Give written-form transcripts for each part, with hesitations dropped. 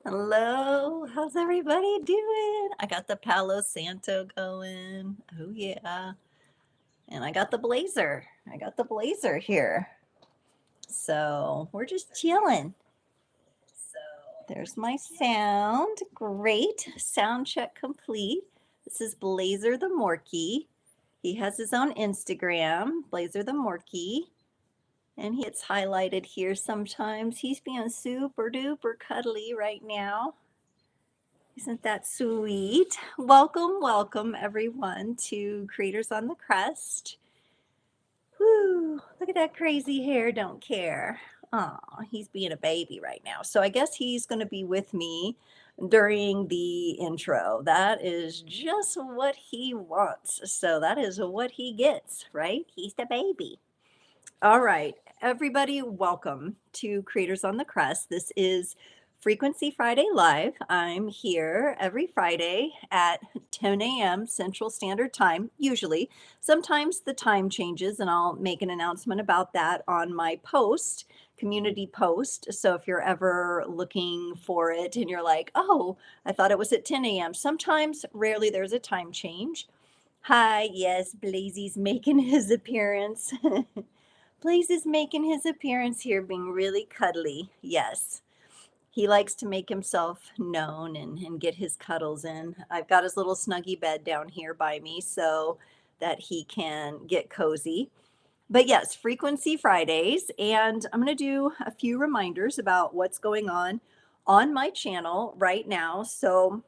Hello, how's everybody doing? I got the Palo Santo going. Oh yeah. And I got the blazer. I got the blazer here. So we're just chilling. There's my sound. Great. Sound check complete. This is Blazer the Morky. He has his own Instagram, Blazer the Morky. And he gets highlighted here sometimes. He's being super duper cuddly right now. Isn't that sweet? Welcome, welcome everyone to Creators on the Crest. Whoo, look at that crazy hair, don't care. Oh, he's being a baby right now. So I guess he's going to be with me during the intro. That is just what he wants. So that is what he gets, right? He's the baby. All right, everybody, welcome to Creators on the Crest. This is Frequency Friday Live. I'm here every Friday at 10 a.m. Central Standard Time, usually. Sometimes the time changes, and I'll make an announcement about that on my post, community post. So if you're ever looking for it and you're like, oh, I thought it was at 10 a.m., sometimes, rarely, there's a time change. Hi, yes, Blazy's making his appearance. Blaze is making his appearance here, being really cuddly. Yes, he likes to make himself known and get his cuddles in. I've got his little snuggy bed down here by me so that he can get cozy. But yes, Frequency Fridays. And I'm going to do a few reminders about what's going on my channel right now. So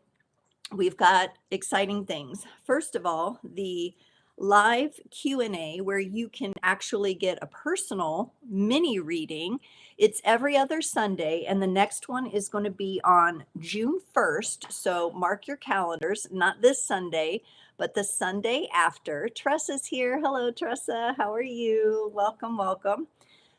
we've got exciting things. First of all, the live Q&A where you can actually get a personal mini reading. It's every other Sunday, and the next one is going to be on June 1st. So mark your calendars, not this Sunday, but the Sunday after. Tressa's here. Hello, Tressa. How are you? Welcome, welcome.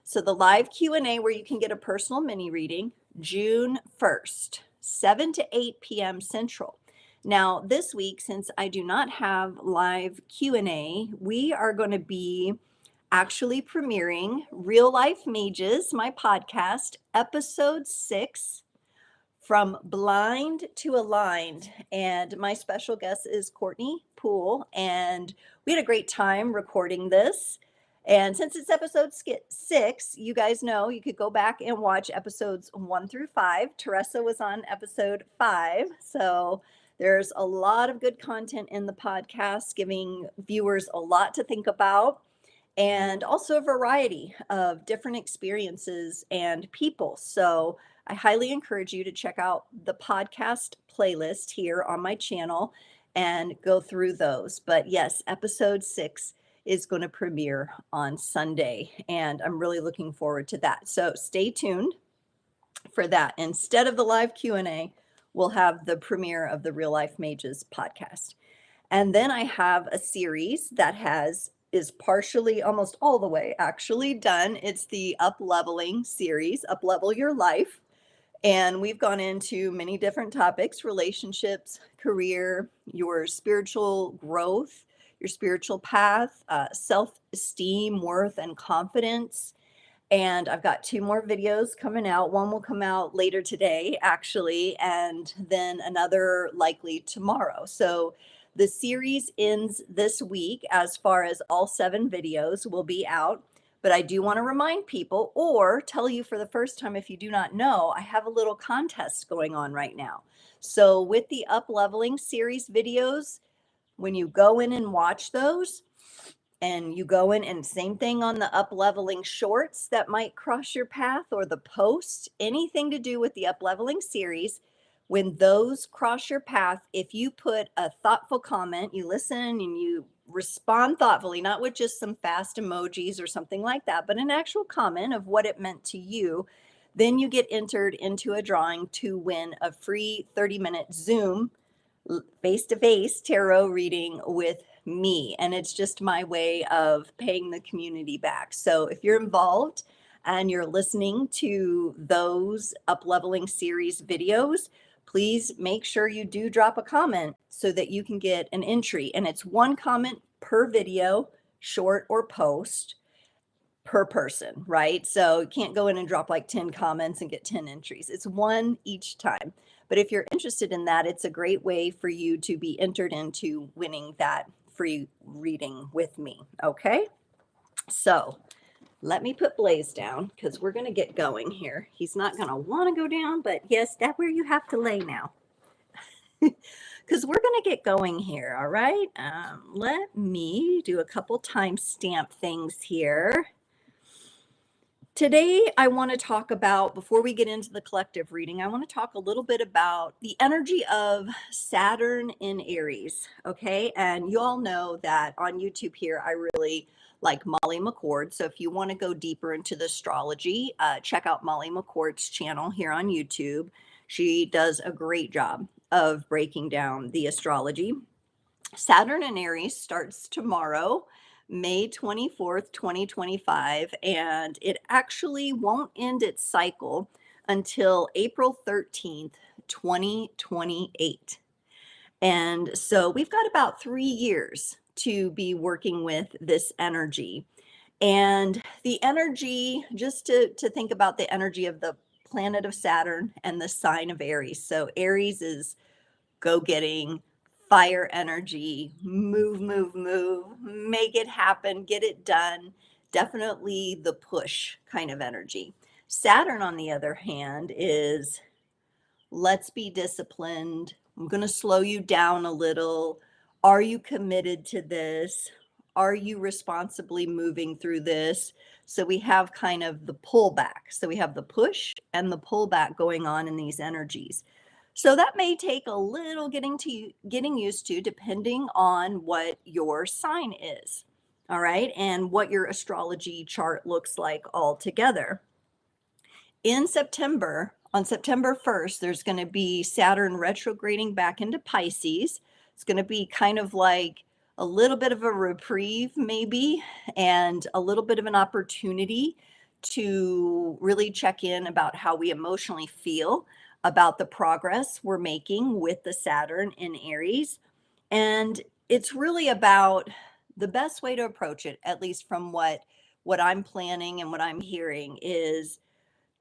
So the live Q&A where you can get a personal mini reading, June 1st, 7 to 8 p.m. Central. Now, this week, since I do not have live Q&A, we are going to be actually premiering Real Life Mages, my podcast, episode 6, From Blind to Aligned. And my special guest is Courtney Poole, and we had a great time recording this. And since it's episode 6, you guys know you could go back and watch episodes 1 through 5. Teresa was on episode 5. So there's a lot of good content in the podcast, giving viewers a lot to think about, and also a variety of different experiences and people. So I highly encourage you to check out the podcast playlist here on my channel and go through those. But yes, episode 6 is going to premiere on Sunday, and I'm really looking forward to that. So stay tuned for that. Instead of the live Q&A, we'll have the premiere of the Real Life Mages podcast. And then I have a series that is partially, almost all the way actually done. It's the Up Leveling series, Up Level Your Life. And we've gone into many different topics: relationships, career, your spiritual growth, your spiritual path, self-esteem, worth, and confidence. And I've got 2 more videos coming out. One will come out later today, actually, and then another likely tomorrow. So the series ends this week as far as all 7 videos will be out. But I do want to remind people, or tell you for the first time if you do not know, I have a little contest going on right now. So with the Up Leveling series videos, when you go in and watch those, and you go in, and same thing on the Up Leveling shorts that might cross your path, or the post, anything to do with the Up Leveling series, when those cross your path, if you put a thoughtful comment, you listen and you respond thoughtfully, not with just some fast emojis or something like that, but an actual comment of what it meant to you, then you get entered into a drawing to win a free 30-minute Zoom face-to-face tarot reading with me. And it's just my way of paying the community back. So if you're involved and you're listening to those Up Leveling series videos, please make sure you do drop a comment so that you can get an entry. And it's 1 comment per video, short or post. per person, right? So you can't go in and drop like 10 comments and get 10 entries. It's one each time. But if you're interested in that, it's a great way for you to be entered into winning that free reading with me. Okay. So let me put Blaze down because we're going to get going here. He's not going to want to go down, but yes, that's where you have to lay now. Because we're going to get going here. All right. Let me do a couple timestamp things here. Today, I want to talk about, before we get into the collective reading, I want to talk a little bit about the energy of Saturn in Aries. Okay. And you all know that on YouTube here, I really like Molly McCord. So if you want to go deeper into the astrology, check out Molly McCord's channel here on YouTube. She does a great job of breaking down the astrology. Saturn in Aries starts tomorrow, May 24th, 2025, and it actually won't end its cycle until April 13th, 2028. And so we've got about 3 years to be working with this energy. And the energy, just to think about the energy of the planet of Saturn and the sign of Aries. So Aries is go getting, fire energy, move, move, move, make it happen, get it done. Definitely the push kind of energy. Saturn, on the other hand, is let's be disciplined. I'm going to slow you down a little. Are you committed to this? Are you responsibly moving through this? So we have kind of the pullback. So we have the push and the pullback going on in these energies. So that may take a little getting used to, depending on what your sign is. All right. And what your astrology chart looks like altogether. In September, on September 1st, there's going to be Saturn retrograding back into Pisces. It's going to be kind of like a little bit of a reprieve, maybe, and a little bit of an opportunity to really check in about how we emotionally feel about the progress we're making with the Saturn in Aries. And it's really about the best way to approach it, at least from what I'm planning and what I'm hearing, is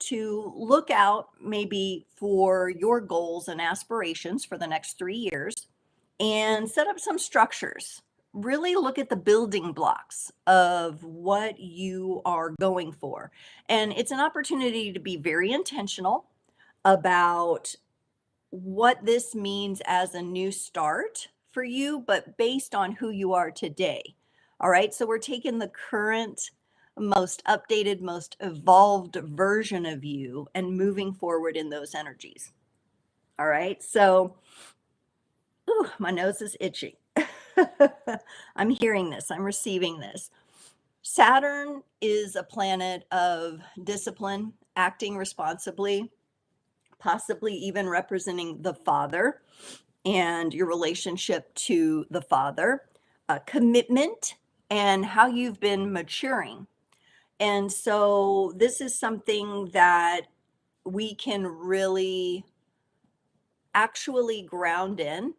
to look out maybe for your goals and aspirations for the next 3 years and set up some structures. Really look at the building blocks of what you are going for. And it's an opportunity to be very intentional about what this means as a new start for you, but based on who you are today. All right. So we're taking the current, most updated, most evolved version of you and moving forward in those energies. All right. So, my nose is itchy. I'm hearing this, I'm receiving this. Saturn is a planet of discipline, acting responsibly, possibly even representing the father and your relationship to the father, commitment, and how you've been maturing. And so this is something that we can really actually ground in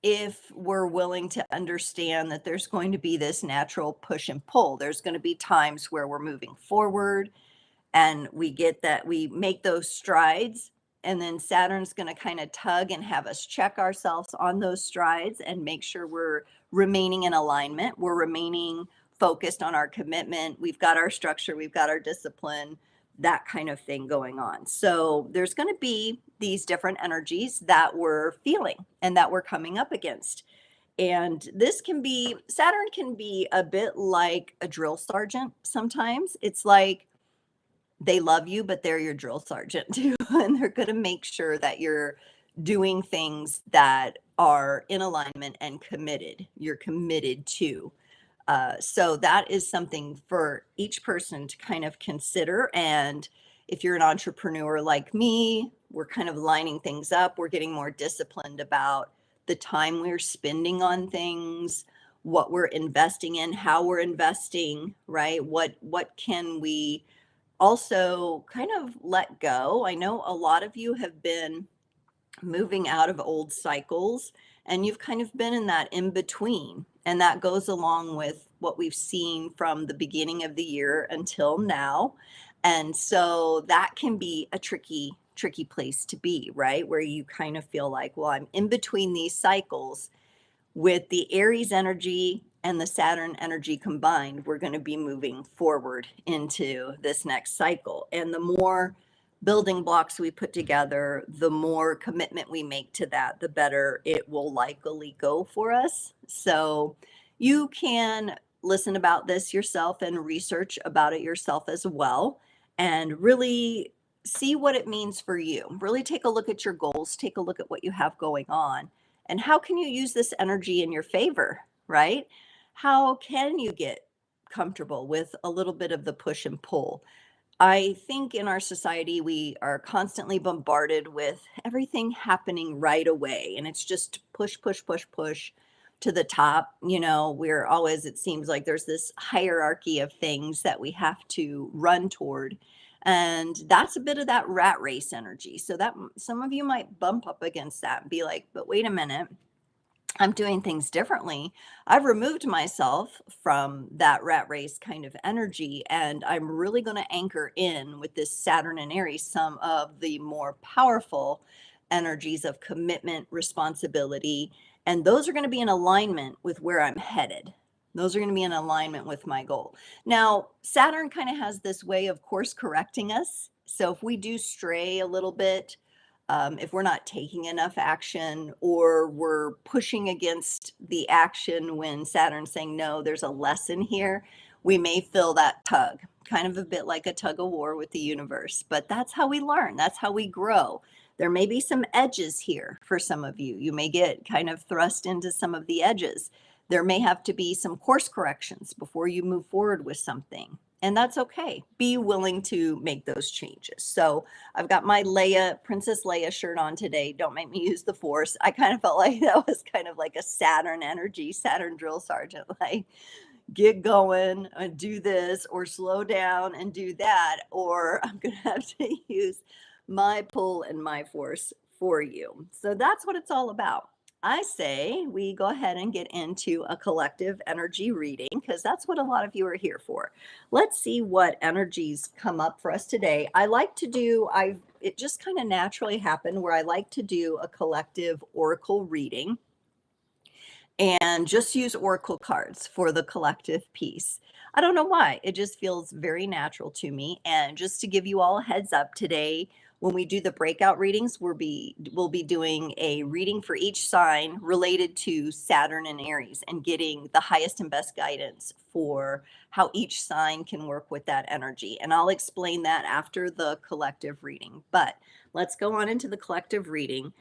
if we're willing to understand that there's going to be this natural push and pull. There's going to be times where we're moving forward and we get that we make those strides, and then Saturn's going to kind of tug and have us check ourselves on those strides and make sure we're remaining in alignment, we're remaining focused on our commitment, we've got our structure, we've got our discipline, that kind of thing going on. So there's going to be these different energies that we're feeling and that we're coming up against. And this can be, Saturn can be a bit like a drill sergeant sometimes. It's like they love you, but they're your drill sergeant too. And they're going to make sure that you're doing things that are in alignment and committed. You're committed to. So that is something for each person to kind of consider. And if you're an entrepreneur like me, we're kind of lining things up. We're getting more disciplined about the time we're spending on things, what we're investing in, how we're investing, right? What can we also kind of let go? I know a lot of you have been moving out of old cycles and you've kind of been in that in between. And that goes along with what we've seen from the beginning of the year until now. And so that can be a tricky place to be, right? Where you kind of feel like, well, I'm in between these cycles. With the Aries energy and the Saturn energy combined, we're going to be moving forward into this next cycle. And the more building blocks we put together, the more commitment we make to that, the better it will likely go for us. So you can listen about this yourself and research about it yourself as well, and really see what it means for you. Really take a look at your goals, take a look at what you have going on, and how can you use this energy in your favor, right? How can you get comfortable with a little bit of the push and pull? I think in our society, we are constantly bombarded with everything happening right away. And it's just push, push, push, push to the top. You know, we're always, it seems like there's this hierarchy of things that we have to run toward. And that's a bit of that rat race energy. So that some of you might bump up against that and be like, but wait a minute, I'm doing things differently. I've removed myself from that rat race kind of energy, and I'm really going to anchor in with this Saturn and Aries some of the more powerful energies of commitment, responsibility, and those are going to be in alignment with where I'm headed. Those are going to be in alignment with my goal. Now, Saturn kind of has this way of course correcting us. So if we do stray a little bit, if we're not taking enough action or we're pushing against the action when Saturn's saying, no, there's a lesson here, we may feel that tug, kind of a bit like a tug of war with the universe. But that's how we learn, that's how we grow. There may be some edges here for some of you. You may get kind of thrust into some of the edges. There may have to be some course corrections before you move forward with something. And that's okay. Be willing to make those changes. So I've got my Leia, Princess Leia shirt on today. Don't make me use the force. I kind of felt like that was kind of like a Saturn energy, Saturn drill sergeant, like get going and do this, or slow down and do that, or I'm going to have to use my pull and my force for you. So that's what it's all about. I say we go ahead and get into a collective energy reading because that's what a lot of you are here for. Let's see what energies come up for us today. I like to do, it just kind of naturally happened where I like to do a collective oracle reading and just use oracle cards for the collective piece. I don't know why. It just feels very natural to me. And just to give you all a heads up today, when we do the breakout readings, we'll be doing a reading for each sign related to Saturn and Aries and getting the highest and best guidance for how each sign can work with that energy. And I'll explain that after the collective reading. But let's go on into the collective reading.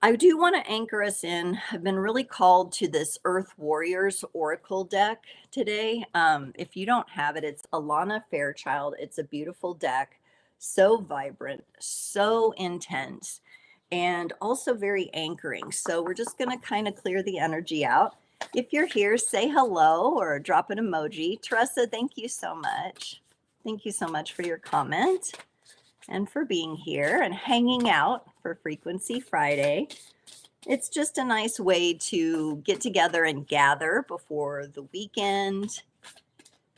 I do want to anchor us in. I've been really called to this Earth Warriors Oracle deck today. If you don't have it, it's Alana Fairchild. It's a beautiful deck, so vibrant, so intense, and also very anchoring. So we're just going to kind of clear the energy out. If you're here, say hello or drop an emoji. Teresa, thank you so much. Thank you so much for your comment and for being here and hanging out for Frequency Friday. It's just a nice way to get together and gather before the weekend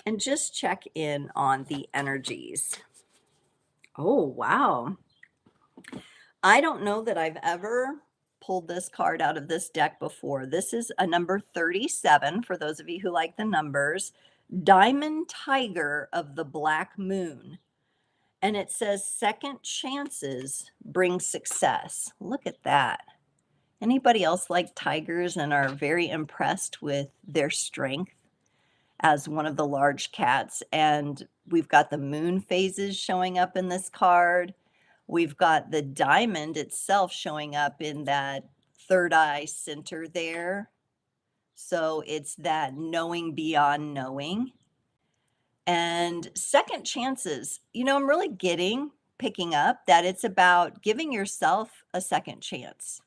and just check in on the energies. Oh, wow. I don't know that I've ever pulled this card out of this deck before. This is a number 37 for those of you who like the numbers. Diamond Tiger of the Black Moon. And it says second chances bring success. Look at that. Anybody else like tigers and are very impressed with their strength as one of the large cats? And we've got the moon phases showing up in this card. We've got the diamond itself showing up in that third eye center there. So it's that knowing beyond knowing. And second chances, you know, I'm really picking up that it's about giving yourself a second chance,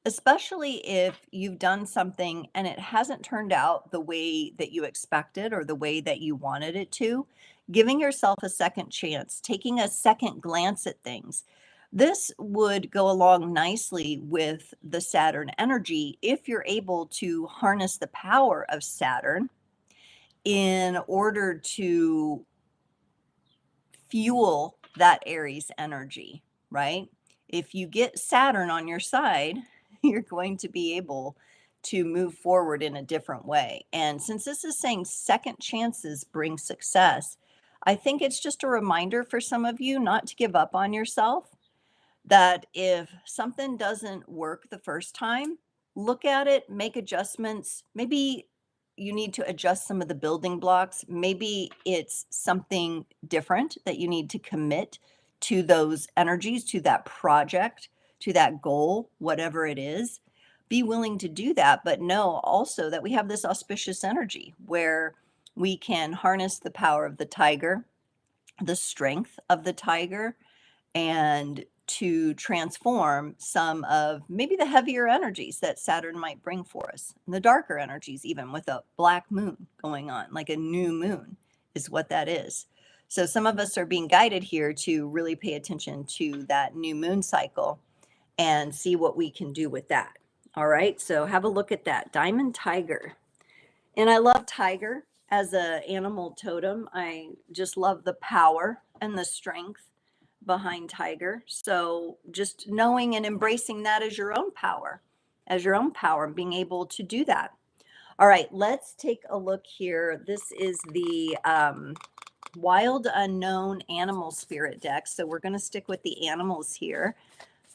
especially if you've done something and it hasn't turned out the way that you expected or the way that you wanted it to. Giving yourself a second chance, taking a second glance at things. This would go along nicely with the Saturn energy if you're able to harness the power of Saturn in order to fuel that Aries energy, right? If you get Saturn on your side, you're going to be able to move forward in a different way. And since this is saying second chances bring success, I think it's just a reminder for some of you not to give up on yourself, that if something doesn't work the first time, look at it, make adjustments. Maybe you need to adjust some of the building blocks. Maybe it's something different that you need to commit to those energies, to that project, to that goal, whatever it is. Be willing to do that, but know also that we have this auspicious energy where we can harness the power of the tiger, the strength of the tiger, and to transform some of maybe the heavier energies that Saturn might bring for us, and the darker energies, even with a black moon going on, like a new moon is what that is. So some of us are being guided here to really pay attention to that new moon cycle and see what we can do with that. All right, so have a look at that diamond tiger. And I love tiger as a animal totem. I just love the power and the strength behind tiger. So just knowing and embracing that as your own power, being able to do that. All right, let's take a look here. This is the Wild Unknown Animal Spirit deck. So we're going to stick with the animals here.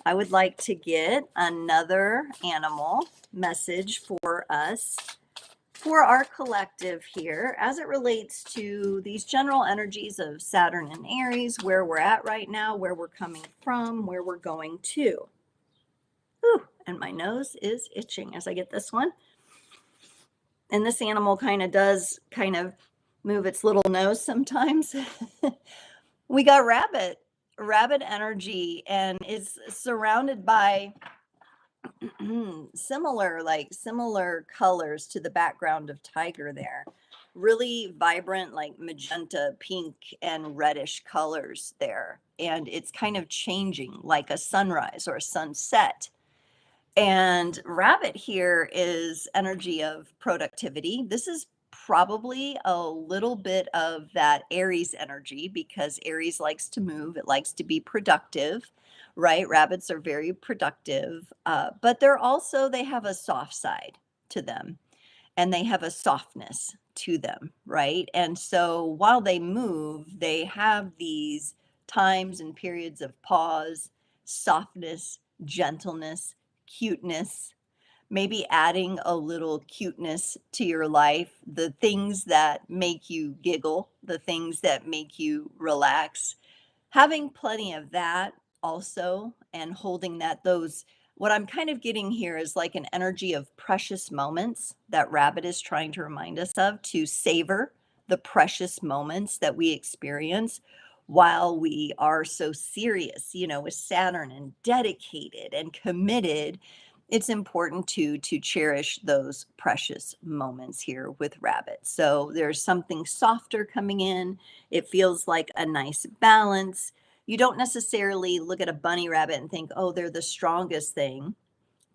I would like to get another animal message for us, for our collective here, as it relates to these general energies of Saturn and Aries, where we're at right now, where we're coming from, where we're going to. Ooh, and my nose is itching as I get this one. And this animal does move its little nose sometimes. We got rabbit energy, and it's surrounded by similar colors to the background of tiger there. Really vibrant, like magenta, pink, and reddish colors there. And it's kind of changing like a sunrise or a sunset. And rabbit here is energy of productivity. This is probably a little bit of that Aries energy, because Aries likes to move, it likes to be productive, right? Rabbits are very productive, but they have a soft side to them, and they have a softness to them, right? And so while they move, they have these times and periods of pause, softness, gentleness, cuteness, maybe adding a little cuteness to your life, the things that make you giggle, the things that make you relax, having plenty of that also, and holding those, what I'm kind of getting here is like an energy of precious moments that rabbit is trying to remind us of, to savor the precious moments that we experience while we are so serious, with Saturn and dedicated and committed. It's important to cherish those precious moments here with rabbit. So there's something softer coming in. It feels like a nice balance. You don't necessarily look at a bunny rabbit and think, oh, they're the strongest thing.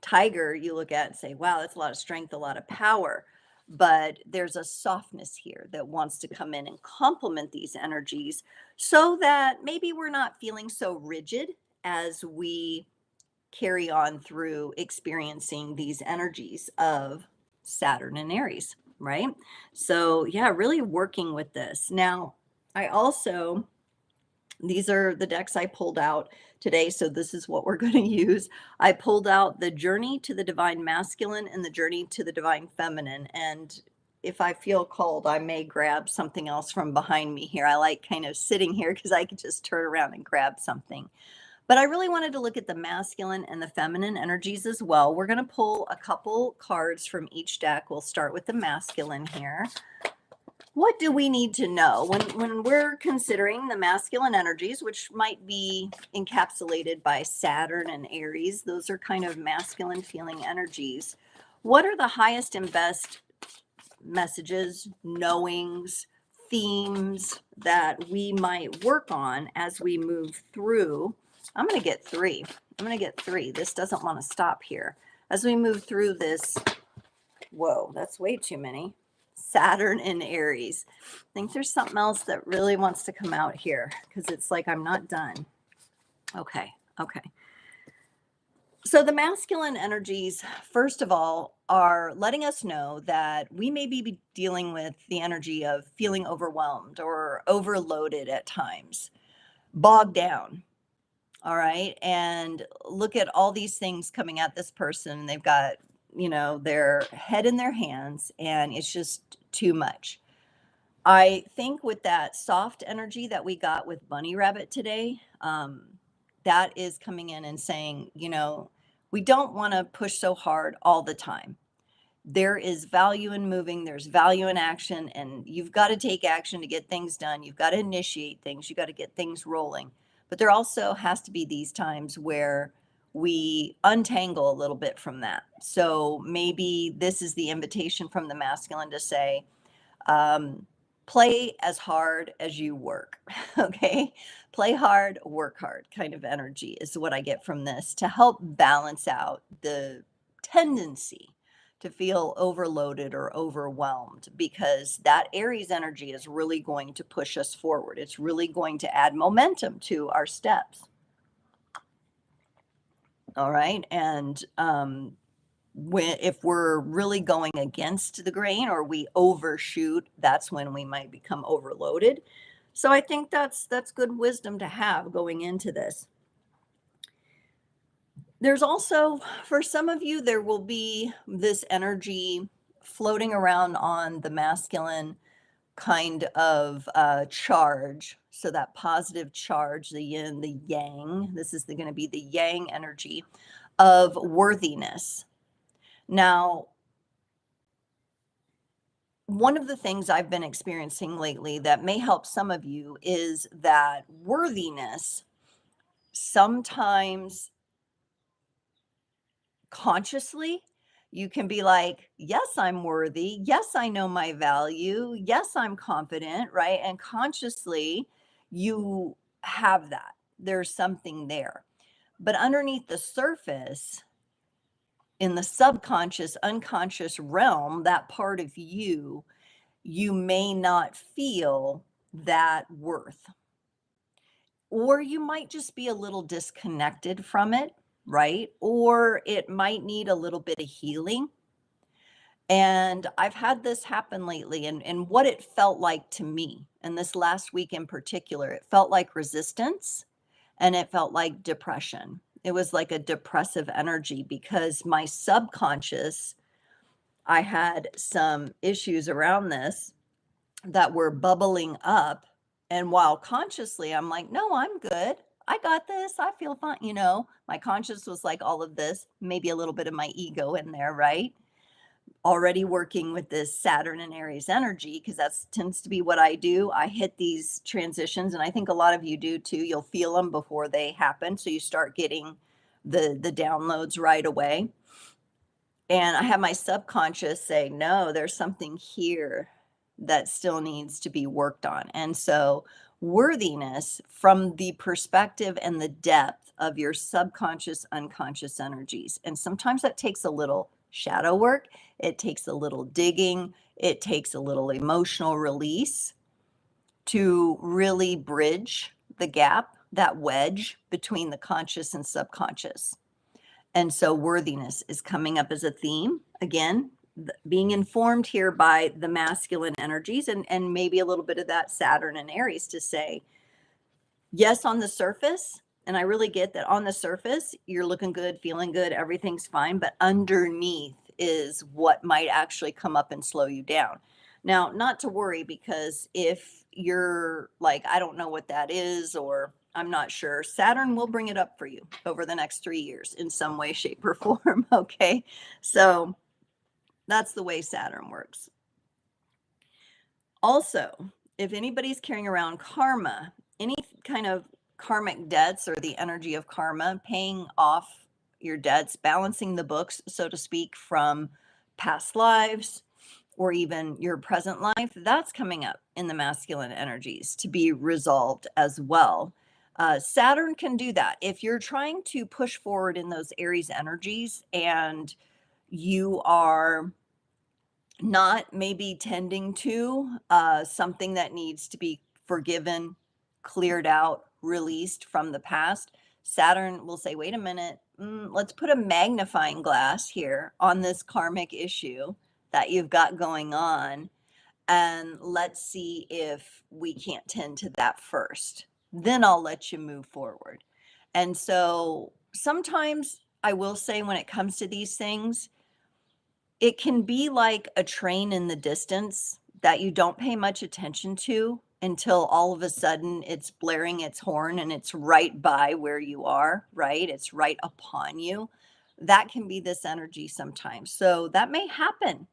Tiger, you look at and say, wow, that's a lot of strength, a lot of power. But there's a softness here that wants to come in and complement these energies, so that maybe we're not feeling so rigid as we carry on through experiencing these energies of Saturn and Aries, right? So, yeah, really working with this. Now, these are the decks I pulled out today, so this is what we're going to use. I pulled out the Journey to the Divine Masculine and the Journey to the Divine Feminine. And if I feel called, I may grab something else from behind me here. I like kind of sitting here because I can just turn around and grab something. But I really wanted to look at the masculine and the feminine energies as well. We're going to pull a couple cards from each deck. We'll start with the masculine here. What do we need to know when we're considering the masculine energies, which might be encapsulated by Saturn and Aries? Those are kind of masculine feeling energies. What are the highest and best messages, knowings, themes that we might work on as we move through I'm going to get 3. I'm going to get 3. This doesn't want to stop here. As we move through this, whoa, that's way too many. Saturn in Aries. I think there's something else that really wants to come out here because it's like I'm not done. Okay. So the masculine energies, first of all, are letting us know that we may be dealing with the energy of feeling overwhelmed or overloaded at times, bogged down. All right. And look at all these things coming at this person. They've got, their head in their hands, and it's just too much. I think with that soft energy that we got with Bunny Rabbit today, that is coming in and saying, we don't want to push so hard all the time. There is value in moving, there's value in action, and you've got to take action to get things done. You've got to initiate things, you got to get things rolling. But there also has to be these times where we untangle a little bit from that. So maybe this is the invitation from the masculine to say, play as hard as you work. Okay. Play hard, work hard kind of energy is what I get from this to help balance out the tendency to feel overloaded or overwhelmed, because that Aries energy is really going to push us forward. It's really going to add momentum to our steps. All right. And, if we're really going against the grain or we overshoot, that's when we might become overloaded. So I think that's good wisdom to have going into this. There's also, for some of you, there will be this energy floating around on the masculine kind of charge. So that positive charge, the yin, the yang, this is going to be the yang energy of worthiness. Now, one of the things I've been experiencing lately that may help some of you is that worthiness sometimes consciously you can be like, yes, I'm worthy. Yes, I know my value. Yes, I'm confident, right? And consciously you have that. There's something there. But underneath the surface, in the subconscious, unconscious realm, that part of you, you may not feel that worth. Or you might just be a little disconnected from it, right? Or it might need a little bit of healing. And I've had this happen lately, and what it felt like to me, and this last week in particular, it felt like resistance and it felt like depression. It was like a depressive energy because my subconscious, I had some issues around this that were bubbling up. And while consciously I'm like, no, I'm good. I got this. I feel fine. My conscious was like all of this, maybe a little bit of my ego in there, right? Already working with this Saturn and Aries energy, because that tends to be what I do. I hit these transitions, and I think a lot of you do too. You'll feel them before they happen. So you start getting the downloads right away. And I have my subconscious say, no, there's something here that still needs to be worked on. And so worthiness from the perspective and the depth of your subconscious, unconscious energies. And sometimes that takes a little shadow work. It takes a little digging. It takes a little emotional release to really bridge the gap, that wedge between the conscious and subconscious. And so worthiness is coming up as a theme. Again, being informed here by the masculine energies and maybe a little bit of that Saturn and Aries to say, yes, on the surface, and I really get that on the surface, you're looking good, feeling good, everything's fine, but underneath is what might actually come up and slow you down. Now, not to worry, because if you're like, I don't know what that is, or I'm not sure, Saturn will bring it up for you over the next 3 years in some way, shape, or form. Okay. So that's the way Saturn works. Also, if anybody's carrying around karma, any kind of karmic debts or the energy of karma, paying off your debts, balancing the books, so to speak, from past lives or even your present life, that's coming up in the masculine energies to be resolved as well. Saturn can do that. If you're trying to push forward in those Aries energies and you are not maybe tending to something that needs to be forgiven, cleared out, released from the past, Saturn will say, wait a minute, let's put a magnifying glass here on this karmic issue that you've got going on. And let's see if we can't tend to that first. Then I'll let you move forward. And so sometimes I will say, when it comes to these things, it can be like a train in the distance that you don't pay much attention to until all of a sudden it's blaring its horn and it's right by where you are, right? It's right upon you. That can be this energy sometimes. So that may happen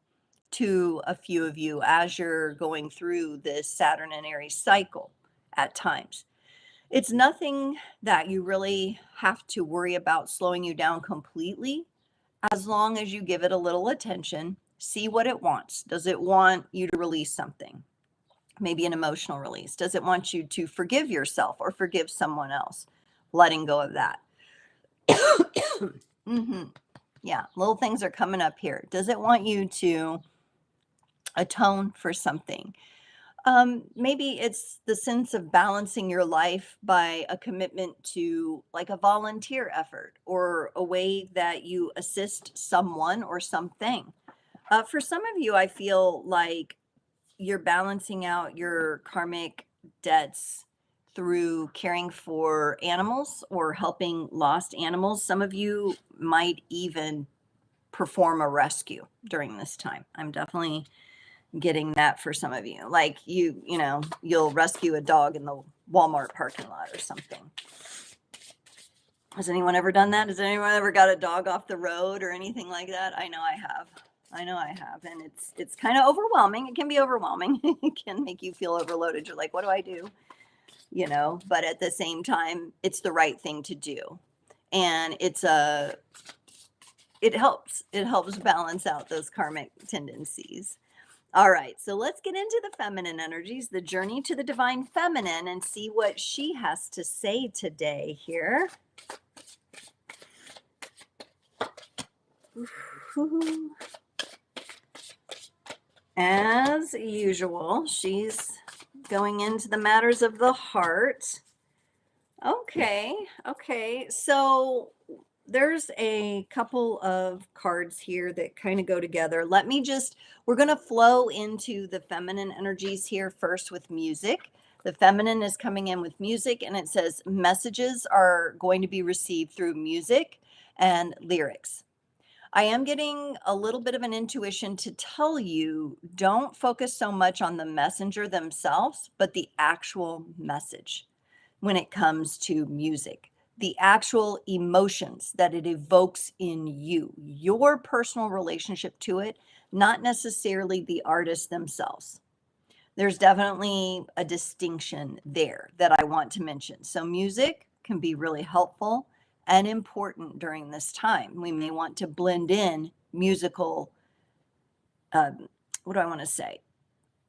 to a few of you as you're going through this Saturn and Aries cycle at times. It's nothing that you really have to worry about slowing you down completely, as long as you give it a little attention, see what it wants. Does it want you to release something? Maybe an emotional release. Does it want you to forgive yourself or forgive someone else? Letting go of that. Yeah, little things are coming up here. Does it want you to atone for something? Maybe it's the sense of balancing your life by a commitment to like a volunteer effort or a way that you assist someone or something. For some of you, I feel like you're balancing out your karmic debts through caring for animals or helping lost animals. Some of you might even perform a rescue during this time. I'm definitely getting that for some of you. Like you'll rescue a dog in the Walmart parking lot or something. Has anyone ever done that? Has anyone ever got a dog off the road or anything like that? I know I have. And it's kind of overwhelming. It can be overwhelming. It can make you feel overloaded. You're like, what do I do? But at the same time, it's the right thing to do. And it helps balance out those karmic tendencies. All right, so let's get into the feminine energies, the journey to the divine feminine, and see what she has to say today here. As usual, she's going into the matters of the heart. Okay, so there's a couple of cards here that kind of go together. We're going to flow into the feminine energies here first with music. The feminine is coming in with music, and it says messages are going to be received through music and lyrics. I am getting a little bit of an intuition to tell you, don't focus so much on the messenger themselves, but the actual message when it comes to music. The actual emotions that it evokes in you, your personal relationship to it, not necessarily the artists themselves. There's definitely a distinction there that I want to mention. So music can be really helpful and important during this time. We may want to blend in musical,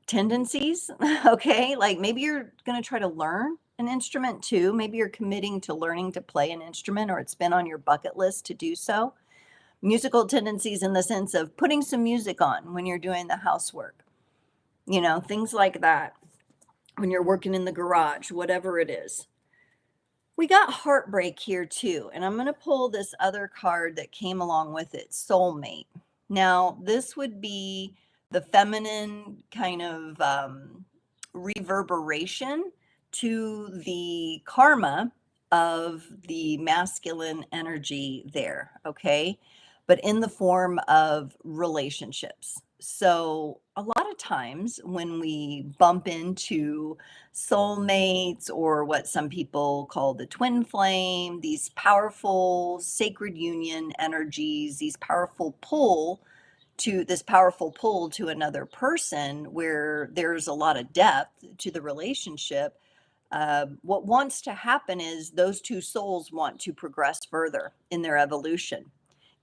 tendencies. Okay, like maybe you're going to try to learn an instrument too. Maybe you're committing to learning to play an instrument, or it's been on your bucket list to do so. Musical tendencies in the sense of putting some music on when you're doing the housework, things like that. When you're working in the garage, whatever it is. We got heartbreak here too, and I'm going to pull this other card that came along with it, soulmate. Now, this would be the feminine kind of reverberation to the karma of the masculine energy there, okay? But in the form of relationships. So a lot of times when we bump into soulmates, or what some people call the twin flame, these powerful sacred union energies, this powerful pull to another person where there's a lot of depth to the relationship, what wants to happen is those two souls want to progress further in their evolution,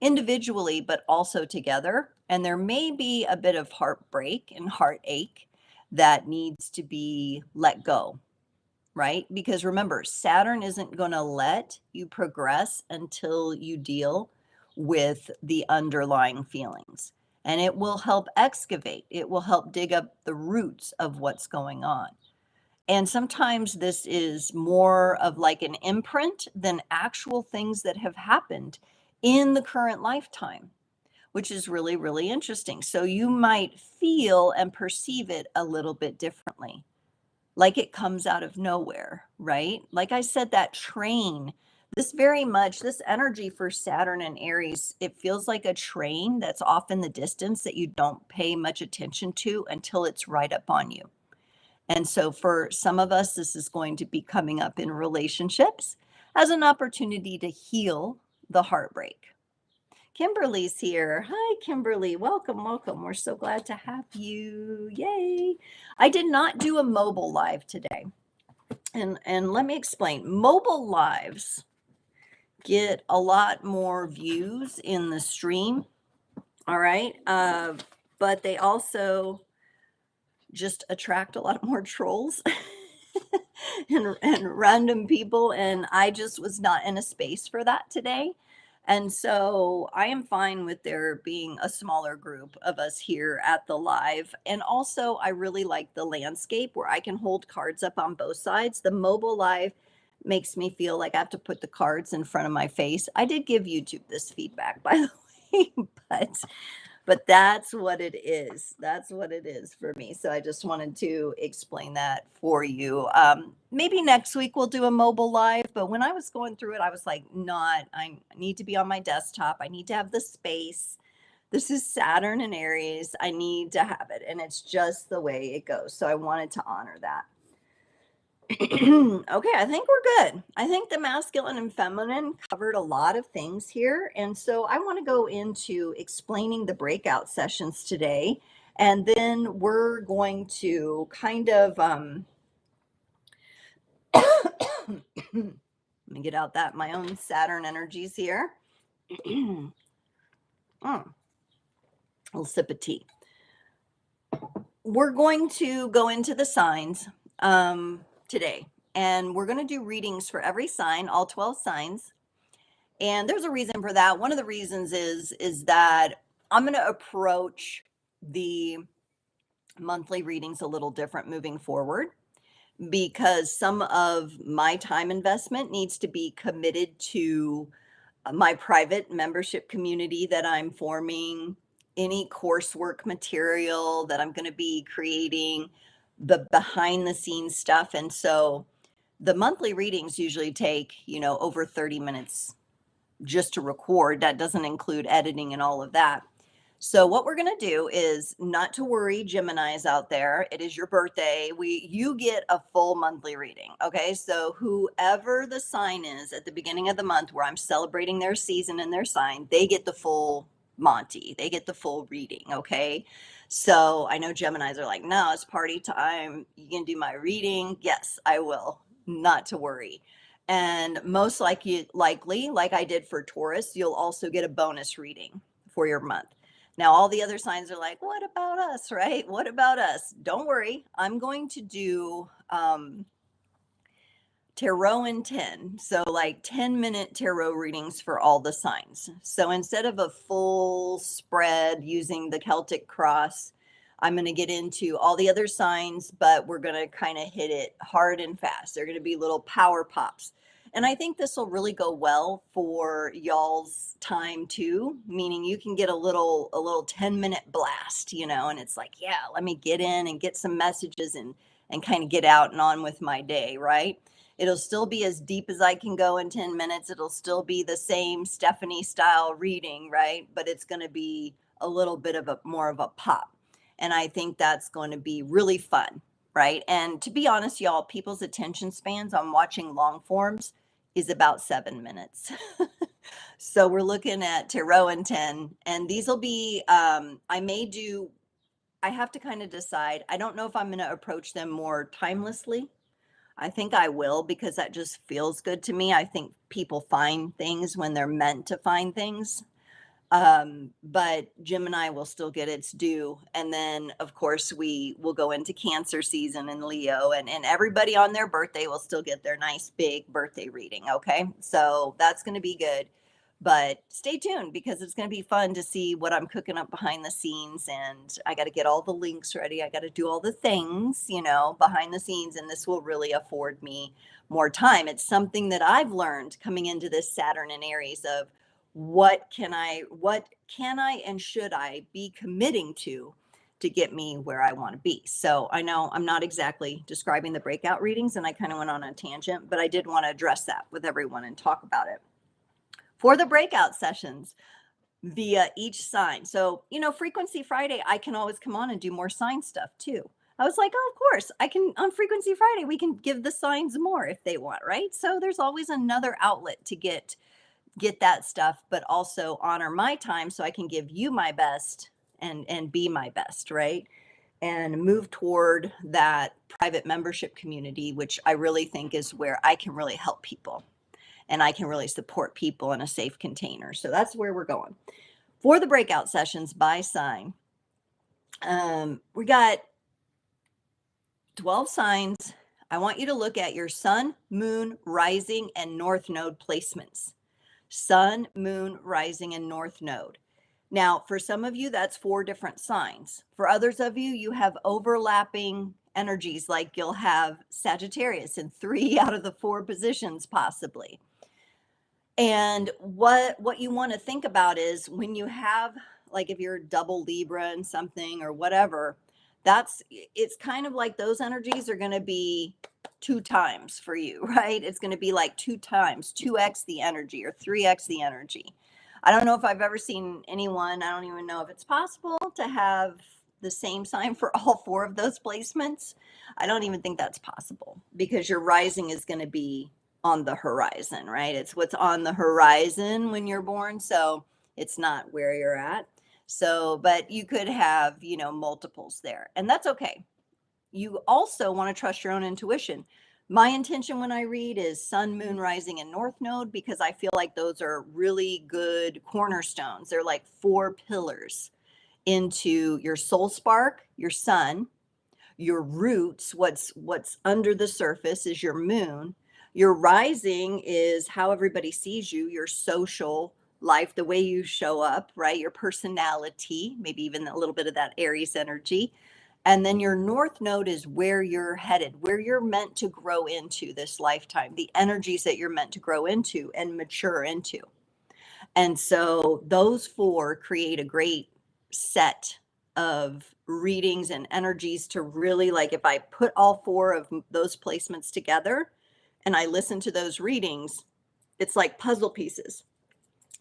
individually, but also together. And there may be a bit of heartbreak and heartache that needs to be let go, right? Because remember, Saturn isn't going to let you progress until you deal with the underlying feelings. And it will help excavate, it will help dig up the roots of what's going on. And sometimes this is more of like an imprint than actual things that have happened in the current lifetime, which is really, really interesting. So you might feel and perceive it a little bit differently, like it comes out of nowhere, right? Like I said, that train, this very much, this energy for Saturn and Aries, it feels like a train that's off in the distance that you don't pay much attention to until it's right up on you. And so for some of us, this is going to be coming up in relationships as an opportunity to heal the heartbreak. Kimberly's here. Hi, Kimberly. Welcome, welcome. We're so glad to have you. Yay. I did not do a mobile live today. And let me explain. Mobile lives get a lot more views in the stream. All right. But they also just attract a lot more trolls and random people. And I just was not in a space for that today. And so I am fine with there being a smaller group of us here at the live. And also, I really like the landscape where I can hold cards up on both sides. The mobile live makes me feel like I have to put the cards in front of my face. I did give YouTube this feedback, by the way, but that's what it is. That's what it is for me. So I just wanted to explain that for you. Maybe next week we'll do a mobile live, but when I was going through it, I was like, I need to be on my desktop. I need to have the space. This is Saturn and Aries. I need to have it. And it's just the way it goes. So I wanted to honor that. Okay, I think we're good. I think the masculine and feminine covered a lot of things here. And so I want to go into explaining the breakout sessions today. And then we're going to kind of, let me get out my own Saturn energies here. A little sip of tea. We're going to go into the signs today, and we're going to do readings for every sign, all 12 signs. And there's a reason for that. One of the reasons is that I'm going to approach the monthly readings a little different moving forward, because some of my time investment needs to be committed to my private membership community that I'm forming, any coursework material that I'm going to be creating, the behind the scenes stuff. And so the monthly readings usually take, over 30 minutes just to record. That doesn't include editing and all of that. So what we're going to do is, not to worry, Geminis out there, it is your birthday. You get a full monthly reading. Okay. So whoever the sign is at the beginning of the month where I'm celebrating their season and their sign, they get the full Monty. They get the full reading. Okay. So I know Geminis are like, no, it's party time. You can do my reading. Yes, I will. Not to worry. And most likely, like I did for Taurus, you'll also get a bonus reading for your month. Now, all the other signs are like, what about us, right? What about us? Don't worry. I'm going to do tarot in 10. So like 10-minute tarot readings for all the signs. So instead of a full spread using the Celtic cross, I'm going to get into all the other signs, but we're going to kind of hit it hard and fast. They're going to be little power pops. And I think this will really go well for y'all's time too, meaning you can get a little 10-minute blast, and it's like, yeah, let me get in and get some messages and kind of get out and on with my day, right? It'll still be as deep as I can go in 10 minutes. It'll still be the same Stephanie style reading, right? But it's going to be a little bit of more of a pop. And I think that's going to be really fun, right? And to be honest, y'all, people's attention spans on watching long forms is about 7 minutes. So we're looking at tarot in 10, and these will be, I have to kind of decide. I don't know if I'm going to approach them more timelessly. I think I will, because that just feels good to me. I think people find things when they're meant to find things. But Gemini will still get its due. And then, of course, we will go into Cancer season in Leo, and everybody on their birthday will still get their nice big birthday reading. Okay. So that's going to be good. But stay tuned because it's going to be fun to see what I'm cooking up behind the scenes. And I got to get all the links ready. I got to do all the things, behind the scenes. And this will really afford me more time. It's something that I've learned coming into this Saturn in Aries of what can I and should I be committing to get me where I want to be. So I know I'm not exactly describing the breakout readings and I kind of went on a tangent, but I did want to address that with everyone and talk about it. For the breakout sessions via each sign. So, Frequency Friday, I can always come on and do more sign stuff too. I was like, oh, of course, I can on Frequency Friday, we can give the signs more if they want, right? So there's always another outlet to get that stuff, but also honor my time so I can give you my best and be my best, right? And move toward that private membership community, which I really think is where I can really help people and I can really support people in a safe container. So that's where we're going. For the breakout sessions by sign, we got 12 signs. I want you to look at your sun, moon, rising, and north node placements. Sun, moon, rising, and north node. Now, for some of you, that's 4 different signs. For others of you, you have overlapping energies, like you'll have Sagittarius in 3 out of the 4 positions, possibly. And what you want to think about is when you have, like if you're double Libra and something or whatever, it's kind of like those energies are going to be 2 times for you, right? It's going to be like 2 times, 2x the energy or 3x the energy. I don't know if I've ever seen anyone, I don't even know if it's possible to have the same sign for all 4 of those placements. I don't even think that's possible because your rising is going to be on the horizon, right? It's what's on the horizon when you're born. So it's not where you're at. So, but you could have, multiples there, and that's okay. You also want to trust your own intuition. My intention when I read is sun, moon, rising, and north node, because I feel like those are really good cornerstones. They're like 4 pillars into your soul spark, your sun, your roots, what's under the surface is your moon. Your rising is how everybody sees you, your social life, the way you show up, right? Your personality, maybe even a little bit of that Aries energy. And then your north node is where you're headed, where you're meant to grow into this lifetime, the energies that you're meant to grow into and mature into. And so those 4 create a great set of readings and energies to really, like, if I put all 4 of those placements together and I listen to those readings, it's like puzzle pieces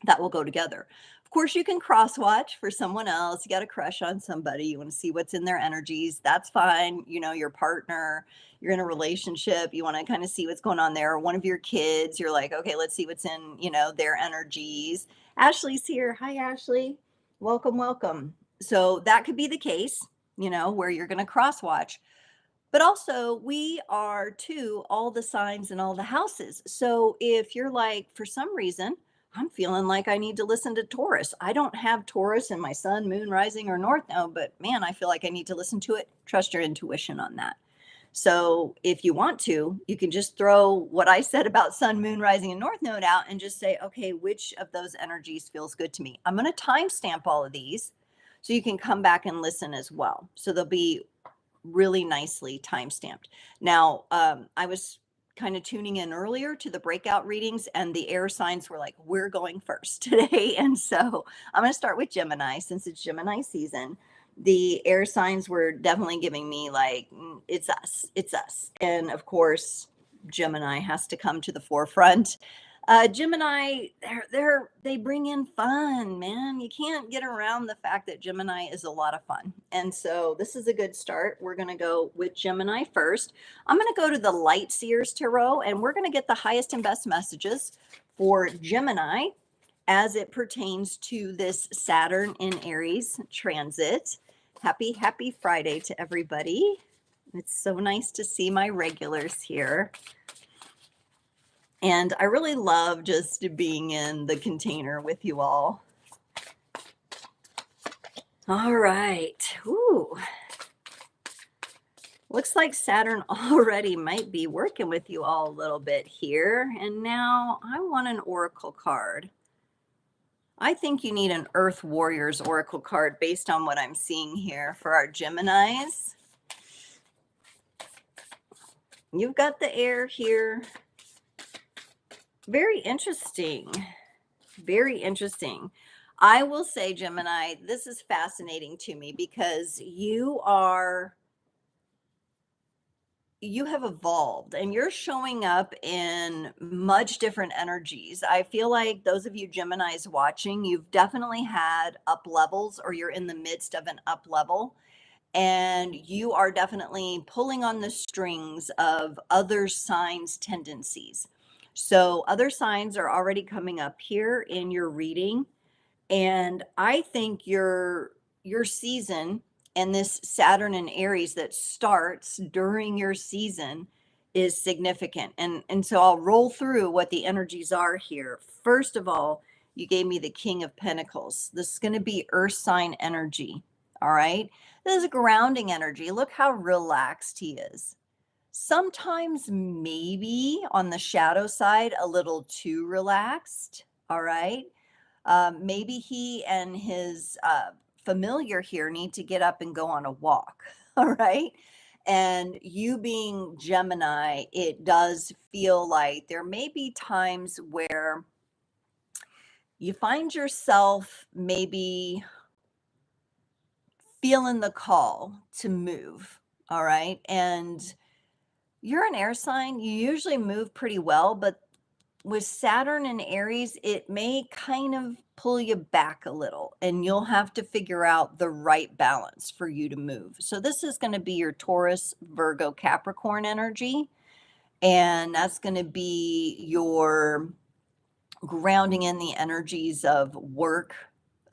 that will go together. Of course, you can cross watch for someone else. You got a crush on somebody. You want to see what's in their energies. That's fine. Your partner, you're in a relationship. You want to kind of see what's going on there. Or one of your kids, you're like, okay, let's see what's in, their energies. Ashley's here. Hi, Ashley. Welcome, welcome. So that could be the case, where you're going to cross watch. But also, we are too all the signs and all the houses. So if you're like, for some reason, I'm feeling like I need to listen to Taurus. I don't have Taurus in my sun, moon, rising, or north node, but man, I feel like I need to listen to it. Trust your intuition on that. So if you want to, you can just throw what I said about sun, moon, rising, and north node out and just say, okay, which of those energies feels good to me? I'm going to timestamp all of these so you can come back and listen as well. So they'll be really nicely timestamped. Now, I was kind of tuning in earlier to the breakout readings and the air signs were like, we're going first today. And so I'm going to start with Gemini since it's Gemini season. The air signs were definitely giving me like, it's us. And of course, Gemini has to come to the forefront. Gemini, they bring in fun, man. You can't get around the fact that Gemini is a lot of fun. And so this is a good start. We're going to go with Gemini first. I'm going to go to the Light Seers Tarot, and we're going to get the highest and best messages for Gemini as it pertains to this Saturn in Aries transit. Happy Friday to everybody. It's so nice to see my regulars here. And I really love just being in the container with you all. All right. Ooh. Looks like Saturn already might be working with you all a little bit here. And now I want an oracle card. I think you need an Earth Warriors oracle card based on what I'm seeing here for our Geminis. You've got the air here. Very interesting. Very interesting. I will say, Gemini, this is fascinating to me because you have evolved and you're showing up in much different energies. I feel like those of you Geminis watching, you've definitely had up levels or you're in the midst of an up level, and you are definitely pulling on the strings of other signs' tendencies. So other signs are already coming up here in your reading, and I think your season and this Saturn in Aries that starts during your season is significant. And so I'll roll through what the energies are here. First of all, you gave me the King of Pentacles. This is going to be earth sign energy. All right. This is grounding energy. Look how relaxed he is. Sometimes maybe on the shadow side, a little too relaxed. All right. Maybe he and his familiar here need to get up and go on a walk. All right. And you being Gemini, it does feel like there may be times where you find yourself maybe feeling the call to move. All right. And you're an air sign. You usually move pretty well, but with Saturn and Aries, it may kind of pull you back a little, and you'll have to figure out the right balance for you to move. So this is going to be your Taurus, Virgo, Capricorn energy, and that's going to be your grounding in the energies of work,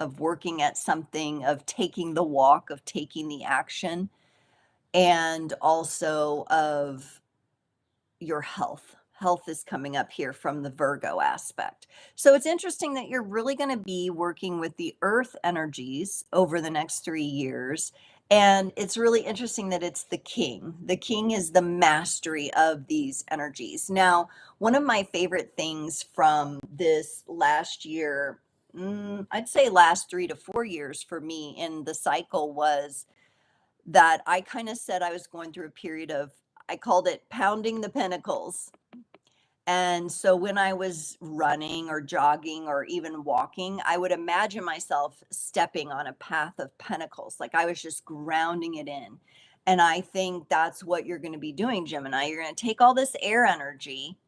of working at something, of taking the walk, of taking the action, and also of your health. Health is coming up here from the Virgo aspect. So it's interesting that you're really going to be working with the earth energies over the next 3 years. And it's really interesting that it's the king. The king is the mastery of these energies. Now, one of my favorite things from this last year, I'd say last 3 to 4 years for me in the cycle, was that I kind of said I was going through a period of, I called it pounding the pentacles. And so when I was running or jogging or even walking, I would imagine myself stepping on a path of pentacles, like I was just grounding it in. And I think that's what you're going to be doing, Gemini. You're going to take all this air energy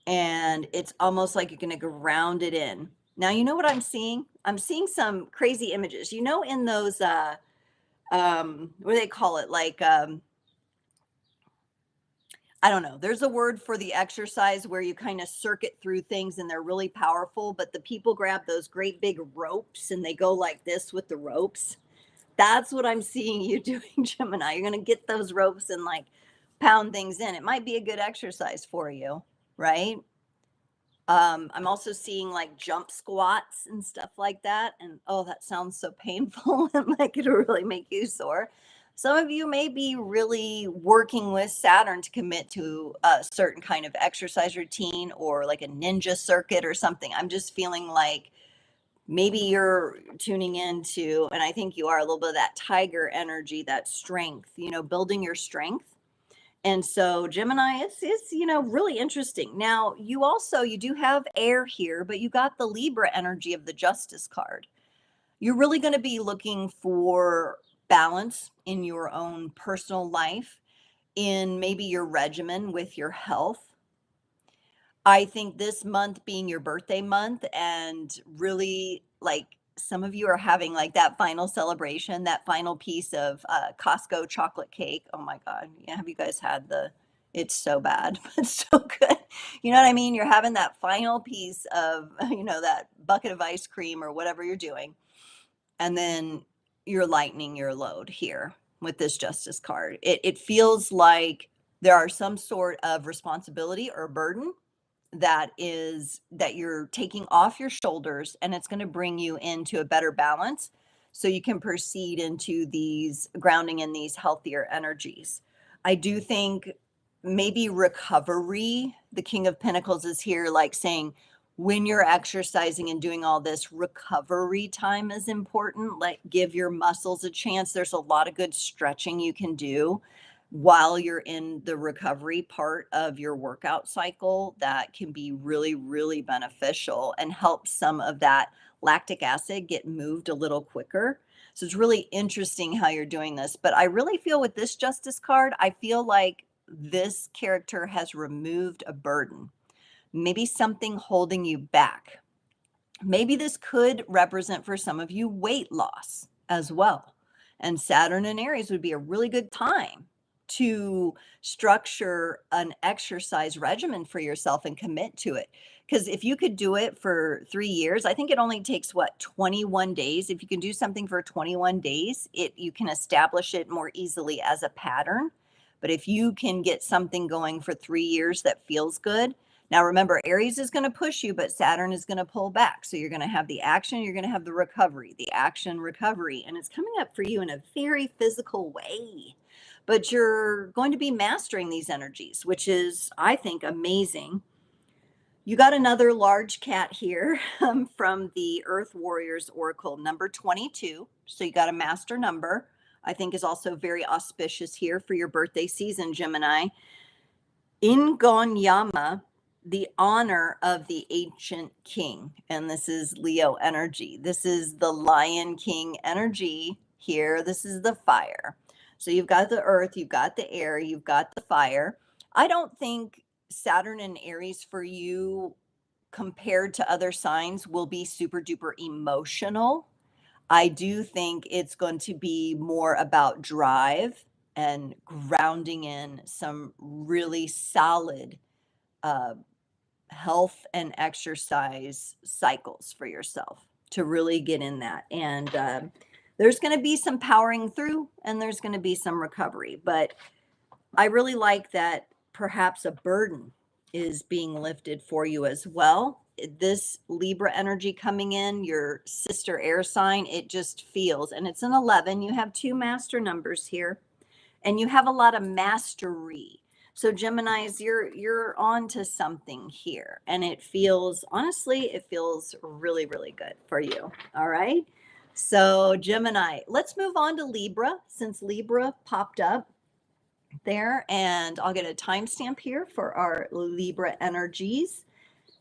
and it's almost like you're going to ground it in. Now, you know what I'm seeing? I'm seeing some crazy images. You know, in those, what do they call it? Like, I don't know. There's a word for the exercise where you kind of circuit through things and they're really powerful, but the people grab those great big ropes and they go like this with the ropes. That's what I'm seeing you doing, Gemini. You're going to get those ropes and like pound things in. It might be a good exercise for you, right? I'm also seeing like jump squats and stuff like that. And oh, that sounds so painful and like it'll really make you sore. Some of you may be really working with Saturn to commit to a certain kind of exercise routine or like a ninja circuit or something. I'm just feeling like maybe you're tuning into, and I think you are, a little bit of that tiger energy, that strength, building your strength. And so Gemini, it's really interesting. Now, you do have air here, but you got the Libra energy of the Justice card. You're really going to be looking for balance in your own personal life, in maybe your regimen with your health. I think this month being your birthday month, and really like some of you are having like that final celebration, that final piece of Costco chocolate cake. Oh my God. Yeah. Have you guys had it's so bad, but so good. You know what I mean? You're having that final piece of, that bucket of ice cream or whatever you're doing. And then you're lightening your load here with this Justice card. It feels like there are some sort of responsibility or burden that you're taking off your shoulders, and it's going to bring you into a better balance so you can proceed into these grounding in these healthier energies. I do think maybe recovery, the King of Pentacles is here, like saying, when you're exercising and doing all this, recovery time is important. Like, give your muscles a chance. There's a lot of good stretching you can do while you're in the recovery part of your workout cycle that can be really, really beneficial and help some of that lactic acid get moved a little quicker. So it's really interesting how you're doing this. But I really feel with this Justice card, I feel like this character has removed a burden, maybe something holding you back. Maybe this could represent for some of you weight loss as well. And Saturn in Aries would be a really good time to structure an exercise regimen for yourself and commit to it. Because if you could do it for 3 years, I think it only takes 21 days. If you can do something for 21 days, you can establish it more easily as a pattern. But if you can get something going for 3 years that feels good. Now, remember, Aries is going to push you, but Saturn is going to pull back. So you're going to have the action, you're going to have the recovery, and it's coming up for you in a very physical way. But you're going to be mastering these energies, which is, I think, amazing. You got another large cat here from the Earth Warriors Oracle, number 22. So you got a master number, I think is also very auspicious here for your birthday season, Gemini. Ingonyama, the honor of the ancient king. And this is Leo energy. This is the Lion King energy here. This is the fire. So you've got the earth, you've got the air, you've got the fire. I don't think Saturn in Aries for you compared to other signs will be super duper emotional. I do think it's going to be more about drive and grounding in some really solid health and exercise cycles for yourself to really get in that. And there's going to be some powering through and there's going to be some recovery. But I really like that perhaps a burden is being lifted for you as well. This Libra energy coming in, your sister air sign, it just feels, and it's an 11. You have 2 master numbers here and you have a lot of mastery. So Geminis, you're on to something here, and it feels, honestly, it feels really, really good for you. All right. So Gemini, let's move on to Libra, since Libra popped up there, and I'll get a timestamp here for our Libra energies.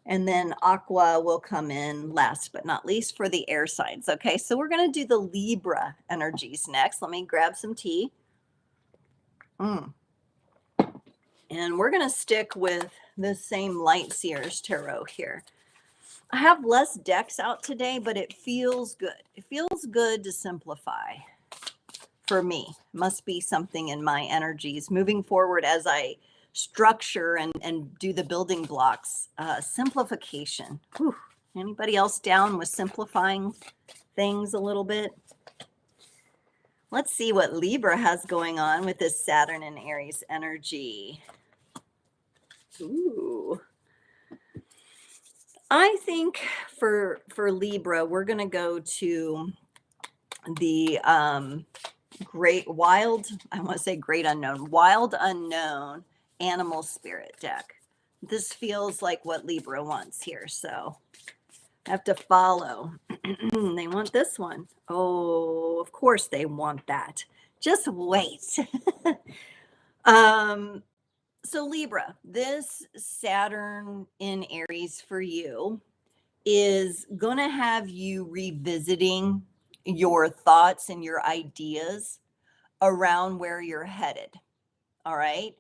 And then Aqua will come in last but not least for the air signs. Okay, so we're going to do the Libra energies next. Let me grab some tea. And we're going to stick with the same Light Seers Tarot here. I have less decks out today, but it feels good. It feels good to simplify for me. Must be something in my energies moving forward as I structure and do the building blocks. Simplification. Whew. Anybody else down with simplifying things a little bit? Let's see what Libra has going on with this Saturn and Aries energy. Ooh. I think for Libra, we're going to go to the great unknown animal spirit deck. This feels like what Libra wants here, so I have to follow. They want this one. Oh, of course they want that. Just wait. So Libra, this Saturn in Aries for you is going to have you revisiting your thoughts and your ideas around where you're headed. All right.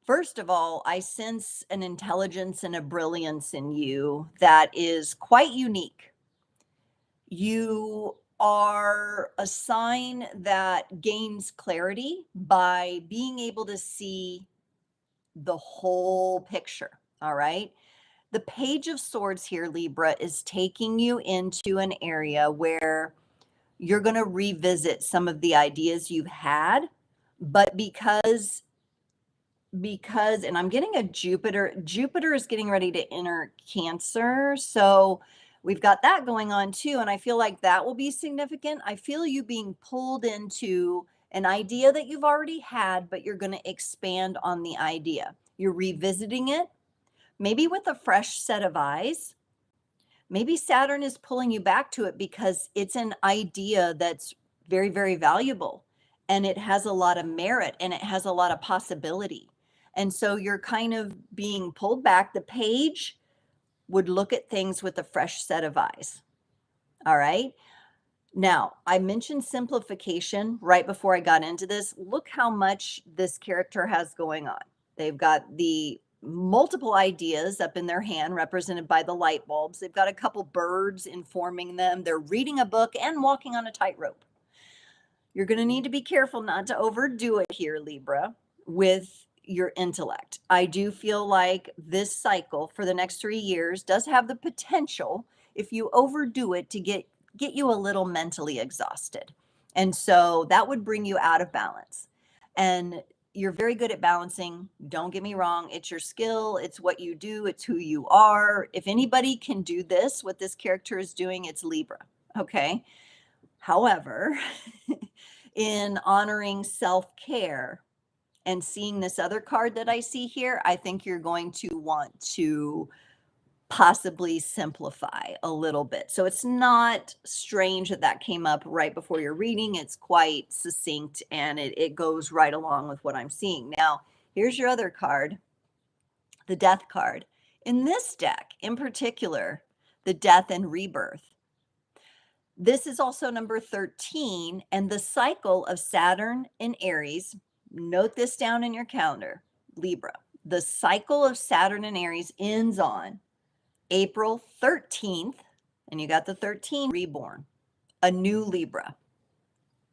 First of all, I sense an intelligence and a brilliance in you that is quite unique. You are a sign that gains clarity by being able to see the whole picture. All right. The Page of Swords here, Libra, is taking you into an area where you're going to revisit some of the ideas you've had, but because, and I'm getting a Jupiter is getting ready to enter Cancer. So we've got that going on too. And I feel like that will be significant. I feel you being pulled into an idea that you've already had, but you're going to expand on the idea. You're revisiting it, maybe with a fresh set of eyes. Maybe Saturn is pulling you back to it because it's an idea that's very, very valuable, and it has a lot of merit, and it has a lot of possibility. And so you're kind of being pulled back. The page would look at things with a fresh set of eyes. All right. Now, I mentioned simplification right before I got into this. Look how much this character has going on. They've got the multiple ideas up in their hand, represented by the light bulbs. They've got a couple birds informing them. They're reading a book and walking on a tightrope. You're going to need to be careful not to overdo it here, Libra, with your intellect. I do feel like this cycle for the next 3 years does have the potential, if you overdo it, to get you a little mentally exhausted. And so that would bring you out of balance. And you're very good at balancing. Don't get me wrong. It's your skill. It's what you do. It's who you are. If anybody can do this, what this character is doing, it's Libra. Okay. However, in honoring self-care and seeing this other card that I see here, I think you're going to want to possibly simplify a little bit. So it's not strange that that came up right before your reading. It's quite succinct, and it goes right along with what I'm seeing. Now, here's your other card, the Death card. In this deck, in particular, the Death and Rebirth. This is also number 13, and the cycle of Saturn in Aries. Note this down in your calendar, Libra. The cycle of Saturn in Aries ends on April 13th, and you got the 13 reborn, a new Libra.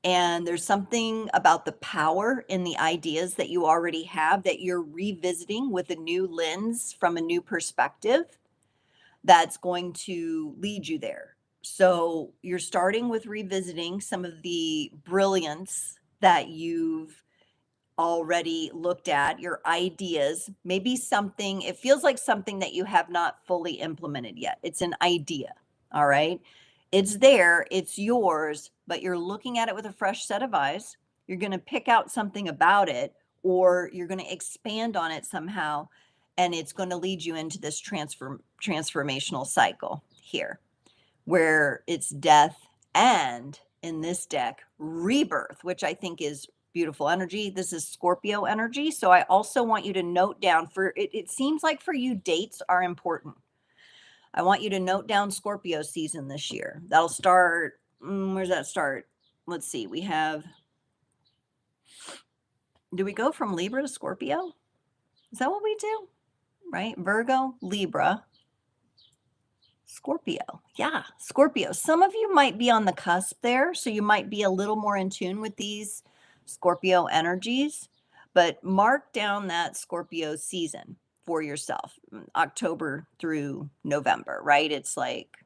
And there's something about the power in the ideas that you already have that you're revisiting with a new lens from a new perspective that's going to lead you there. So you're starting with revisiting some of the brilliance that you've already looked at, your ideas, maybe something, it feels like something that you have not fully implemented yet. It's an idea. All right. It's there, it's yours, but you're looking at it with a fresh set of eyes. You're going to pick out something about it, or you're going to expand on it somehow, and it's going to lead you into this transformational cycle here, where it's death and, in this deck, rebirth, which I think is beautiful energy. This is Scorpio energy. So I also want you to note down, for it seems like for you, dates are important. I want you to note down Scorpio season this year. That'll start, where's that start? Let's see. We have, do we go from Libra to Scorpio? Is that what we do? Right? Virgo, Libra, Scorpio. Yeah, Scorpio. Some of you might be on the cusp there, so you might be a little more in tune with these Scorpio energies, but mark down that Scorpio season for yourself, October through November, right? It's like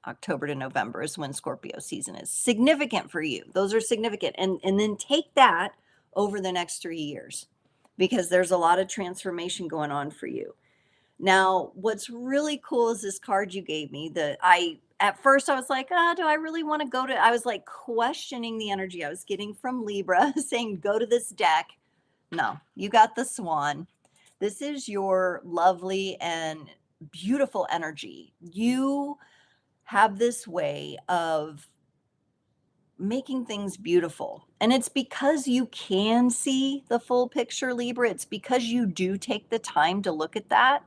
October to November is when Scorpio season is significant for you. Those are significant. And then take that over the next 3 years, because there's a lot of transformation going on for you. Now, what's really cool is this card you gave me. At first I was like, oh, do I really want to go to, I was like questioning the energy I was getting from Libra saying, go to this deck. No, you got the Swan. This is your lovely and beautiful energy. You have this way of making things beautiful. And it's because you can see the full picture, Libra. It's because you do take the time to look at that.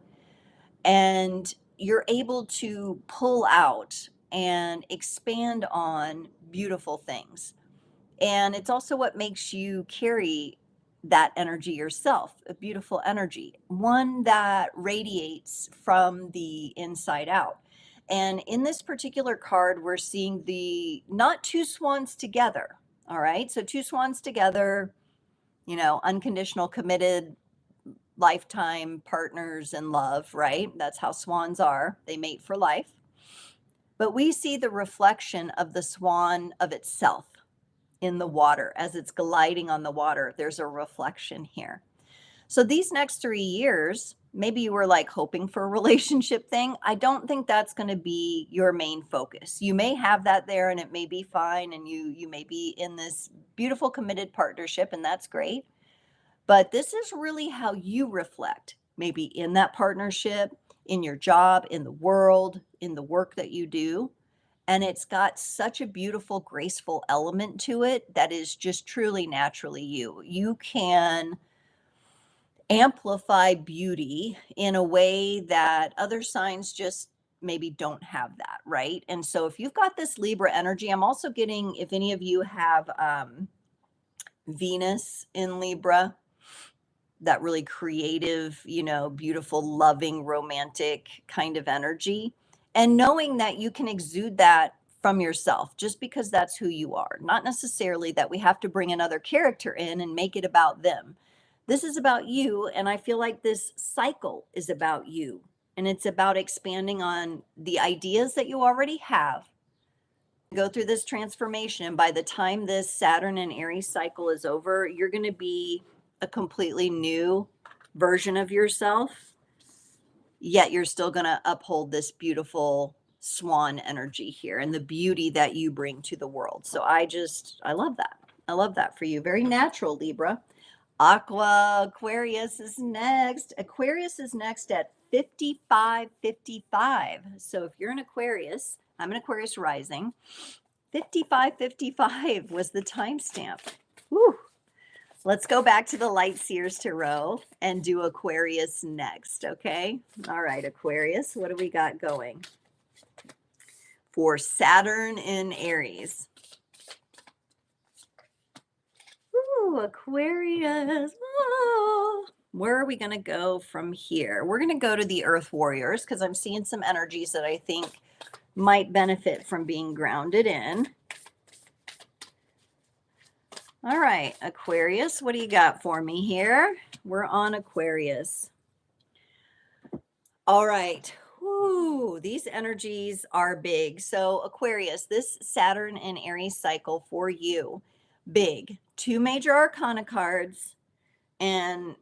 And you're able to pull out and expand on beautiful things. And it's also what makes you carry that energy yourself, a beautiful energy, one that radiates from the inside out. And in this particular card, we're seeing not two swans together. All right. So two swans together, unconditional, committed, lifetime partners in love, right? That's how swans are. They mate for life. But we see the reflection of the swan of itself in the water as it's gliding on the water. There's a reflection here. So these next 3 years, maybe you were like hoping for a relationship thing. I don't think that's going to be your main focus. You may have that there and it may be fine, and you may be in this beautiful committed partnership, and that's great. But this is really how you reflect, maybe in that partnership, in your job, in the world, in the work that you do. And it's got such a beautiful, graceful element to it that is just truly naturally you. You can amplify beauty in a way that other signs just maybe don't have that, right? And so if you've got this Libra energy, I'm also getting, if any of you have Venus in Libra, that really creative, beautiful, loving, romantic kind of energy. And knowing that you can exude that from yourself just because that's who you are. Not necessarily that we have to bring another character in and make it about them. This is about you. And I feel like this cycle is about you. And it's about expanding on the ideas that you already have. Go through this transformation. And by the time this Saturn and Aries cycle is over, you're going to be a completely new version of yourself, yet you're still going to uphold this beautiful swan energy here and the beauty that you bring to the world. So I love that. I love that for you. Very natural, Libra. Aquarius is next. Aquarius is next at 5555. So if you're an Aquarius, I'm an Aquarius rising. 5555 was the timestamp. Whew. Let's go back to the Light Seers Tarot and do Aquarius next, okay? All right, Aquarius, what do we got going? For Saturn in Aries. Ooh, Aquarius. Oh. Where are we going to go from here? We're going to go to the Earth Warriors because I'm seeing some energies that I think might benefit from being grounded in. All right, Aquarius, what do you got for me here? We're on Aquarius. All right. Whoo, these energies are big. So Aquarius, this Saturn and Aries cycle for you, big. 2 major arcana cards and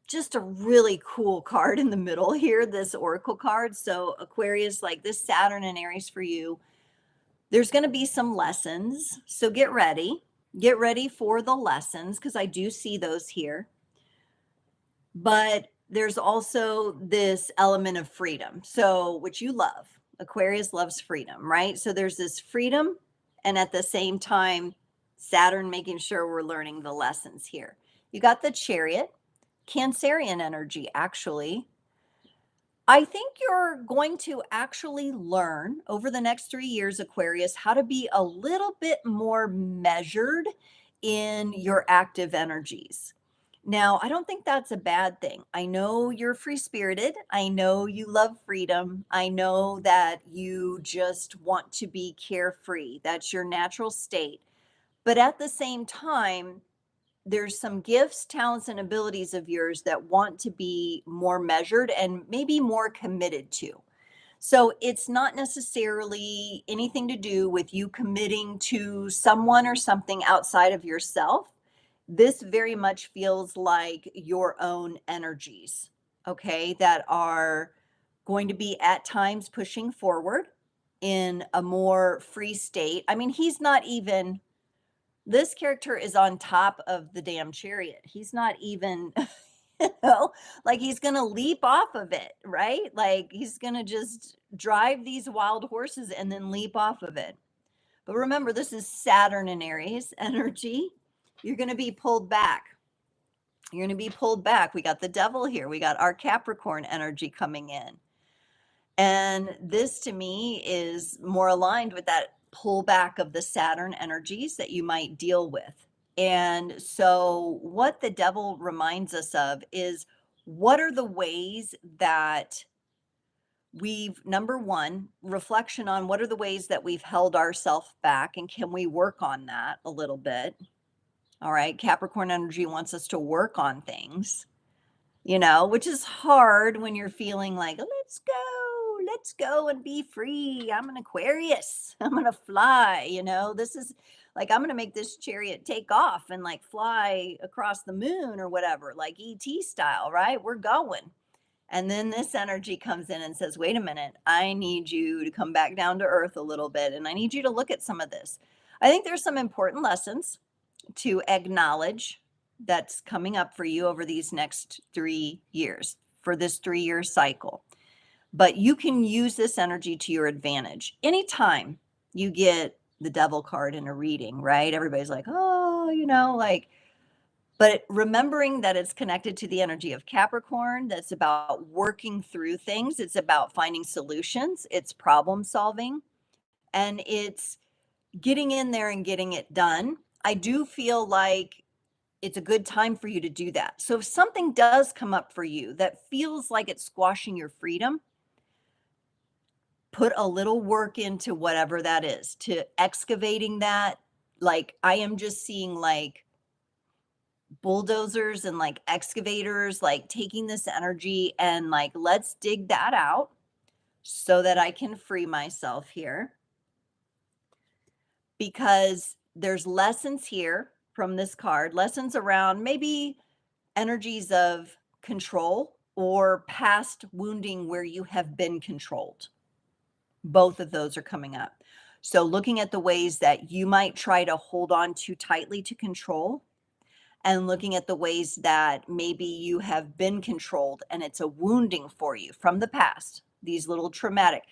just a really cool card in the middle here, this Oracle card. So Aquarius, like this Saturn and Aries for you, there's going to be some lessons. So get ready. Get ready for the lessons because I do see those here. But there's also this element of freedom. So, which you love. Aquarius loves freedom, right? So there's this freedom, and at the same time, Saturn making sure we're learning the lessons here. You got the Chariot, Cancerian energy, actually. I think you're going to actually learn over the next 3 years, Aquarius, how to be a little bit more measured in your active energies. Now, I don't think that's a bad thing. I know you're free-spirited. I know you love freedom. I know that you just want to be carefree. That's your natural state. But at the same time, there's some gifts, talents, and abilities of yours that want to be more measured and maybe more committed to. So it's not necessarily anything to do with you committing to someone or something outside of yourself. This very much feels like your own energies, okay, that are going to be at times pushing forward in a more free state. I mean, he's not even, this character is on top of the damn chariot. He's not even, like he's going to leap off of it, right? Like he's going to just drive these wild horses and then leap off of it. But remember, this is Saturn in Aries energy. You're going to be pulled back. You're going to be pulled back. We got the devil here. We got our Capricorn energy coming in. And this to me is more aligned with that pullback of the Saturn energies that you might deal with. And so what the devil reminds us of is what are the ways that we've, number one, reflection on what are the ways that we've held ourselves back and can we work on that a little bit? All right. Capricorn energy wants us to work on things, which is hard when you're feeling like, let's go and be free. I'm an Aquarius. I'm going to fly. This is like, I'm going to make this chariot take off and like fly across the moon or whatever, like ET style, right? We're going. And then this energy comes in and says, wait a minute, I need you to come back down to earth a little bit. And I need you to look at some of this. I think there's some important lessons to acknowledge that's coming up for you over these next 3 years, for this 3-year cycle. But you can use this energy to your advantage. Anytime you get the devil card in a reading, right? Everybody's like, oh, but remembering that it's connected to the energy of Capricorn, that's about working through things. It's about finding solutions. It's problem solving, and it's getting in there and getting it done. I do feel like it's a good time for you to do that. So if something does come up for you that feels like it's squashing your freedom, put a little work into whatever that is, to excavating that. Like, I am just seeing like bulldozers and like excavators, like taking this energy and like, let's dig that out so that I can free myself here. Because there's lessons here from this card, lessons around maybe energies of control or past wounding where you have been controlled. Both of those are coming up. So looking at the ways that you might try to hold on too tightly to control, and looking at the ways that maybe you have been controlled and it's a wounding for you from the past, these little traumatic.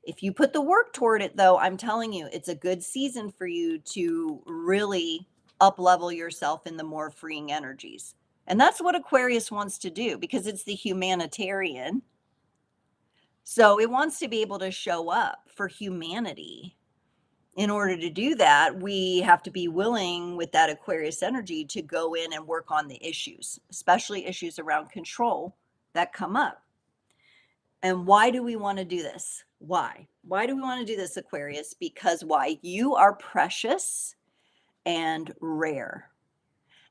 If you put the work toward it, though, I'm telling you, it's a good season for you to really up-level yourself in the more freeing energies. And that's what Aquarius wants to do, because it's the humanitarian. So it wants to be able to show up for humanity. In order to do that, we have to be willing with that Aquarius energy to go in and work on the issues, especially issues around control that come up. And why do we want to do this? Why? Why do we want to do this, Aquarius? Because why? You are precious and rare.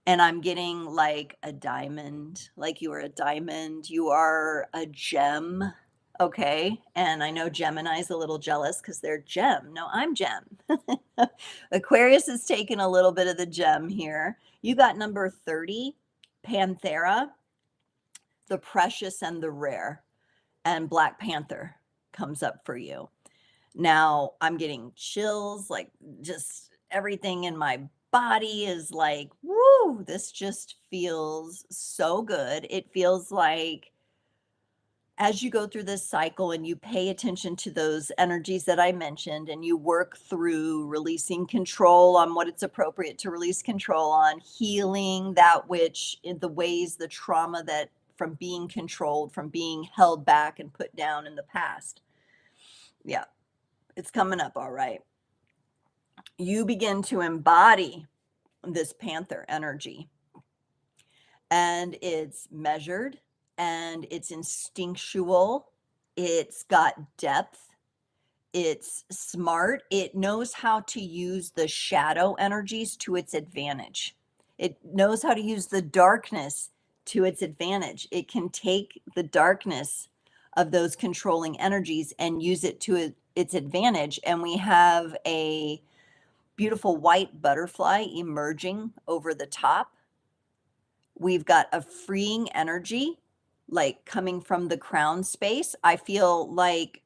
And I'm getting like a diamond, like you are a diamond. You are a gem. Okay. And I know Gemini's a little jealous because they're gem. No, I'm gem. Aquarius is taking a little bit of the gem here. You got number 30, Panthera, the precious and the rare. And Black Panther comes up for you. Now I'm getting chills, like just everything in my body is like, woo, this just feels so good. It feels like as you go through this cycle and you pay attention to those energies that I mentioned and you work through releasing control on what it's appropriate to release control on, healing that which in the ways, the trauma that from being controlled, from being held back and put down in the past. Yeah, it's coming up all right. You begin to embody this Panther energy, and it's measured and it's instinctual. It's got depth. It's smart. It knows how to use the shadow energies to its advantage. It knows how to use the darkness to its advantage. It can take the darkness of those controlling energies and use it to its advantage. And we have a beautiful white butterfly emerging over the top. We've got a freeing energy, like coming from the crown space. I feel like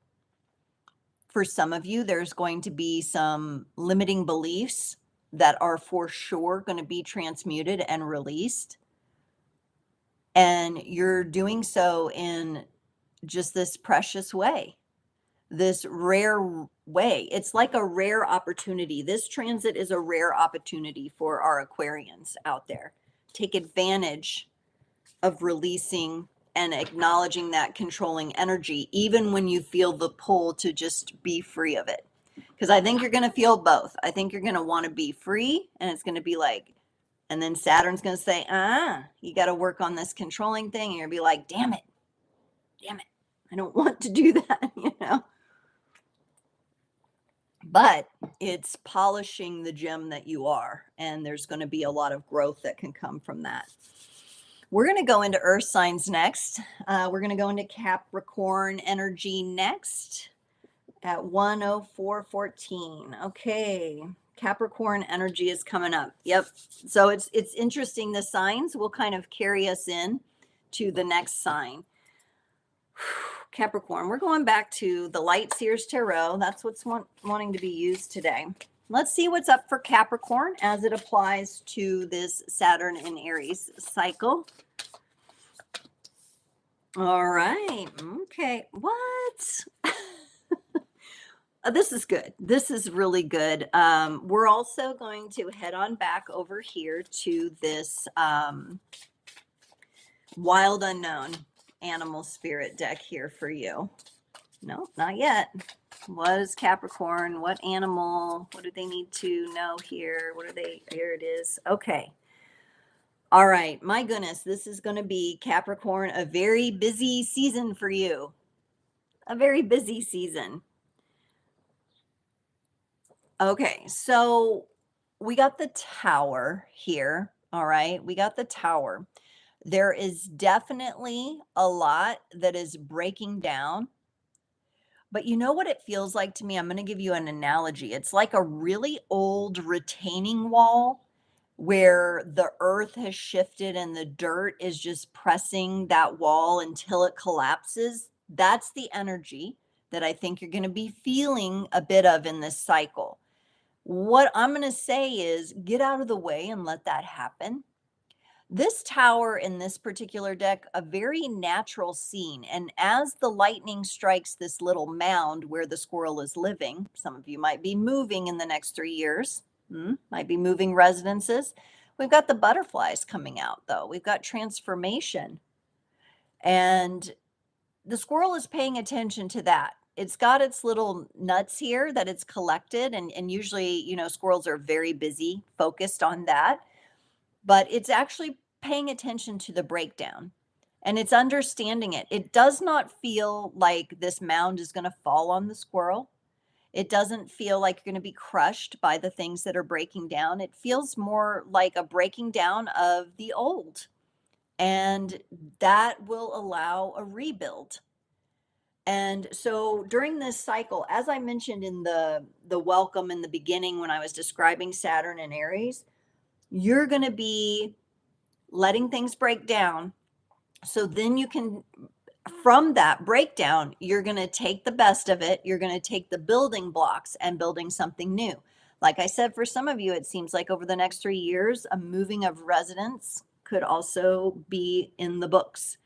for some of you, there's going to be some limiting beliefs that are for sure going to be transmuted and released. And you're doing so in just this precious way, this rare way. It's like a rare opportunity. This transit is a rare opportunity for our Aquarians out there. Take advantage of releasing and acknowledging that controlling energy, even when you feel the pull to just be free of it. Because I think you're going to feel both. I think you're going to want to be free, and it's going to be like, and then Saturn's going to say, you got to work on this controlling thing. And you're going to be like, damn it. I don't want to do that, But it's polishing the gem that you are. And there's going to be a lot of growth that can come from that. We're going to go into earth signs next. We're going to go into Capricorn energy next at 1:04:14. Okay. Capricorn energy is coming up. Yep. So it's interesting. The signs will kind of carry us in to the next sign. Capricorn, we're going back to the Light Seers Tarot. That's what's wanting to be used today. Let's see what's up for Capricorn as it applies to this Saturn in Aries cycle. All right. Okay. What? This is good. This is really good. We're also going to head on back over here to this Wild Unknown Animal Spirit deck here for you. No, not yet. What is Capricorn? What animal? What do they need to know here? What are they? Here it is. Okay. All right. My goodness, this is going to be Capricorn, a very busy season for you. A very busy season. Okay. So we got the Tower here. All right. We got the Tower. There is definitely a lot that is breaking down. But you know what it feels like to me? I'm going to give you an analogy. It's like a really old retaining wall where the earth has shifted and the dirt is just pressing that wall until it collapses. That's the energy that I think you're going to be feeling a bit of in this cycle. What I'm going to say is get out of the way and let that happen. This tower in this particular deck, a very natural scene. And as the lightning strikes this little mound where the squirrel is living, some of you might be moving in the next 3 years, might be moving residences. We've got the butterflies coming out, though. We've got transformation. And the squirrel is paying attention to that. It's got its little nuts here that it's collected. And usually, you know, squirrels are very busy, focused on that. But it's actually paying attention to the breakdown and it's understanding it. It does not feel like this mound is going to fall on the squirrel. It doesn't feel like you're going to be crushed by the things that are breaking down. It feels more like a breaking down of the old, and that will allow a rebuild. And so during this cycle, as I mentioned in the welcome in the beginning when I was describing Saturn and Aries, you're going to be letting things break down. So then you can, from that breakdown, you're going to take the best of it. You're going to take the building blocks and building something new. Like I said, for some of you, it seems like over the next 3 years, a moving of residence could also be in the books.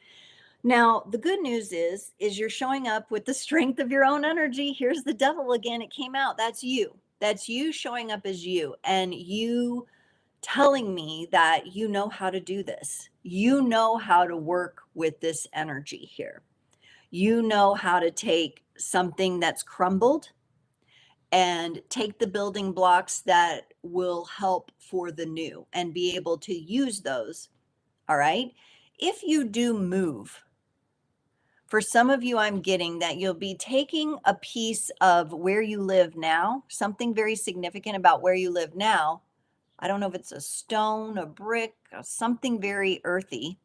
Now, the good news is you're showing up with the strength of your own energy. Here's the devil again. It came out. That's you. That's you showing up as you, and you telling me that you know how to do this. You know how to work with this energy here. You know how to take something that's crumbled and take the building blocks that will help for the new and be able to use those. All right. If you do move, for some of you, I'm getting that you'll be taking a piece of where you live now, something very significant about where you live now. I don't know if it's a stone, a brick, something very earthy,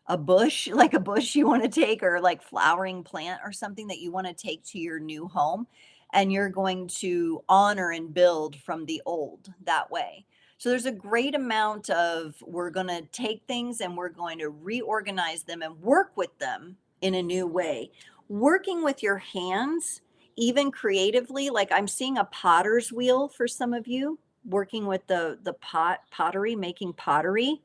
a bush, like a bush you want to take, or like flowering plant or something that you want to take to your new home. And you're going to honor and build from the old that way. So there's a great amount of, we're going to take things and we're going to reorganize them and work with them in a new way. Working with your hands, even creatively, like I'm seeing a potter's wheel for some of you, working with the pottery, making pottery,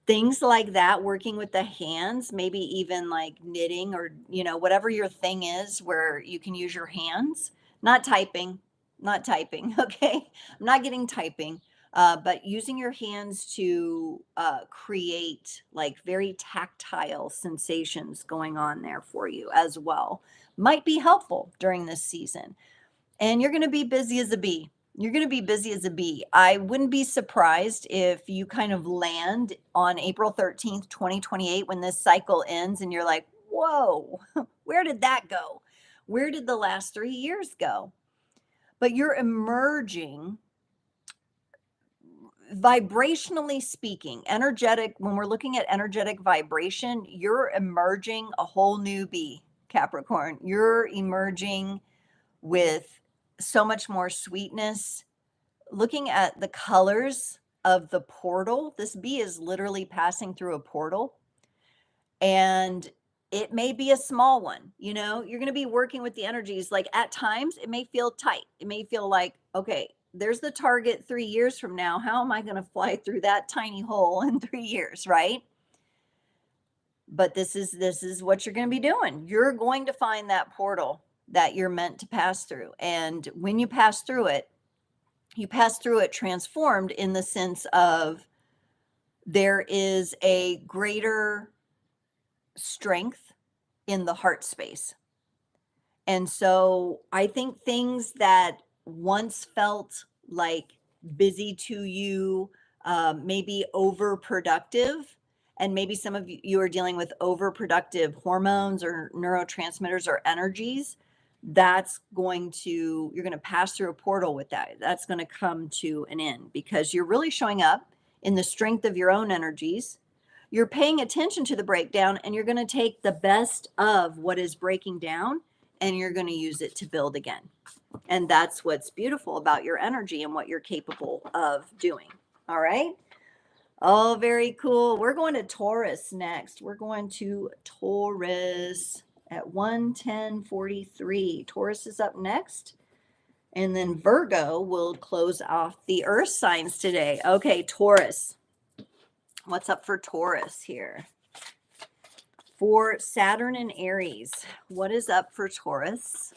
things like that, working with the hands, maybe even like knitting or, you know, whatever your thing is where you can use your hands, not typing, not typing. Okay. I'm not getting typing, but using your hands to create like very tactile sensations going on there for you as well might be helpful during this season. And you're going to be busy as a bee. You're going to be busy as a bee. I wouldn't be surprised if you kind of land on April 13th, 2028, when this cycle ends and you're like, whoa, where did that go? Where did the last 3 years go? But you're emerging, vibrationally speaking, energetic. When we're looking at energetic vibration, you're emerging a whole new bee, Capricorn. You're emerging with so much more sweetness. Looking at the colors of the portal, this bee is literally passing through a portal. And It may be a small one, you know, you're going to be working with the energies. Like at times it may feel tight. It may feel like, okay, there's the target 3 years from now. How am I going to fly through that tiny hole in 3 years? Right. But this is what you're going to be doing. You're going to find that portal that you're meant to pass through. And when you pass through it, you pass through it transformed in the sense of there is a greater strength in the heart space. And so I think things that once felt like busy to you, maybe overproductive, and maybe some of you are dealing with overproductive hormones or neurotransmitters or energies, you're going to pass through a portal with that. That's going to come to an end because you're really showing up in the strength of your own energies. You're paying attention to the breakdown and you're going to take the best of what is breaking down and you're going to use it to build again. And that's what's beautiful about your energy and what you're capable of doing. All right. Oh, very cool. We're going to Taurus next. We're going to Taurus at 11043. Taurus is up next. And then Virgo will close off the earth signs today. Okay, Taurus. What's up for Taurus here? For Saturn and Aries, what is up for Taurus?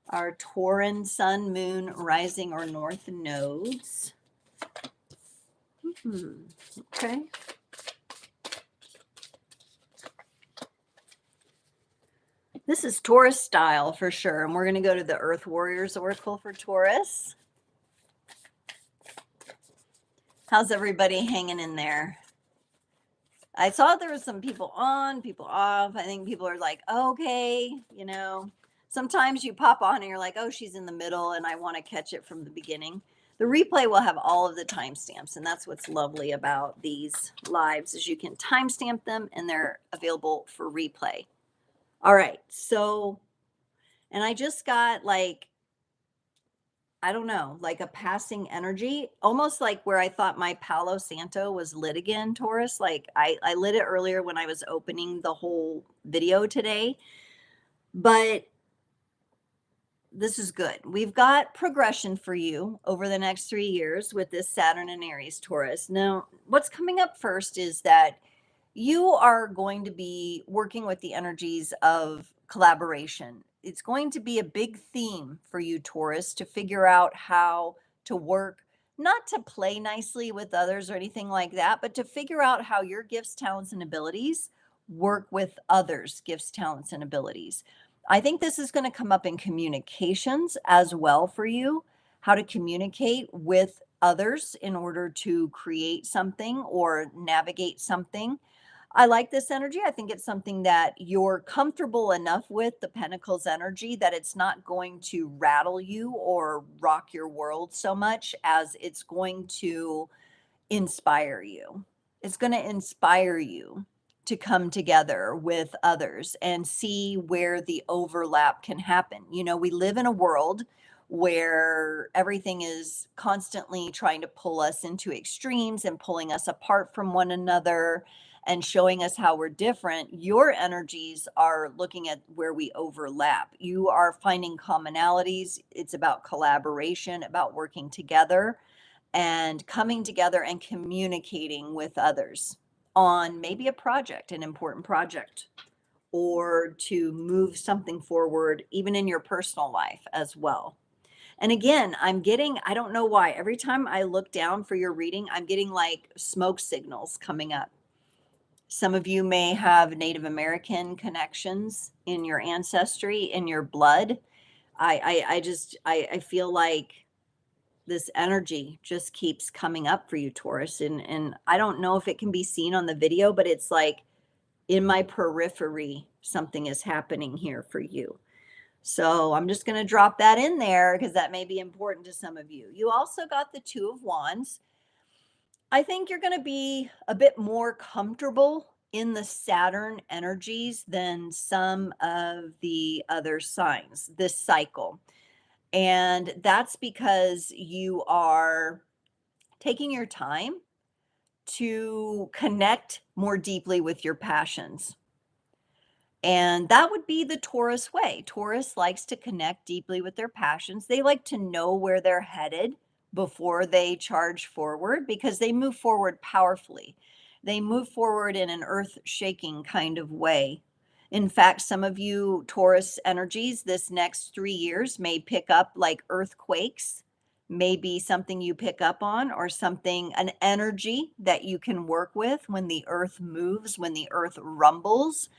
Our Tauran sun, moon, rising, or north nodes. Okay. This is Taurus style for sure. And we're going to go to the Earth Warriors Oracle for Taurus. How's everybody hanging in there? I saw there was some people on, people off. I think people are like, okay, you know, sometimes you pop on and you're like, oh, she's in the middle and I want to catch it from the beginning. The replay will have all of the timestamps, and that's what's lovely about these lives is you can timestamp them and they're available for replay. All right. So, and I just got like, I don't know, like a passing energy, almost like where I thought my Palo Santo was lit again, Taurus. Like I lit it earlier when I was opening the whole video today, but this is good. We've got progression for you over the next 3 years with this Saturn and Aries Taurus. Now, what's coming up first is that you are going to be working with the energies of collaboration. It's going to be a big theme for you, Taurus, to figure out how to work, not to play nicely with others or anything like that, but to figure out how your gifts, talents, and abilities work with others' gifts, talents, and abilities. I think this is going to come up in communications as well for you, how to communicate with others in order to create something or navigate something. I like this energy. I think it's something that you're comfortable enough with, the Pentacles energy, that it's not going to rattle you or rock your world so much as it's going to inspire you. It's going to inspire you to come together with others and see where the overlap can happen. You know, we live in a world where everything is constantly trying to pull us into extremes and pulling us apart from one another and showing us how we're different. Your energies are looking at where we overlap. You are finding commonalities. It's about collaboration, about working together and coming together and communicating with others on maybe a project, an important project, or to move something forward, even in your personal life as well. And again, I don't know why, every time I look down for your reading, I'm getting like smoke signals coming up. Some of you may have Native American connections in your ancestry, in your blood. I feel like this energy just keeps coming up for you, Taurus. And I don't know if it can be seen on the video, but it's like in my periphery, something is happening here for you. So I'm just going to drop that in there because that may be important to some of you. You also got the Two of Wands. I think you're going to be a bit more comfortable in the Saturn energies than some of the other signs this cycle. And that's because you are taking your time to connect more deeply with your passions. And that would be the Taurus way. Taurus likes to connect deeply with their passions. They like to know where they're headed before they charge forward because they move forward powerfully. They move forward in an earth shaking kind of way. In fact, some of you Taurus energies this next 3 years may pick up like earthquakes, maybe something you pick up on, or something, an energy that you can work with when the earth moves, when the earth rumbles.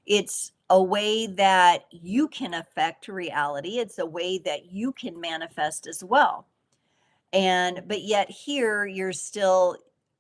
It's a way that you can affect reality. It's a way that you can manifest as well. But yet here you're still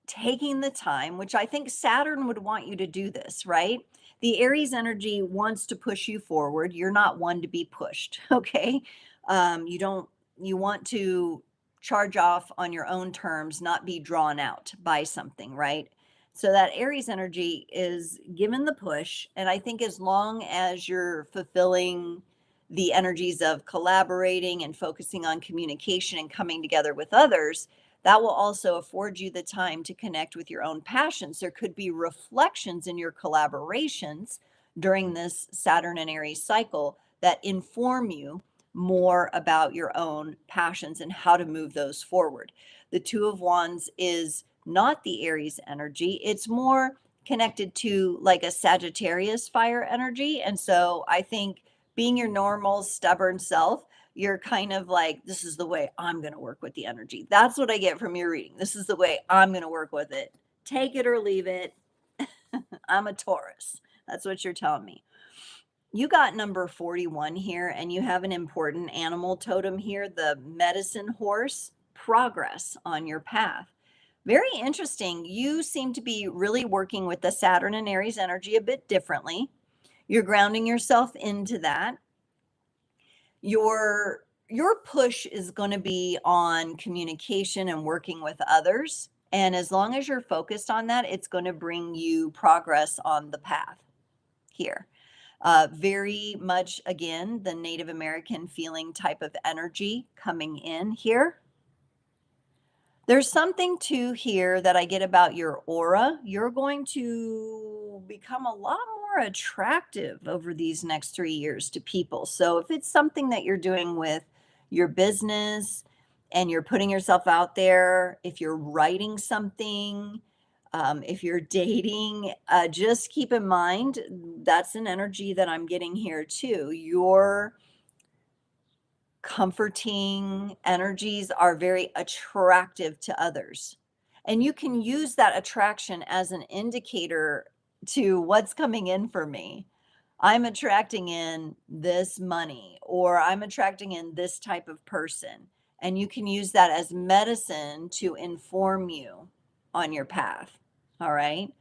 taking the time, which I think Saturn would want you to do this, right? The Aries energy wants to push you forward. You're not one to be pushed, okay? You don't, you want to charge off on your own terms, not be drawn out by something, right? So that Aries energy is given the push. And I think as long as you're fulfilling the energies of collaborating and focusing on communication and coming together with others, that will also afford you the time to connect with your own passions. There could be reflections in your collaborations during this Saturn and Aries cycle that inform you more about your own passions and how to move those forward. The Two of Wands is not the Aries energy, it's more connected to like a Sagittarius fire energy. And so I think being your normal stubborn self, you're kind of like, this is the way I'm going to work with the energy. That's what I get from your reading. This is the way I'm going to work with it. Take it or leave it. I'm a Taurus. That's what you're telling me. You got number 41 here, and you have an important animal totem here, the medicine horse. Progress on your path. Very interesting. You seem to be really working with the Saturn and Aries energy a bit differently. You're grounding yourself into that. Your push is going to be on communication and working with others. And as long as you're focused on that, it's going to bring you progress on the path here. Very much, again, the Native American feeling type of energy coming in here. There's something too here that I get about your aura. You're going to become a lot more attractive over these next 3 years to people. So if it's something that you're doing with your business and you're putting yourself out there, if you're writing something, if you're dating, just keep in mind that's an energy that I'm getting here too. Your comforting energies are very attractive to others. And you can use that attraction as an indicator to what's coming in for me. I'm attracting in this money, or I'm attracting in this type of person. And you can use that as medicine to inform you on your path. All right.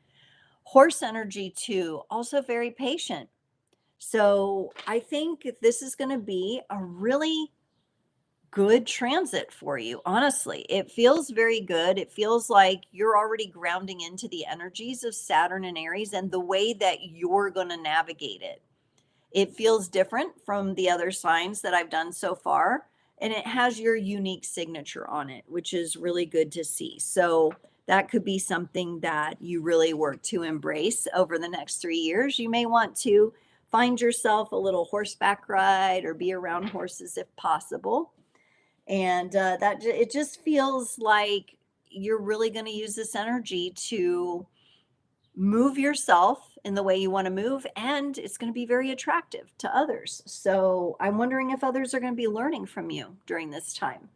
Horse energy, too, also very patient. So I think this is going to be a really good transit for you. Honestly, it feels very good. It feels like you're already grounding into the energies of Saturn and Aries and the way that you're going to navigate it. It feels different from the other signs that I've done so far, and it has your unique signature on it, which is really good to see. So that could be something that you really work to embrace over the next 3 years. You may want to find yourself a little horseback ride or be around horses if possible. And it just feels like you're really going to use this energy to move yourself in the way you want to move, and it's going to be very attractive to others. So I'm wondering if others are going to be learning from you during this time.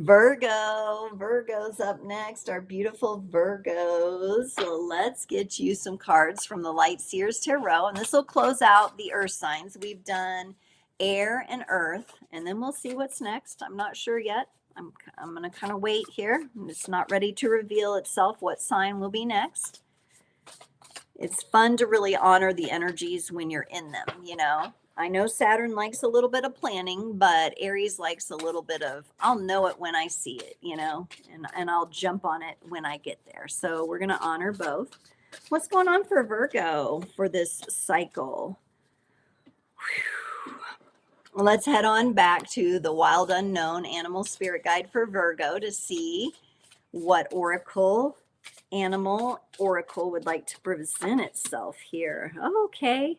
Virgo's up next, our beautiful Virgos. So let's get you some cards from the Light Seers Tarot, and this will close out the earth signs. We've done air and earth, and then we'll see what's next. I'm not sure yet. I'm going to kind of wait here. It's not ready to reveal itself what sign will be next. It's fun to really honor the energies when you're in them, you know. I know Saturn likes a little bit of planning, but Aries likes a little bit of, I'll know it when I see it, you know, and I'll jump on it when I get there. So we're going to honor both. What's going on for Virgo for this cycle? Whew. Well, let's head on back to the Wild Unknown Animal Spirit Guide for Virgo to see what oracle animal oracle would like to present itself here. Okay.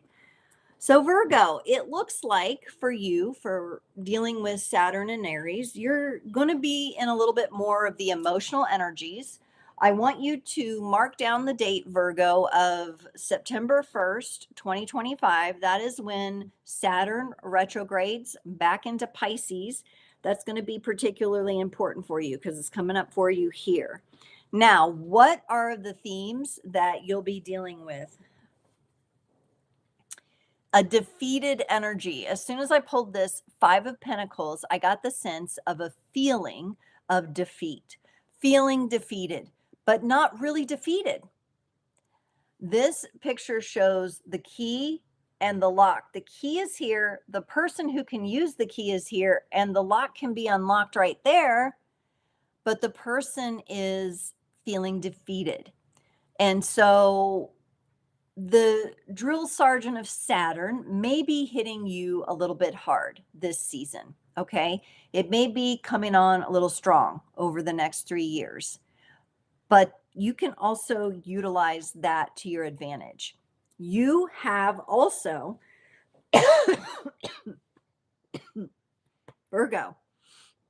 So Virgo, it looks like for you, for dealing with Saturn and Aries, you're going to be in a little bit more of the emotional energies. I want you to mark down the date, Virgo, of September 1st, 2025. That is when Saturn retrogrades back into Pisces. That's going to be particularly important for you because it's coming up for you here. Now, what are the themes that you'll be dealing with? A defeated energy. As soon as I pulled this Five of Pentacles, I got the sense of a feeling of defeat, feeling defeated, but not really defeated. This picture shows the key and the lock. The key is here. The person who can use the key is here, and the lock can be unlocked right there, but the person is feeling defeated. And so the drill sergeant of Saturn may be hitting you a little bit hard this season. Okay. It may be coming on a little strong over the next 3 years, but you can also utilize that to your advantage. You have also, Virgo,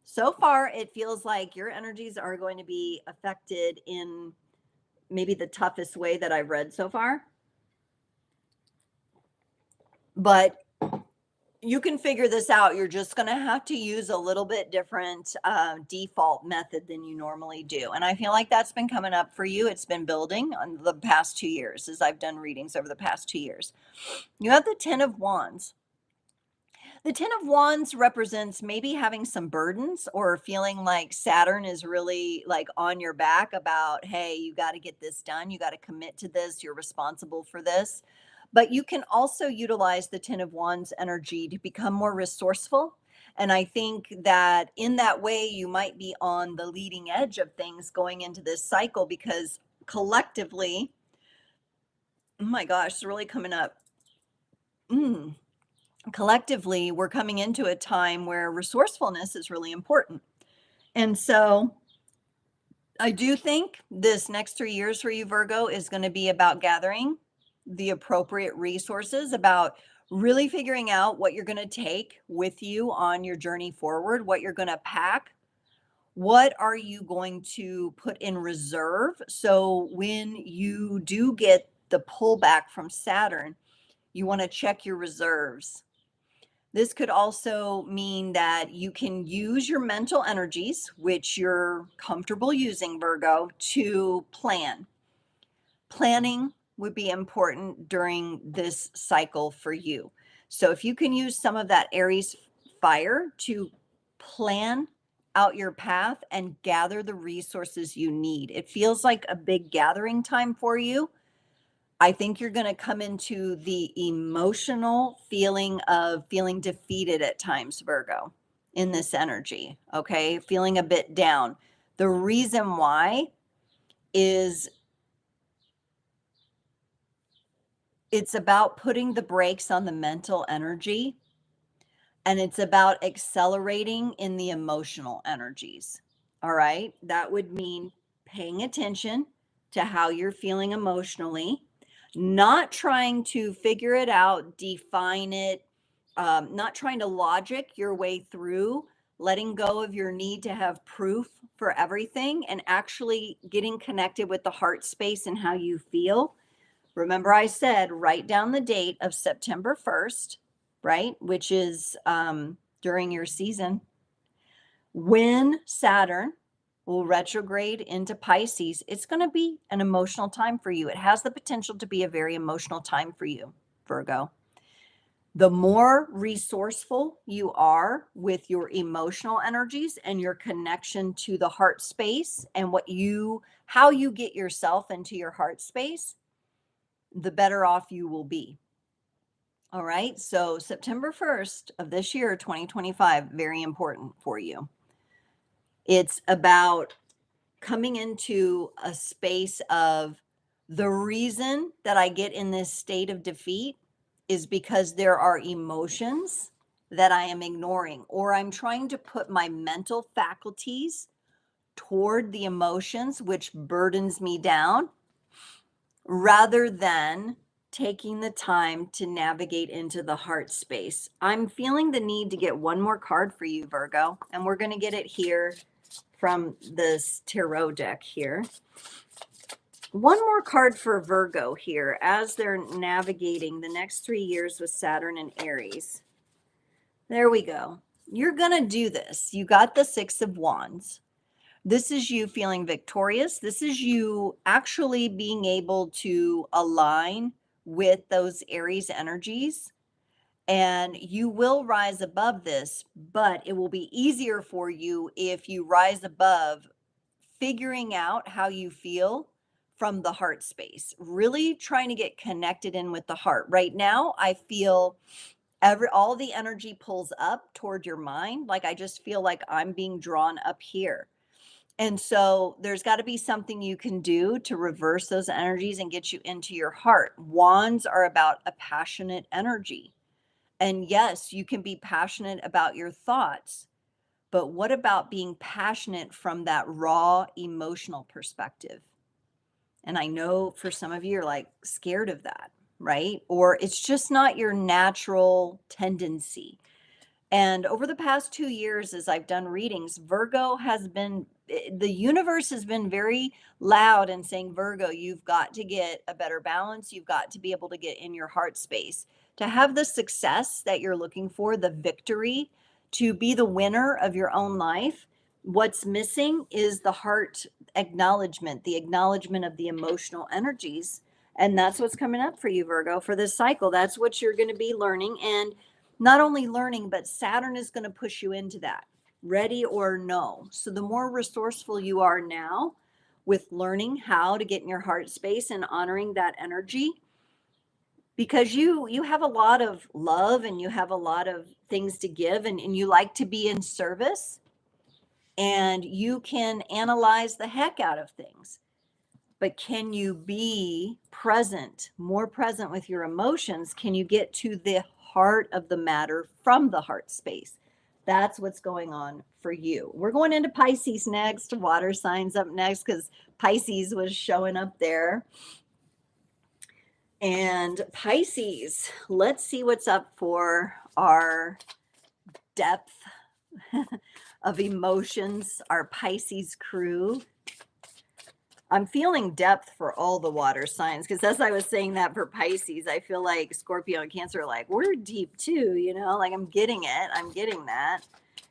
so far it feels like your energies are going to be affected in maybe the toughest way that I've read so far. But you can figure this out. You're just going to have to use a little bit different default method than you normally do. And I feel like that's been coming up for you. It's been building on the past 2 years as I've done readings over the past 2 years. You have the 10 of Wands. The 10 of Wands represents maybe having some burdens or feeling like Saturn is really like on your back about, hey, you got to get this done. You got to commit to this. You're responsible for this. But you can also utilize the 10 of Wands energy to become more resourceful. And I think that in that way, you might be on the leading edge of things going into this cycle because collectively, oh my gosh, it's really coming up. Collectively, we're coming into a time where resourcefulness is really important. And so I do think this next 3 years for you, Virgo, is going to be about gathering the appropriate resources, about really figuring out what you're going to take with you on your journey forward, what you're going to pack, what are you going to put in reserve. So when you do get the pullback from Saturn, you want to check your reserves. This could also mean that you can use your mental energies, which you're comfortable using, Virgo, to plan. Planning would be important during this cycle for you. So if you can use some of that Aries fire to plan out your path and gather the resources you need. It feels like a big gathering time for you. I think you're going to come into the emotional feeling of feeling defeated at times, Virgo, in this energy. Okay. Feeling a bit down. The reason why is it's about putting the brakes on the mental energy, and it's about accelerating in the emotional energies. All right. That would mean paying attention to how you're feeling emotionally, not trying to figure it out, define it, not trying to logic your way through, letting go of your need to have proof for everything, and actually getting connected with the heart space and how you feel. Remember, I said write down the date of September 1st, right? Which is during your season when Saturn will retrograde into Pisces. It's going to be an emotional time for you. It has the potential to be a very emotional time for you, Virgo. The more resourceful you are with your emotional energies and your connection to the heart space and how you get yourself into your heart space, the better off you will be. All right. So September 1st of this year, 2025, very important for you. It's about coming into a space of the reason that I get in this state of defeat is because there are emotions that I am ignoring, or I'm trying to put my mental faculties toward the emotions, which burdens me down, rather than taking the time to navigate into the heart space. I'm feeling the need to get one more card for you, Virgo, and we're going to get it here from this tarot deck here. One more card for Virgo here as they're navigating the next 3 years with Saturn and Aries. There we go. You're going to do this. You got the Six of Wands. This is you feeling victorious. This is you actually being able to align with those Aries energies. And you will rise above this, but it will be easier for you if you rise above figuring out how you feel from the heart space, really trying to get connected in with the heart. Right now, I feel all the energy pulls up toward your mind. Like I just feel like I'm being drawn up here. And so there's got to be something you can do to reverse those energies and get you into your heart. Wands are about a passionate energy. And yes, you can be passionate about your thoughts, but what about being passionate from that raw emotional perspective? And I know for some of you, you're like scared of that, right? Or it's just not your natural tendency. And over the past 2 years, as I've done readings, Virgo has been, the universe has been very loud and saying, Virgo, you've got to get a better balance. You've got to be able to get in your heart space to have the success that you're looking for, the victory, to be the winner of your own life. What's missing is the heart acknowledgement, the acknowledgement of the emotional energies. And that's what's coming up for you, Virgo, for this cycle. That's what you're going to be learning. And not only learning, but Saturn is going to push you into that, ready or no. So the more resourceful you are now with learning how to get in your heart space and honoring that energy, because you have a lot of love and you have a lot of things to give, and you like to be in service, and you can analyze the heck out of things. But can you be present, more present with your emotions? Can you get to the heart of the matter from the heart space? That's what's going on for you. We're going into Pisces next, water signs up next, because Pisces was showing up there. And Pisces, let's see what's up for our depth of emotions, our Pisces crew. I'm feeling depth for all the water signs, because as I was saying that for Pisces, I feel like Scorpio and Cancer are like, we're deep too, like I'm getting it. I'm getting that.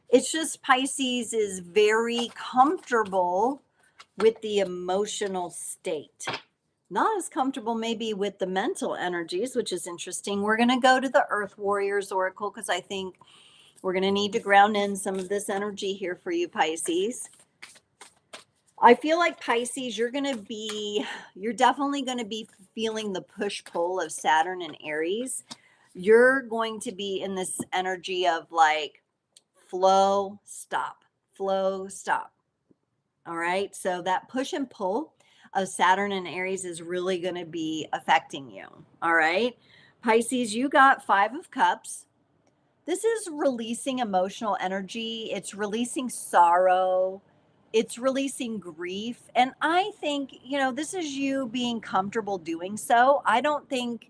It's just Pisces is very comfortable with the emotional state. Not as comfortable maybe with the mental energies, which is interesting. We're going to go to the Earth Warriors Oracle, because I think we're going to need to ground in some of this energy here for you, Pisces. I feel like Pisces, you're definitely going to be feeling the push-pull of Saturn and Aries. You're going to be in this energy of like flow, stop, flow, stop. All right. So that push and pull of Saturn and Aries is really going to be affecting you. All right. Pisces, you got 5 of Cups. This is releasing emotional energy. It's releasing sorrow. It's releasing grief. And I think, this is you being comfortable doing so. I don't think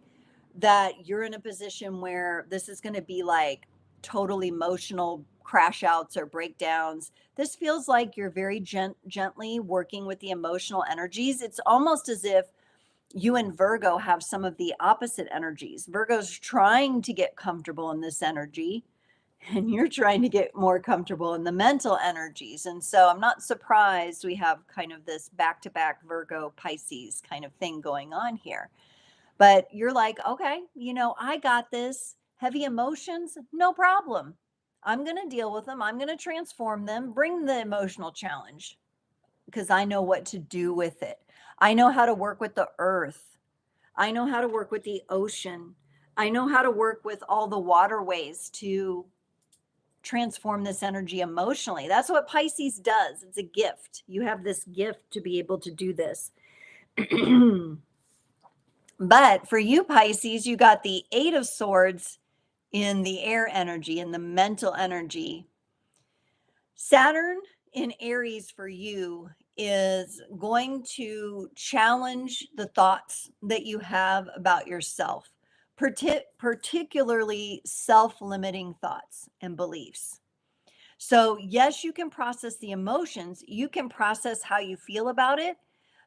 that you're in a position where this is going to be like total emotional crash outs or breakdowns. This feels like you're very gently working with the emotional energies. It's almost as if you and Virgo have some of the opposite energies. Virgo's trying to get comfortable in this energy, and you're trying to get more comfortable in the mental energies. And so I'm not surprised we have kind of this back-to-back Virgo Pisces kind of thing going on here. But you're like, okay, I got this. Heavy emotions, no problem. I'm going to deal with them. I'm going to transform them, bring the emotional challenge, because I know what to do with it. I know how to work with the earth. I know how to work with the ocean. I know how to work with all the waterways to transform this energy emotionally. That's what Pisces does. It's a gift. You have this gift to be able to do this. But for you, Pisces, you got the 8 of Swords in the air energy, in the mental energy. Saturn in Aries for you is going to challenge the thoughts that you have about yourself, particularly self limiting thoughts and beliefs. So, yes, you can process the emotions, you can process how you feel about it,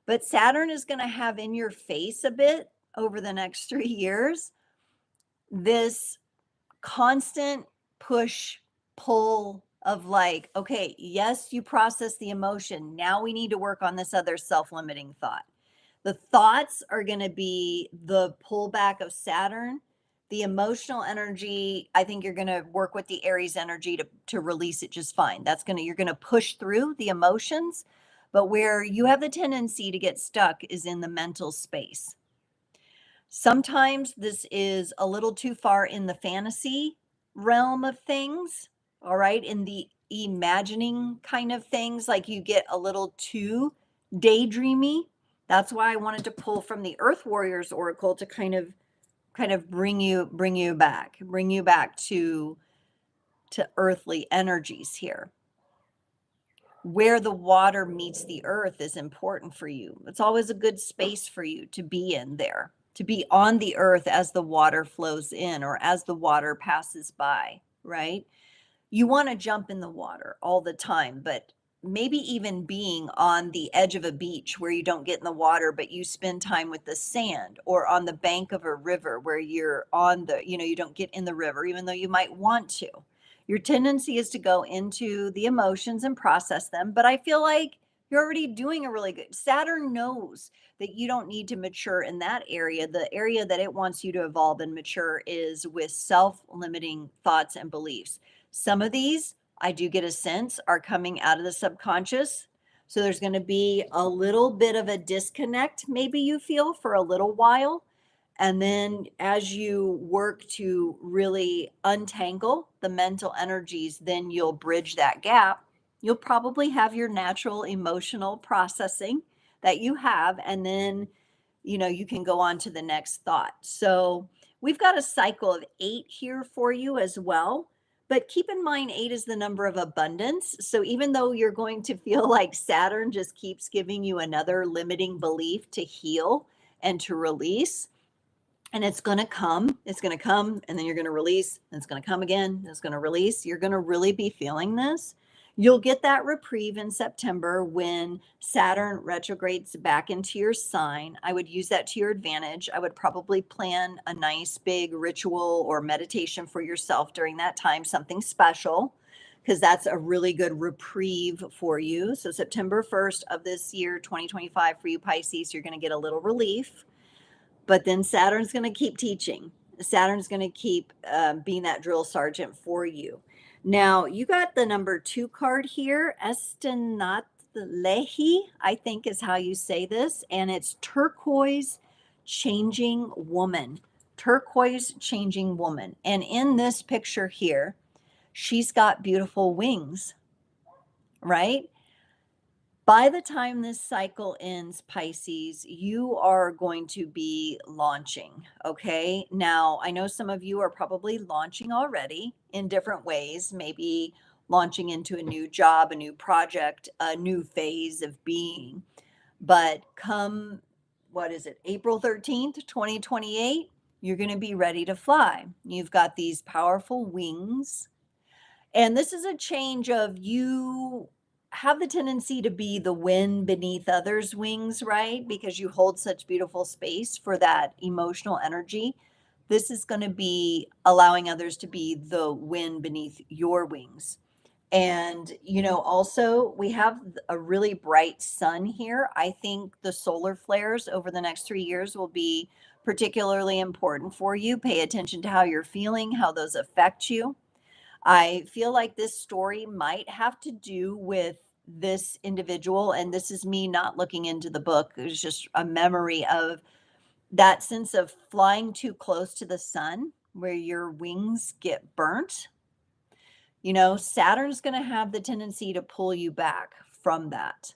but Saturn is going to have in your face a bit over the next 3 years this constant push pull of like, okay, yes, you process the emotion. Now we need to work on this other self limiting thought. The thoughts are going to be the pullback of Saturn. The emotional energy, I think you're going to work with the Aries energy to release it just fine. You're going to push through the emotions. But where you have the tendency to get stuck is in the mental space. Sometimes this is a little too far in the fantasy realm of things, all right, in the imagining kind of things, like you get a little too daydreamy. That's why I wanted to pull from the Earth Warriors Oracle to kind of bring you back to earthly energies here. Where the water meets the earth is important for you. It's always a good space for you to be in there, to be on the earth as the water flows in or as the water passes by, right? You want to jump in the water all the time, but maybe even being on the edge of a beach where you don't get in the water, but you spend time with the sand, or on the bank of a river where you're on you don't get in the river, even though you might want to. Your tendency is to go into the emotions and process them, but I feel like you're already doing a really good. Saturn knows that you don't need to mature in that area. The area that it wants you to evolve and mature is with self-limiting thoughts and beliefs. Some of these, I do get a sense, are coming out of the subconscious. So there's going to be a little bit of a disconnect, maybe you feel for a little while. And then as you work to really untangle the mental energies, then you'll bridge that gap. You'll probably have your natural emotional processing that you have. And then, you can go on to the next thought. So we've got a cycle of 8 here for you as well. But keep in mind, 8 is the number of abundance. So even though you're going to feel like Saturn just keeps giving you another limiting belief to heal and to release, and it's going to come, and then you're going to release, and it's going to come again, and it's going to release. You're going to really be feeling this. You'll get that reprieve in September when Saturn retrogrades back into your sign. I would use that to your advantage. I would probably plan a nice big ritual or meditation for yourself during that time, something special, because that's a really good reprieve for you. So September 1st of this year, 2025, for you Pisces, you're going to get a little relief. But then Saturn's going to keep teaching. Saturn's going to keep being that drill sergeant for you. Now, you got the number 2 card here, Estenatlehi, I think is how you say this. And it's turquoise changing woman. Turquoise changing woman. And in this picture here, she's got beautiful wings, right? By the time this cycle ends, Pisces, you are going to be launching. Okay. Now, I know some of you are probably launching already in different ways, maybe launching into a new job, a new project, a new phase of being. But come, what is it, April 13th, 2028, you're going to be ready to fly. You've got these powerful wings. And this is a change of, you have the tendency to be the wind beneath others' wings, right? Because you hold such beautiful space for that emotional energy. This is going to be allowing others to be the wind beneath your wings. And, also we have a really bright sun here. I think the solar flares over the next 3 years will be particularly important for you. Pay attention to how you're feeling, how those affect you. I feel like this story might have to do with this individual, and this is me not looking into the book. It was just a memory of that sense of flying too close to the sun where your wings get burnt. Saturn's going to have the tendency to pull you back from that.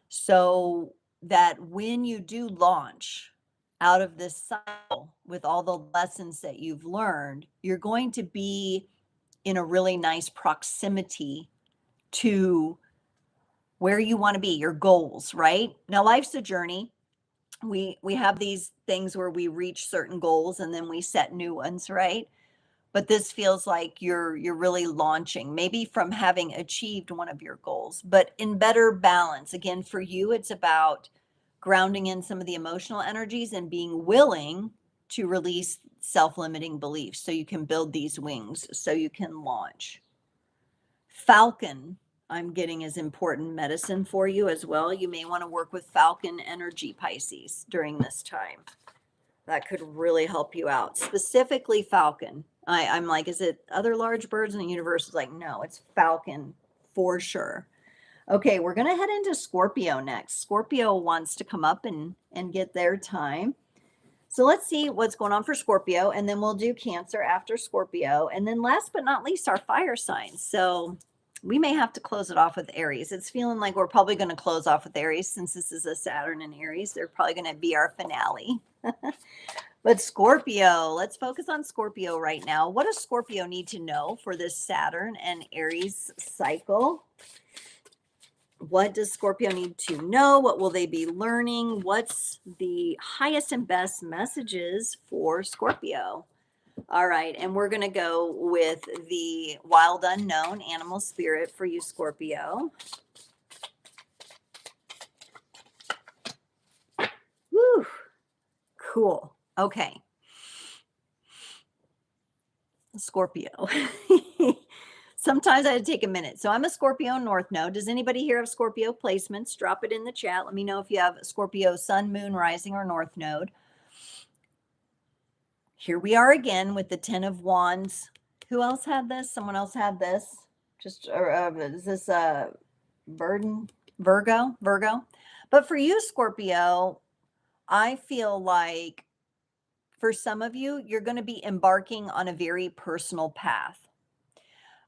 So that when you do launch out of this cycle with all the lessons that you've learned, you're going to be in a really nice proximity to where you want to be, your goals, right? Now, life's a journey. We have these things where we reach certain goals and then we set new ones, right? But this feels like you're really launching, maybe from having achieved one of your goals, but in better balance. Again, for you, it's about grounding in some of the emotional energies and being willing to release self-limiting beliefs so you can build these wings, so you can launch. Falcon, I'm getting is important medicine for you as well. You may want to work with Falcon energy, Pisces, during this time. That could really help you out. Specifically Falcon. I'm like, is it other large birds in the universe? It's like, no, it's Falcon for sure. Okay, we're going to head into Scorpio next. Scorpio wants to come up and get their time. So let's see what's going on for Scorpio, and then we'll do Cancer after Scorpio. And then last but not least, our fire signs. So we may have to close it off with Aries. It's feeling like we're probably going to close off with Aries since this is a Saturn in Aries. They're probably going to be our finale. But Scorpio, let's focus on Scorpio right now. What does Scorpio need to know for this Saturn and Aries cycle? What does Scorpio need to know? What will they be learning? What's the highest and best messages for Scorpio? All right, and we're going to go with the wild unknown animal spirit for you, Scorpio. Woo, cool. Okay. Scorpio. Sometimes I had to take a minute. So I'm a Scorpio North Node. Does anybody here have Scorpio placements? Drop it in the chat. Let me know if you have Scorpio Sun, Moon, Rising, or North Node. Here we are again with the 10 of Wands. Who else had this? Someone else had this. Just is this Virgo? But for you, Scorpio, I feel like for some of you, you're going to be embarking on a very personal path.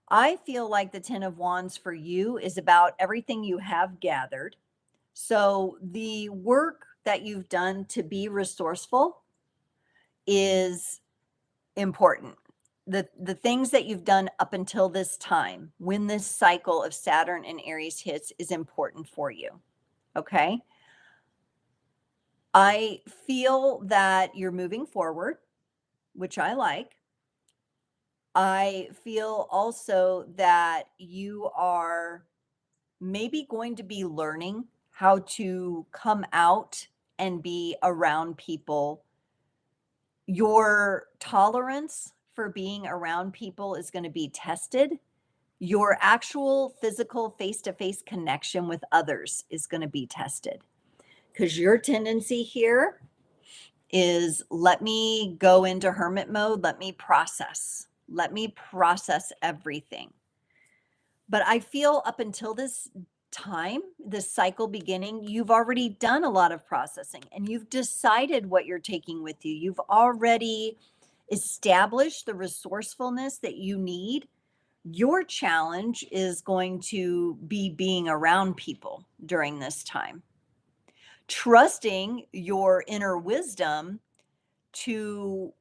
I feel like the 10 of Wands for you is about everything you have gathered. So the work that you've done to be resourceful is important. The things that you've done up until this time, when this cycle of Saturn and Aries hits, is important for you. Okay. I feel that you're moving forward, which I like. I feel also that you are maybe going to be learning how to come out and be around people. Your tolerance for being around people is going to be tested. Your actual physical face-to-face connection with others is going to be tested. Because your tendency here is, let me go into hermit mode. Let me process everything. But I feel up until this time, this cycle beginning, you've already done a lot of processing and you've decided what you're taking with you. You've already established the resourcefulness that you need. Your challenge is going to be being around people during this time, trusting your inner wisdom to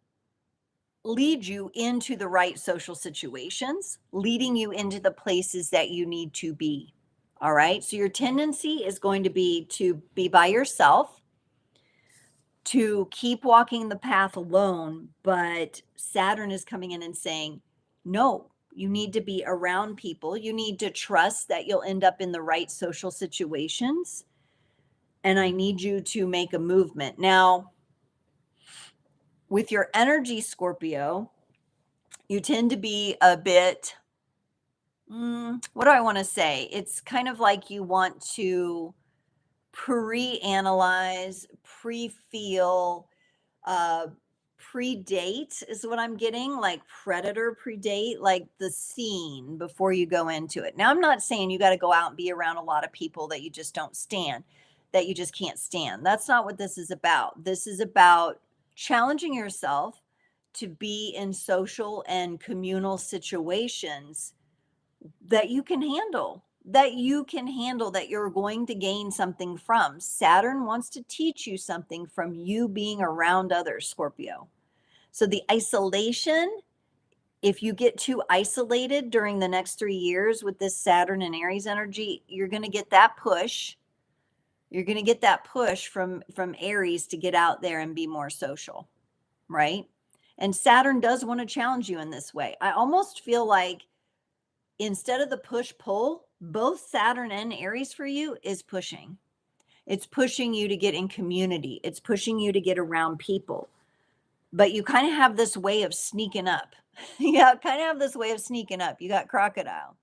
lead you into the right social situations, leading you into the places that you need to be. All right. So your tendency is going to be by yourself, to keep walking the path alone. But Saturn is coming in and saying, no, you need to be around people. You need to trust that you'll end up in the right social situations. And I need you to make a movement. Now, with your energy, Scorpio, you tend to be a bit, what do I want to say? It's kind of like you want to pre-analyze, pre-feel, predate is what I'm getting, like predator predate, like the scene before you go into it. Now, I'm not saying you got to go out and be around a lot of people that you just don't stand, that you just can't stand. That's not what this is about. This is about challenging yourself to be in social and communal situations that you can handle, that you're going to gain something from. Saturn wants to teach you something from you being around others, Scorpio. So the isolation if you get too isolated during the next 3 years with this Saturn and Aries energy, you're going to get that push. You're going to get that push from Aries to get out there and be more social, right? And Saturn does want to challenge you in this way. I almost feel like instead of the push pull, both Saturn and Aries for you is pushing. It's pushing you to get in community. It's pushing you to get around people. But you kind of have this way of sneaking up. Yeah, kind of have this way of sneaking up. You got crocodile.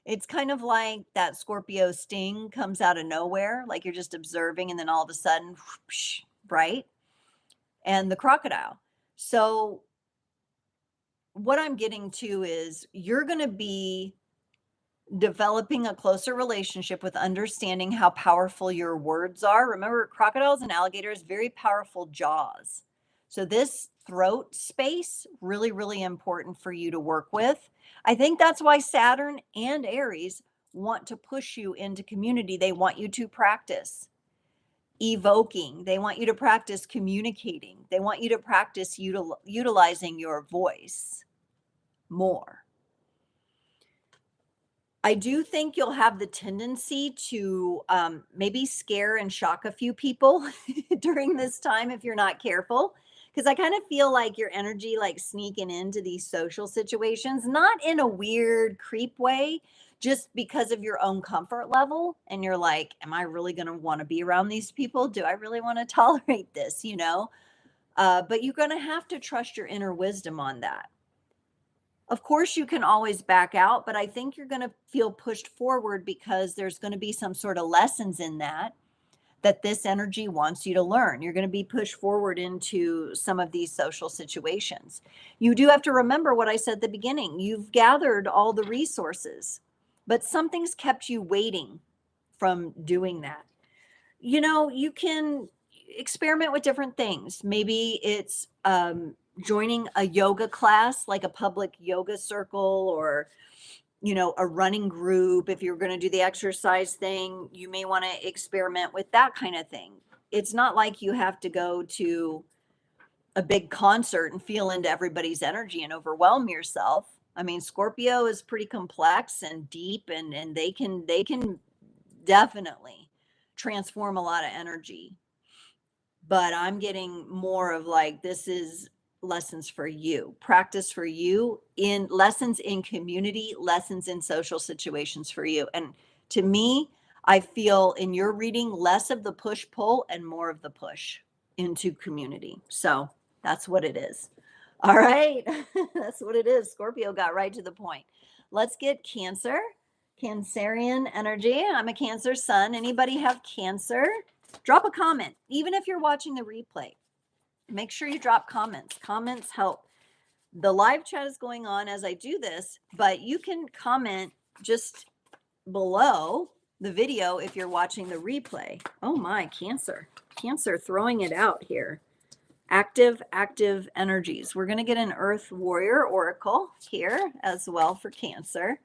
It's kind of like that Scorpio sting comes out of nowhere, like you're just observing, and then all of a sudden, whoosh, right? And the crocodile. So what I'm getting to is you're going to be developing a closer relationship with understanding how powerful your words are. Remember, crocodiles and alligators, very powerful jaws. So this throat space, really, really important for you to work with. I think that's why Saturn and Aries want to push you into community. They want you to practice evoking. They want you to practice communicating. They want you to practice utilizing your voice more. I do think you'll have the tendency to maybe scare and shock a few people during this time if you're not careful. Because I kind of feel like your energy like sneaking into these social situations, not in a weird creep way, just because of your own comfort level. And you're like, am I really going to want to be around these people? Do I really want to tolerate this? But you're going to have to trust your inner wisdom on that. Of course, you can always back out, but I think you're going to feel pushed forward because there's going to be some sort of lessons in that this energy wants you to learn. You're going to be pushed forward into some of these social situations. You do have to remember what I said at the beginning. You've gathered all the resources, but something's kept you waiting from doing that. You can experiment with different things. Maybe it's joining a yoga class, like a public yoga circle, or a running group. If you're going to do the exercise thing, you may want to experiment with that kind of thing. It's not like you have to go to a big concert and feel into everybody's energy and overwhelm yourself. I mean, Scorpio is pretty complex and deep, and they can definitely transform a lot of energy. But I'm getting more of like, this is lessons for you, practice for you, in lessons in community, lessons in social situations for you. And to me, I feel in your reading less of the push pull and more of the push into community. So that's what it is. All right. That's what it is. Scorpio got right to the point. Let's get Cancer, Cancerian energy. I'm a Cancer sun. Anybody have Cancer? Drop a comment, even if you're watching the replay. Make sure you drop comments. Comments help. The live chat is going on as I do this, but you can comment just below the video if you're watching the replay. Oh my, Cancer throwing it out here. Active energies. We're going to get an Earth Warrior Oracle here as well for Cancer.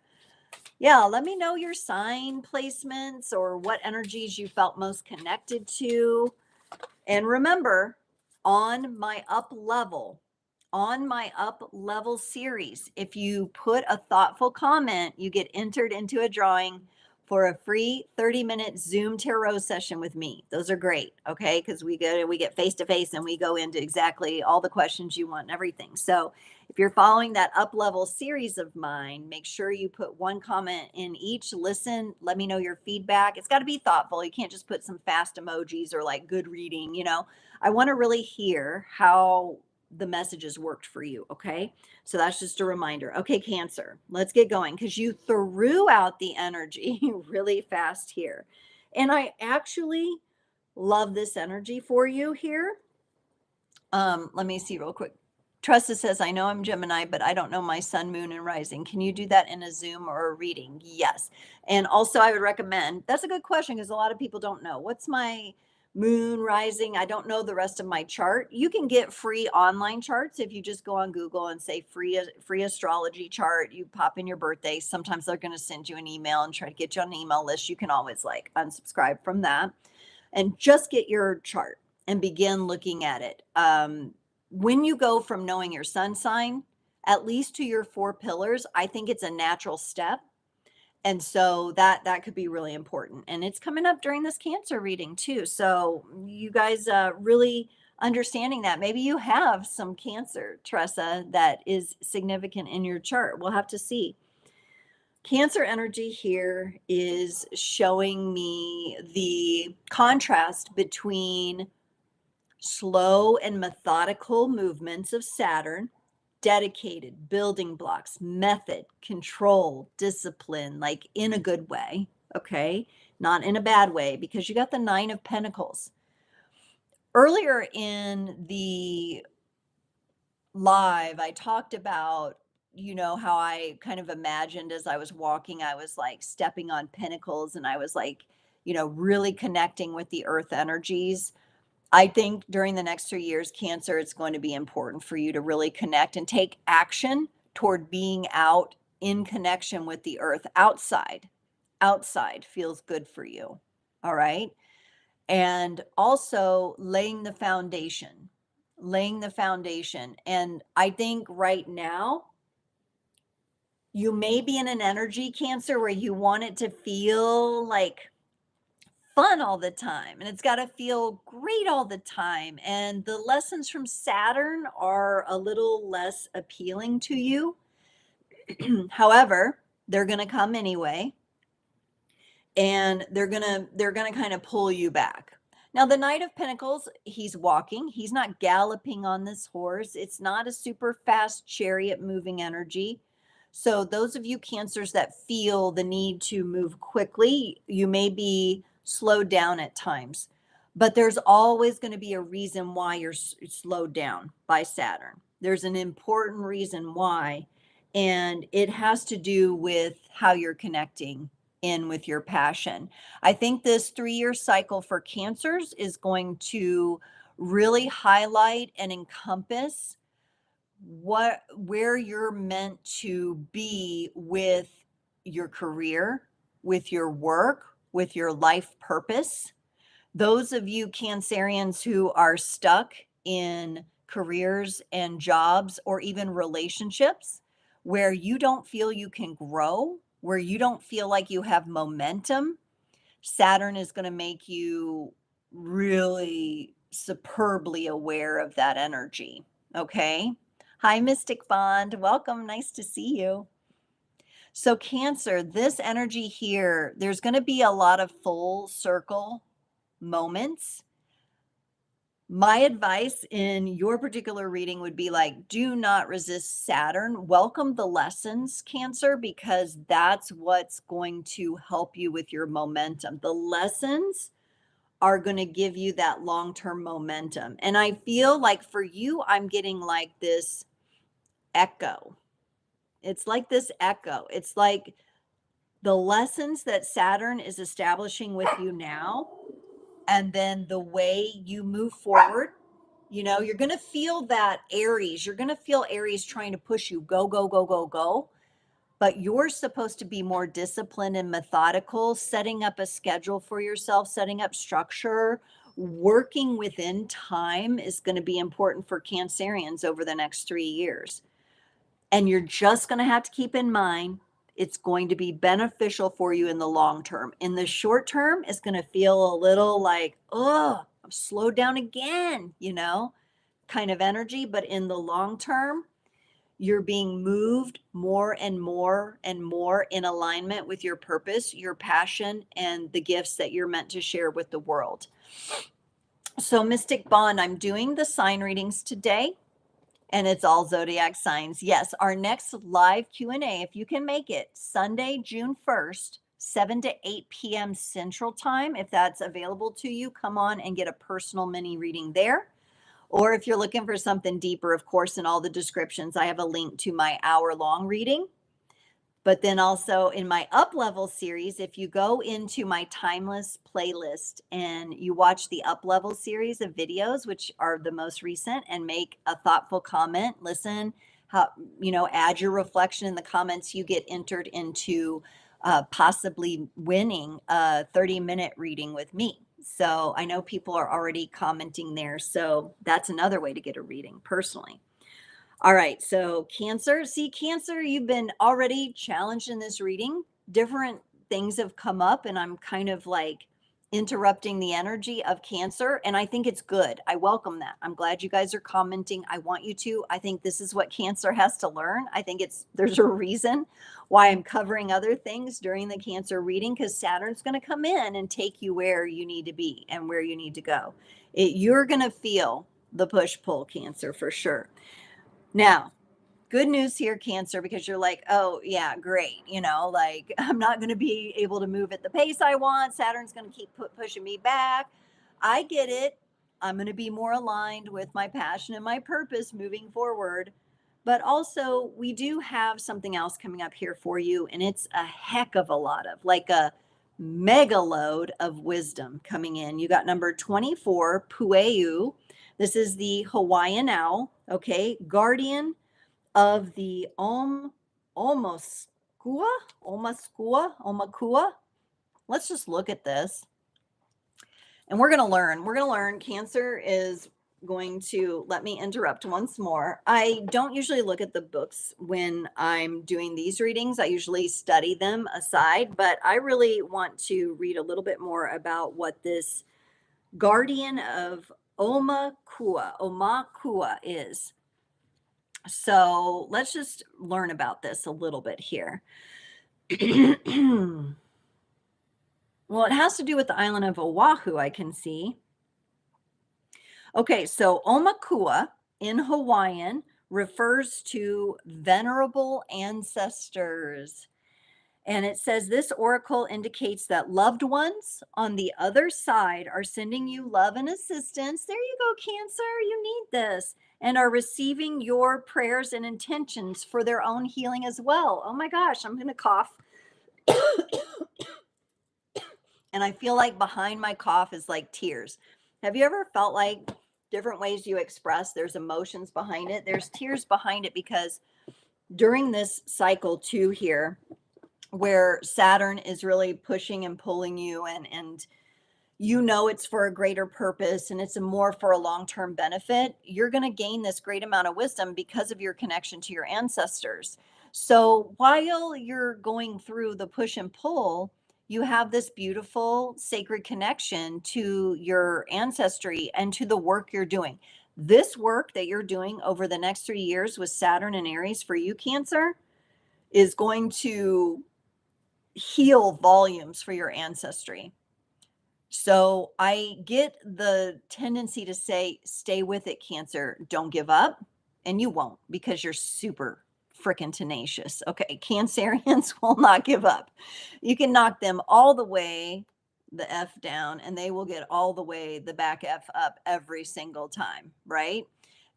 Yeah, let me know your sign placements or what energies you felt most connected to. And remember, on my up level series, if you put a thoughtful comment, you get entered into a drawing for a free 30-minute Zoom tarot session with me. Those are great, okay? Because we get face to face and we go into exactly all the questions you want and everything. So if you're following that up level series of mine, make sure you put one comment in each. Listen, let me know your feedback. It's got to be thoughtful. You can't just put some fast emojis or like good reading. I want to really hear how the messages worked for you. Okay. So that's just a reminder. Okay, Cancer, let's get going, because you threw out the energy really fast here. And I actually love this energy for you here. Let me see real quick. Tressa says, I know I'm Gemini, but I don't know my sun, moon, and rising. Can you do that in a Zoom or a reading? Yes. And also I would recommend, that's a good question because a lot of people don't know. What's my moon, rising? I don't know the rest of my chart. You can get free online charts if you just go on Google and say free astrology chart. You pop in your birthday. Sometimes they're going to send you an email and try to get you on an email list. You can always like unsubscribe from that and just get your chart and begin looking at it. When you go from knowing your sun sign at least to your 4 pillars, I think it's a natural step. And so that could be really important. And it's coming up during this Cancer reading too. So you guys really understanding that. Maybe you have some Cancer, Tressa, that is significant in your chart. We'll have to see. Cancer energy here is showing me the contrast between slow and methodical movements of Saturn, dedicated, building blocks, method, control, discipline, like in a good way, okay? Not in a bad way, because you got the 9 of Pentacles. Earlier in the live, I talked about, how I kind of imagined as I was walking, I was like stepping on pinnacles and I was like, really connecting with the earth energies. I think during the next 3 years, Cancer, it's going to be important for you to really connect and take action toward being out in connection with the earth. Outside feels good for you. All right. And also laying the foundation. And I think right now, you may be in an energy, Cancer, where you want it to feel like fun all the time, and it's got to feel great all the time. And the lessons from Saturn are a little less appealing to you. However, they're going to come anyway, and they're going to kind of pull you back. Now, the Knight of Pentacles, he's walking. He's not galloping on this horse. It's not a super fast chariot moving energy. So those of you Cancers that feel the need to move quickly, you may be slowed down at times, but there's always going to be a reason why you're slowed down by Saturn. There's an important reason why, and it has to do with how you're connecting in with your passion. I think this 3-year cycle for Cancers is going to really highlight and encompass where you're meant to be with your career, with your work, with your life purpose. Those of you Cancerians who are stuck in careers and jobs or even relationships where you don't feel you can grow, where you don't feel like you have momentum, Saturn is going to make you really superbly aware of that energy. Okay. Hi, Mystic Bond. Welcome. Nice to see you. So Cancer, this energy here, there's going to be a lot of full circle moments. My advice in your particular reading would be like, do not resist Saturn. Welcome the lessons, Cancer, because that's what's going to help you with your momentum. The lessons are going to give you that long-term momentum. And I feel like for you, I'm getting like this echo. It's like this echo. It's like the lessons that Saturn is establishing with you now, and then the way you move forward, you're going to feel that Aries. You're going to feel Aries trying to push you, go, go, go, go, go. But you're supposed to be more disciplined and methodical, setting up a schedule for yourself, setting up structure, working within time is going to be important for Cancerians over the next 3 years. And you're just going to have to keep in mind, it's going to be beneficial for you in the long term. In the short term, it's going to feel a little like, oh, I'm slowed down again, kind of energy. But in the long term, you're being moved more and more and more in alignment with your purpose, your passion, and the gifts that you're meant to share with the world. So Mystic Bond, I'm doing the sign readings today. And it's all zodiac signs. Yes, our next live Q&A, if you can make it, Sunday, June 1st, 7 to 8 p.m. Central Time. If that's available to you, come on and get a personal mini reading there. Or if you're looking for something deeper, of course, in all the descriptions, I have a link to my hour-long reading. But then also in my Up Level series, if you go into my Timeless playlist and you watch the Up Level series of videos, which are the most recent, and make a thoughtful comment, listen, add your reflection in the comments, you get entered into possibly winning a 30-minute reading with me. So I know people are already commenting there. So that's another way to get a reading personally. All right, so Cancer. See, Cancer, you've been already challenged in this reading. Different things have come up, and I'm kind of like interrupting the energy of Cancer, and I think it's good. I welcome that. I'm glad you guys are commenting. I want you to. I think this is what Cancer has to learn. I think there's a reason why I'm covering other things during the Cancer reading, because Saturn's going to come in and take you where you need to be and where you need to go. You're going to feel the push-pull, Cancer, for sure. Now, good news here, Cancer, because you're like, oh, yeah, great. Like I'm not going to be able to move at the pace I want. Saturn's going to keep pushing me back. I get it. I'm going to be more aligned with my passion and my purpose moving forward. But also, we do have something else coming up here for you. And it's a heck of a lot of, like a mega load of wisdom coming in. You got number 24, Pueu. This is the Hawaiian owl, okay? Guardian of the Omakua. Let's just look at this. And we're going to learn. Cancer is going to, let me interrupt once more. I don't usually look at the books when I'm doing these readings. I usually study them aside, but I really want to read a little bit more about what this guardian of Omakua is. So let's just learn about this a little bit here. Well, it has to do with the island of Oahu, I can see. Okay, so Omakua in Hawaiian refers to venerable ancestors. And it says this oracle indicates that loved ones on the other side are sending you love and assistance. There you go, Cancer. You need this. And are receiving your prayers and intentions for their own healing as well. Oh my gosh, I'm going to cough. And I feel like behind my cough is like tears. Have you ever felt like different ways you express, there's emotions behind it? There's tears behind it because during this cycle too here, where Saturn is really pushing and pulling you and it's for a greater purpose and it's more for a long-term benefit, you're going to gain this great amount of wisdom because of your connection to your ancestors. So while you're going through the push and pull, you have this beautiful sacred connection to your ancestry and to the work you're doing. This work that you're doing over the next 3 years with Saturn and Aries for you, Cancer, is going to heal volumes for your ancestry. So I get the tendency to say, stay with it, Cancer. Don't give up. And you won't, because you're super freaking tenacious. Okay, Cancerians will not give up. You can knock them all the way the F down and they will get all the way the back F up every single time, right?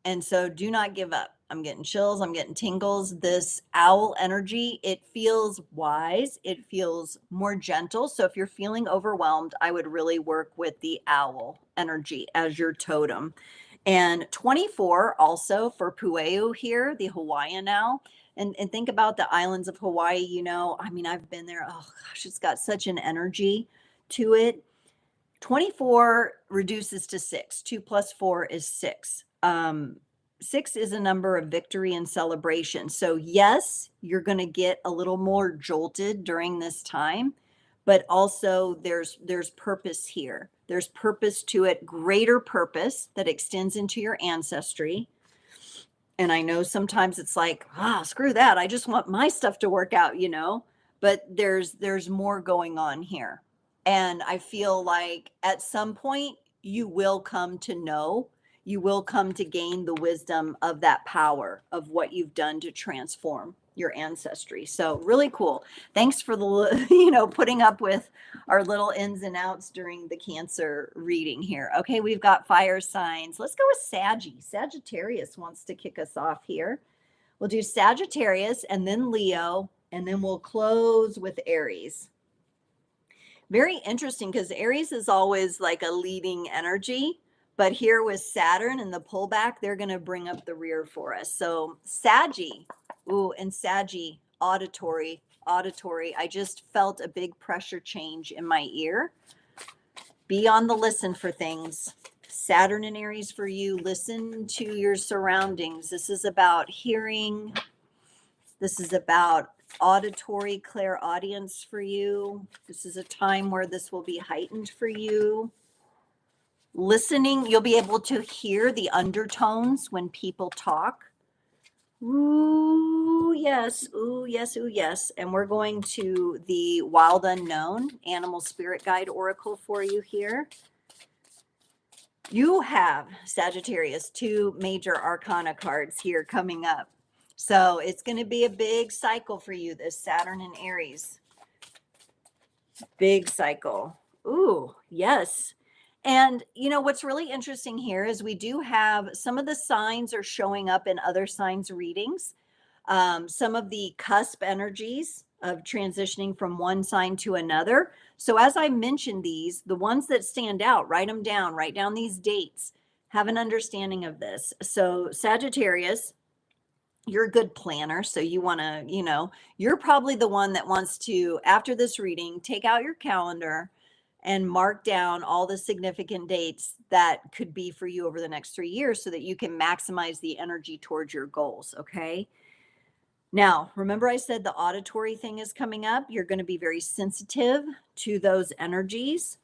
And so do not give up. I'm getting chills. I'm getting tingles. This owl energy, it feels wise. It feels more gentle. So if you're feeling overwhelmed, I would really work with the owl energy as your totem. And 24 also for Pueu here, the Hawaiian owl. And think about the islands of Hawaii. I've been there. Oh gosh, it's got such an energy to it. 24 reduces to 6. 2 plus 4 is 6. 6 is a number of victory and celebration. So yes, you're going to get a little more jolted during this time, but also there's purpose here. There's purpose to it, greater purpose that extends into your ancestry. And I know sometimes it's like, screw that. I just want my stuff to work out, but there's more going on here. And I feel like at some point you will come to know, you will come to gain the wisdom of that power of what you've done to transform your ancestry. So really cool. Thanks for the, putting up with our little ins and outs during the Cancer reading here. Okay, we've got fire signs. Let's go with Sagittarius wants to kick us off here. We'll do Sagittarius and then Leo, and then we'll close with Aries. Very interesting because Aries is always like a leading energy. But here with Saturn and the pullback, they're going to bring up the rear for us. So Saggy, and Saggy, auditory. I just felt a big pressure change in my ear. Be on the listen for things. Saturn in Aries for you. Listen to your surroundings. This is about hearing. This is about auditory clairaudience for you. This is a time where this will be heightened for you. Listening, you'll be able to hear the undertones when people talk. Ooh, yes. Ooh, yes. Ooh, yes. And we're going to the Wild Unknown Animal Spirit Guide Oracle for you here. You have, Sagittarius, 2 major arcana cards here coming up. So it's going to be a big cycle for you, this Saturn in Aries. Big cycle. Ooh, yes. And you know, what's really interesting here is we do have some of the signs are showing up in other signs readings. Some of the cusp energies of transitioning from one sign to another. So as I mentioned these, the ones that stand out, write them down, write down these dates, have an understanding of this. So Sagittarius, you're a good planner. So you want to, you know, you're probably the one that wants to, after this reading, take out your calendar and mark down all the significant dates that could be for you over the next 3 years so that you can maximize the energy towards your goals. Okay. Now, remember I said the auditory thing is coming up. You're going to be very sensitive to those energies,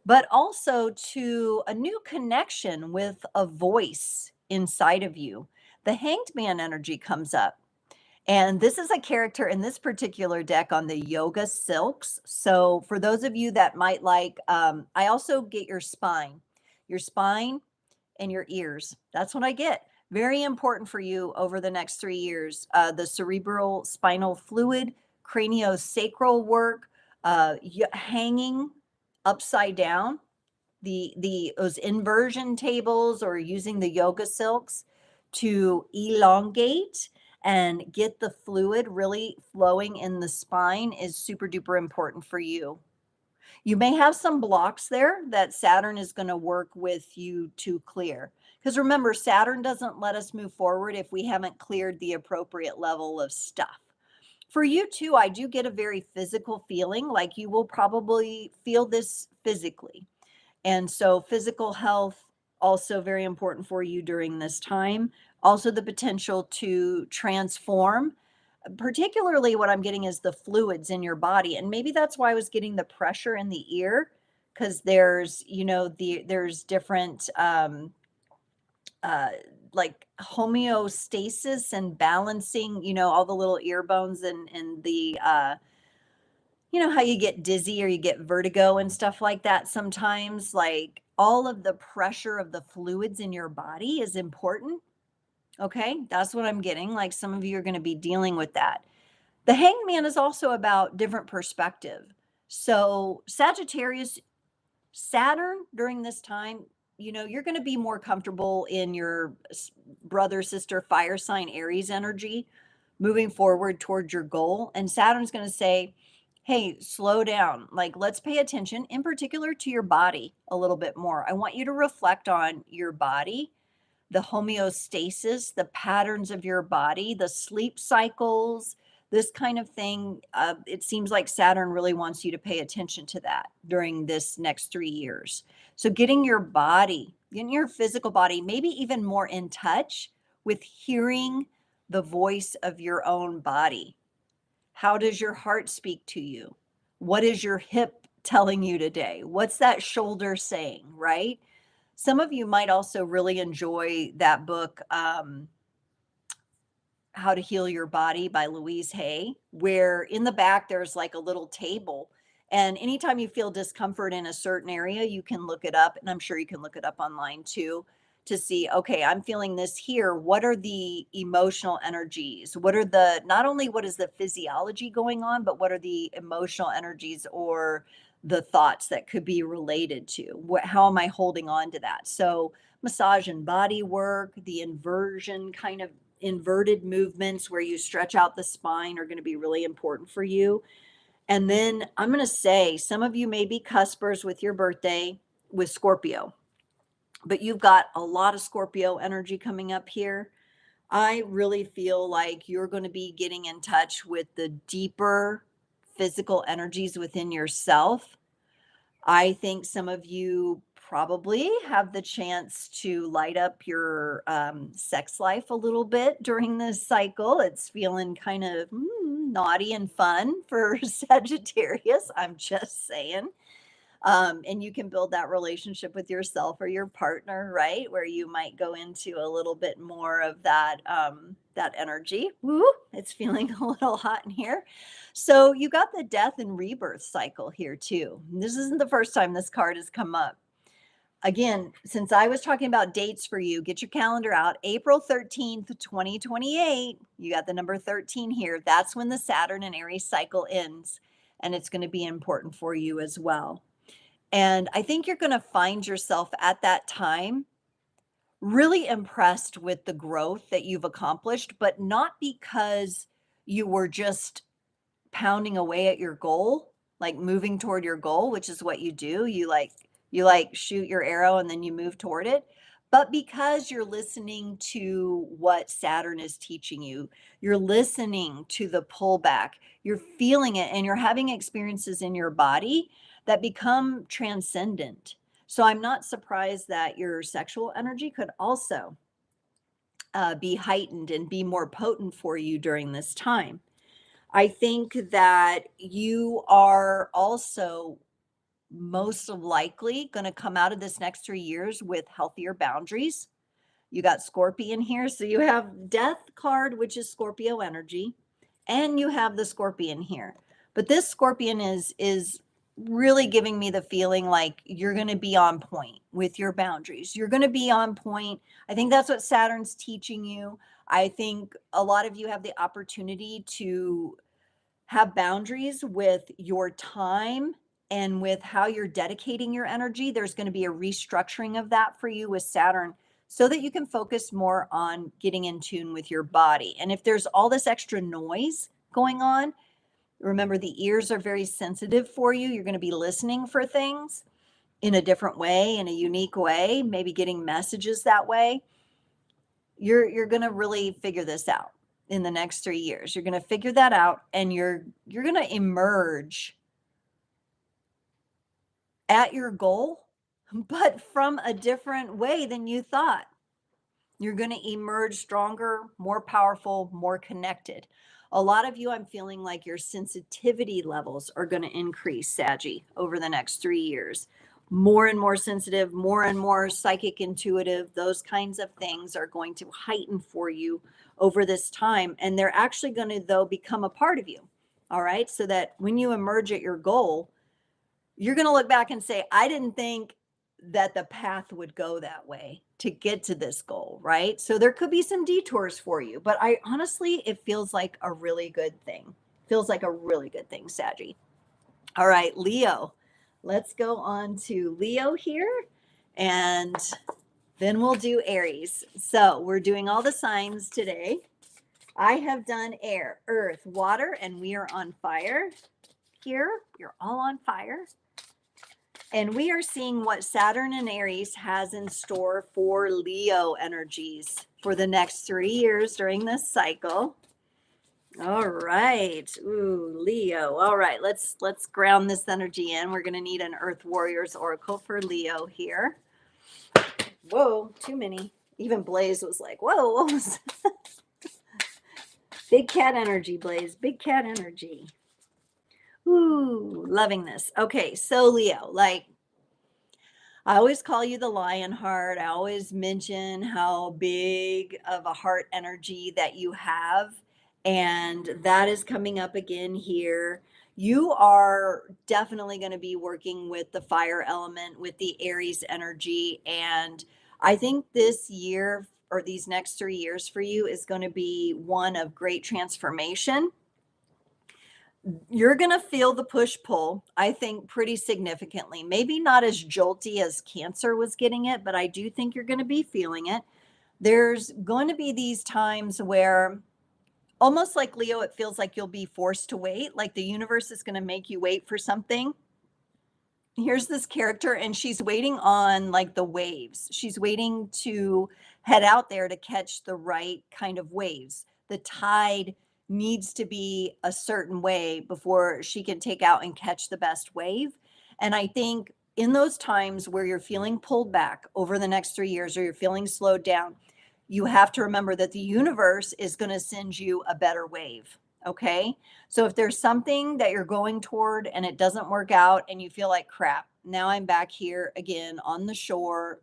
but also to a new connection with a voice inside of you. The Hanged Man energy comes up. And this is a character in this particular deck on the Yoga Silks. So for those of you that might like, I also get your spine and your ears. That's what I get. Very important for you over the next 3 years. The cerebral spinal fluid, craniosacral work, hanging upside down, those inversion tables, or using the yoga silks to elongate and get the fluid really flowing in the spine is super duper important for you. You may have some blocks there that Saturn is going to work with you to clear. Because remember, Saturn doesn't let us move forward if we haven't cleared the appropriate level of stuff. For you too, I do get a very physical feeling, like you will probably feel this physically. And so physical health, also very important for you during this time. Also the potential to transform. Particularly what I'm getting is the fluids in your body. And maybe that's why I was getting the pressure in the ear, because there's, you know, there's different like homeostasis and balancing, you know, all the little ear bones and the you know how you get dizzy or you get vertigo and stuff like that sometimes, like all of the pressure of the fluids in your body is important. Okay, that's what I'm getting. Like some of you are going to be dealing with that. The Hanged Man is also about different perspective. So Sagittarius, Saturn during this time, you know, you're going to be more comfortable in your brother, sister, fire sign, Aries energy, moving forward towards your goal. And Saturn's going to say, hey, slow down. Like, let's pay attention in particular to your body a little bit more. I want you to reflect on your body, the homeostasis, the patterns of your body, the sleep cycles, this kind of thing. It seems like Saturn really wants you to pay attention to that during this next 3 years. So getting your body, getting your physical body, maybe even more in touch with hearing the voice of your own body. How does your heart speak to you? What is your hip telling you today? What's that shoulder saying, right? Some of you might also really enjoy that book, How to Heal Your Body by Louise Hay, where in the back there's like a little table. And anytime you feel discomfort in a certain area, you can look it up. And I'm sure you can look it up online too to see, okay, I'm feeling this here. What are the emotional energies? What are the, not only what is the physiology going on, but what are the emotional energies or the thoughts that could be related to? How am I holding on to that? So massage and body work, the inversion kind of inverted movements where you stretch out the spine are going to be really important for you. And then I'm going to say some of you may be cuspers with your birthday with Scorpio, but you've got a lot of Scorpio energy coming up here. I really feel like you're going to be getting in touch with the deeper physical energies within yourself. I think some of you probably have the chance to light up your sex life a little bit during this cycle. It's feeling kind of naughty and fun for Sagittarius. I'm just saying. And you can build that relationship with yourself or your partner, right? Where you might go into a little bit more of that that energy. Woo, it's feeling a little hot in here. So you got the death and rebirth cycle here too. This isn't the first time this card has come up. Again, since I was talking about dates for you, get your calendar out. April 13th, 2028. You got the number 13 here. That's when the Saturn and Aries cycle ends. And it's going to be important for you as well. And I think you're going to find yourself at that time really impressed with the growth that you've accomplished, but not because you were just pounding away at your goal, like moving toward your goal, which is what you do. You like shoot your arrow and then you move toward it, but because you're listening to what Saturn is teaching you. You're listening to the pullback. You're feeling it and you're having experiences in your body that become transcendent. So I'm not surprised that your sexual energy could also be heightened and be more potent for you during this time. I think that you are also most likely going to come out of this next 3 years with healthier boundaries. You got Scorpion here. So you have Death card, which is Scorpio energy, and you have the Scorpion here. But this Scorpion is really giving me the feeling like you're going to be on point with your boundaries. You're going to be on point. I think that's what Saturn's teaching you. I think a lot of you have the opportunity to have boundaries with your time and with how you're dedicating your energy. There's going to be a restructuring of that for you with Saturn so that you can focus more on getting in tune with your body. And if there's all this extra noise going on, remember the ears are very sensitive for you. You're going to be listening for things in a different way, in a unique way, maybe getting messages that way. You're going to really figure this out in the next 3 years. You're going to figure that out and you're going to emerge at your goal, but from a different way than you thought. You're going to emerge stronger, more powerful, more connected. A lot of you, I'm feeling like your sensitivity levels are going to increase, Saggy, over the next 3 years. More and more sensitive, more and more psychic, intuitive, those kinds of things are going to heighten for you over this time. And they're actually going to, though, become a part of you. All right. So that when you emerge at your goal, you're going to look back and say, I didn't think that the path would go that way to get to this goal, right? So there could be some detours for you, but I honestly, it feels like a really good thing. Feels like a really good thing, Saggy. All right, Leo. Let's go on to Leo here, and then we'll do Aries. So we're doing all the signs today. I have done air, earth, water, and we are on fire here. You're all on fire. And we are seeing what Saturn and Aries has in store for Leo energies for the next 3 years during this cycle. All right. Ooh, Leo. All right. Let's ground this energy in. We're going to need an Earth Warriors Oracle for Leo here. Whoa, too many. Even Blaze was like, whoa, what was that? Big cat energy, Blaze. Big cat energy. Ooh, loving this. Okay, so Leo, like, I always call you the lion heart. I always mention how big of a heart energy that you have. And that is coming up again here. You are definitely going to be working with the fire element, with the Aries energy. And I think this year or these next 3 years for you is going to be one of great transformation. You're going to feel the push pull, I think, pretty significantly. Maybe not as jolty as Cancer was getting it, but I do think you're going to be feeling it. There's going to be these times where, almost like Leo, it feels like you'll be forced to wait, like the universe is going to make you wait for something. Here's this character, and she's waiting on like the waves. She's waiting to head out there to catch the right kind of waves. The tide needs to be a certain way before she can take out and catch the best wave. And I think in those times where you're feeling pulled back over the next 3 years, or you're feeling slowed down, you have to remember that the universe is going to send you a better wave. Okay. So if there's something that you're going toward and it doesn't work out and you feel like crap, now I'm back here again on the shore,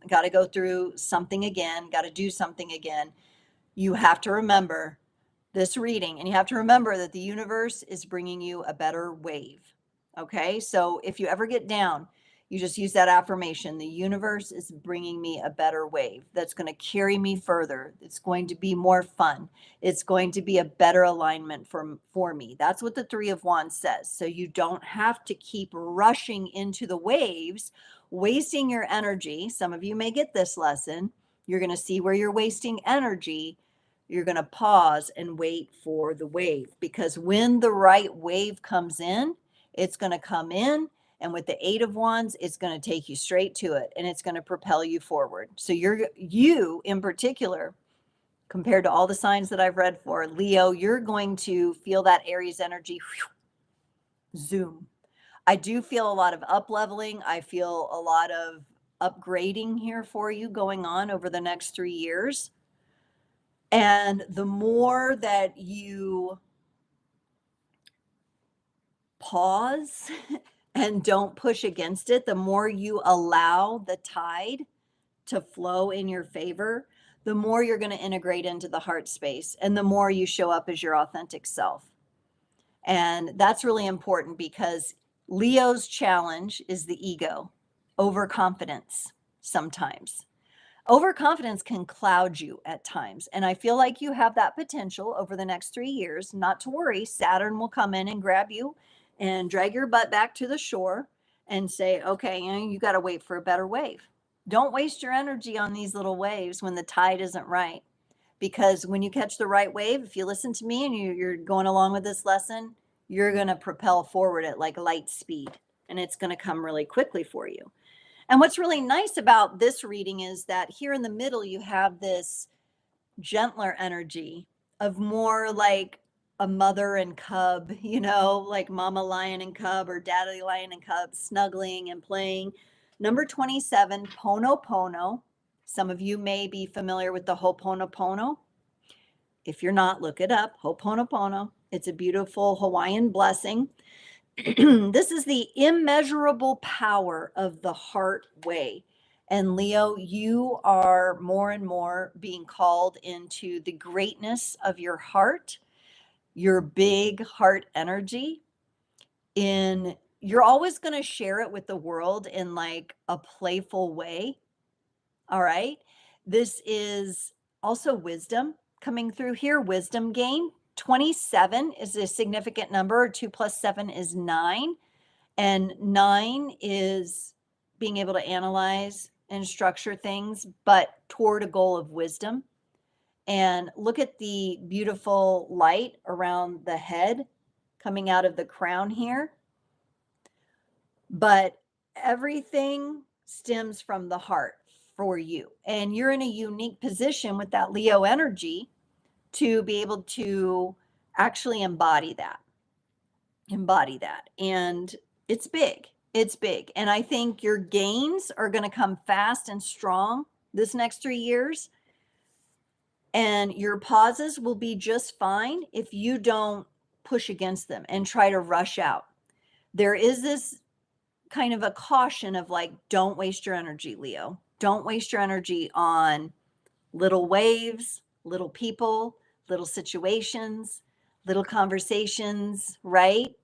got to go through something again, got to do something again. You have to remember this reading, and you have to remember that the universe is bringing you a better wave. Okay. So if you ever get down, you just use that affirmation. The universe is bringing me a better wave that's going to carry me further. It's going to be more fun. It's going to be a better alignment for me. That's what the Three of Wands says. So you don't have to keep rushing into the waves, wasting your energy. Some of you may get this lesson. You're going to see where you're wasting energy. You're going to pause and wait for the wave, because when the right wave comes in, it's going to come in. And with the Eight of Wands, it's going to take you straight to it, and it's going to propel you forward. So you in particular, compared to all the signs that I've read for, Leo, you're going to feel that Aries energy zoom. I do feel a lot of up leveling. I feel a lot of upgrading here for you going on over the next 3 years. And the more that you pause and don't push against it, the more you allow the tide to flow in your favor, the more you're going to integrate into the heart space, and the more you show up as your authentic self. And that's really important, because Leo's challenge is the ego, overconfidence sometimes. Overconfidence can cloud you at times. And I feel like you have that potential over the next 3 years. Not to worry, Saturn will come in and grab you and drag your butt back to the shore and say, okay, you got to wait for a better wave. Don't waste your energy on these little waves when the tide isn't right. Because when you catch the right wave, if you listen to me and you're going along with this lesson, you're going to propel forward at like light speed, and it's going to come really quickly for you. And what's really nice about this reading is that here in the middle, you have this gentler energy of more like a mother and cub, like mama lion and cub, or daddy lion and cub, snuggling and playing. Number 27, Pono. Some of you may be familiar with the Ho'oponopono. If you're not, look it up. Ho'oponopono. It's a beautiful Hawaiian blessing. This is the immeasurable power of the heart way. And Leo, you are more and more being called into the greatness of your heart, your big heart energy. You're always going to share it with the world in like a playful way. All right. This is also wisdom coming through here, wisdom gain. 27 is a significant number. 2 plus 7 is 9. And 9 is being able to analyze and structure things, but toward a goal of wisdom. And look at the beautiful light around the head coming out of the crown here. But everything stems from the heart for you. And you're in a unique position with that Leo energy to be able to actually embody that. And it's big. And I think your gains are going to come fast and strong this next 3 years. And your pauses will be just fine if you don't push against them and try to rush out. There is this kind of a caution of like, don't waste your energy, Leo. Don't waste your energy on little waves, little people, little situations, little conversations, right?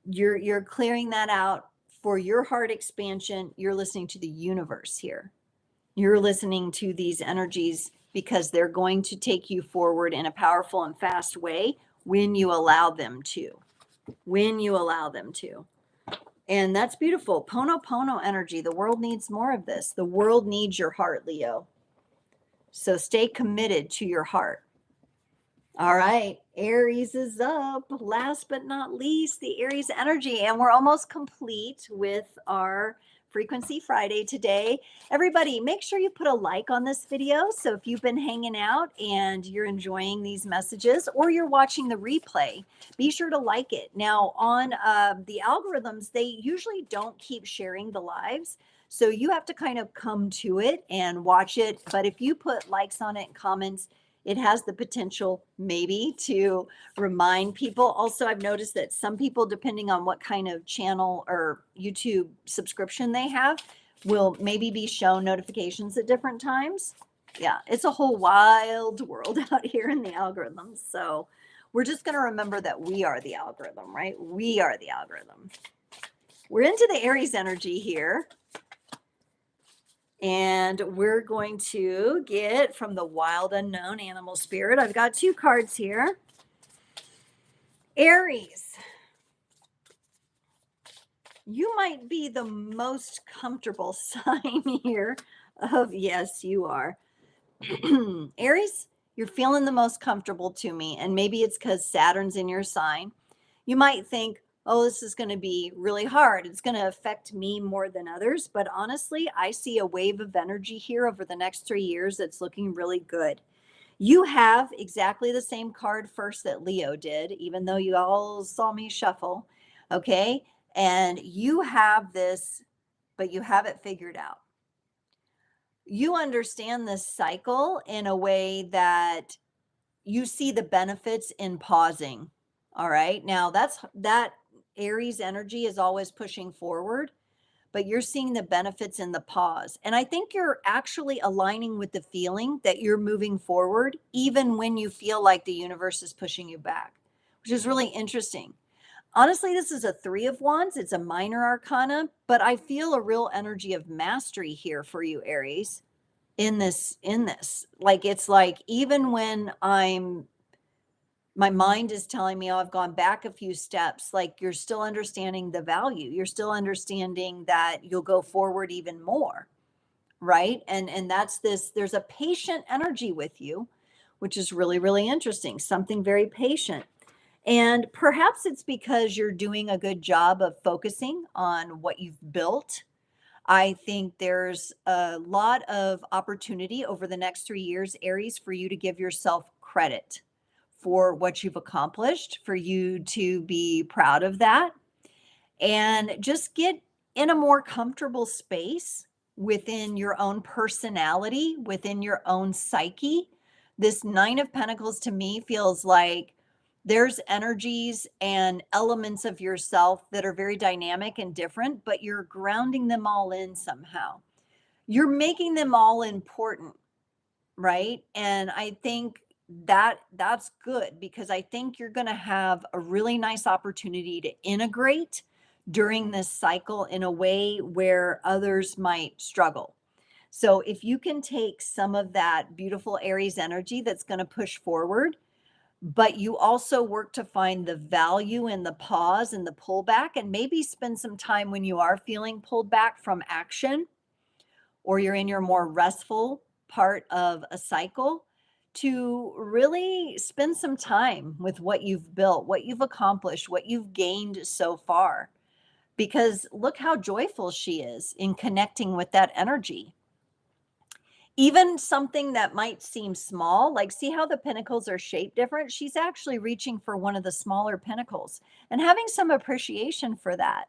You're clearing that out for your heart expansion. You're listening to the universe here. You're listening to these energies because they're going to take you forward in a powerful and fast way when you allow them to. And that's beautiful. Pono energy. The world needs more of this. The world needs your heart, Leo. So stay committed to your heart. All right, Aries is up. Last but not least, the Aries energy. And we're almost complete with our Frequency Friday today. Everybody, make sure you put a like on this video. So if you've been hanging out and you're enjoying these messages or you're watching the replay, be sure to like it. Now on the algorithms, they usually don't keep sharing the lives. So you have to kind of come to it and watch it. But if you put likes on it and comments, it has the potential maybe to remind people. Also, I've noticed that some people, depending on what kind of channel or YouTube subscription they have, will maybe be shown notifications at different times. Yeah, it's a whole wild world out here in the algorithms. So we're just going to remember that we are the algorithm, right? We are the algorithm. We're into the Aries energy here. And we're going to get from the wild unknown animal spirit. I've got 2 cards here. Aries, you might be the most comfortable sign here of, yes, you are. Aries, you're feeling the most comfortable to me. And maybe it's because Saturn's in your sign. You might think, oh, this is going to be really hard. It's going to affect me more than others. But honestly, I see a wave of energy here over the next 3 years that's looking really good. You have exactly the same card first that Leo did, even though you all saw me shuffle. Okay. And you have this, but you have it figured out. You understand this cycle in a way that you see the benefits in pausing. All right. Now that Aries energy is always pushing forward, but you're seeing the benefits in the pause. And I think you're actually aligning with the feeling that you're moving forward, even when you feel like the universe is pushing you back, which is really interesting. Honestly, this is a 3 of Wands. It's a minor arcana, but I feel a real energy of mastery here for you, Aries, in this. Like, it's like, even when my mind is telling me, oh, I've gone back a few steps, like, you're still understanding the value. You're still understanding that you'll go forward even more, right? And that's this, there's a patient energy with you, which is really, really interesting. Something very patient. And perhaps it's because you're doing a good job of focusing on what you've built. I think there's a lot of opportunity over the next 3 years, Aries, for you to give yourself credit for what you've accomplished, for you to be proud of that, and just get in a more comfortable space within your own personality, within your own psyche. This 9 of Pentacles to me feels like there's energies and elements of yourself that are very dynamic and different, but you're grounding them all in somehow. You're making them all important, right? And I think that's good, because I think you're going to have a really nice opportunity to integrate during this cycle in a way where others might struggle. So if you can take some of that beautiful Aries energy that's going to push forward, but you also work to find the value in the pause and the pullback, and maybe spend some time when you are feeling pulled back from action, or you're in your more restful part of a cycle, to really spend some time with what you've built, what you've accomplished, what you've gained so far. Because look how joyful she is in connecting with that energy. Even something that might seem small, like, see how the pinnacles are shaped different? She's actually reaching for one of the smaller pinnacles and having some appreciation for that,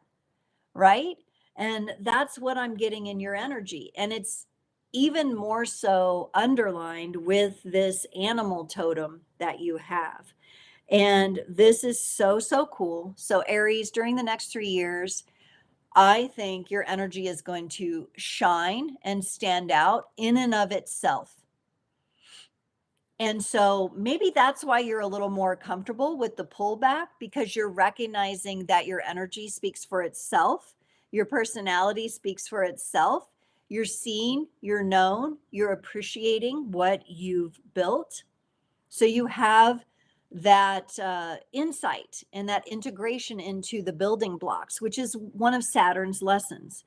right? And that's what I'm getting in your energy. And it's even more so underlined with this animal totem that you have. And this is so, so cool. So Aries, during the next 3 years, I think your energy is going to shine and stand out in and of itself. And so maybe that's why you're a little more comfortable with the pullback, because you're recognizing that your energy speaks for itself. Your personality speaks for itself. You're seen, you're known, you're appreciating what you've built. So you have that insight and that integration into the building blocks, which is one of Saturn's lessons.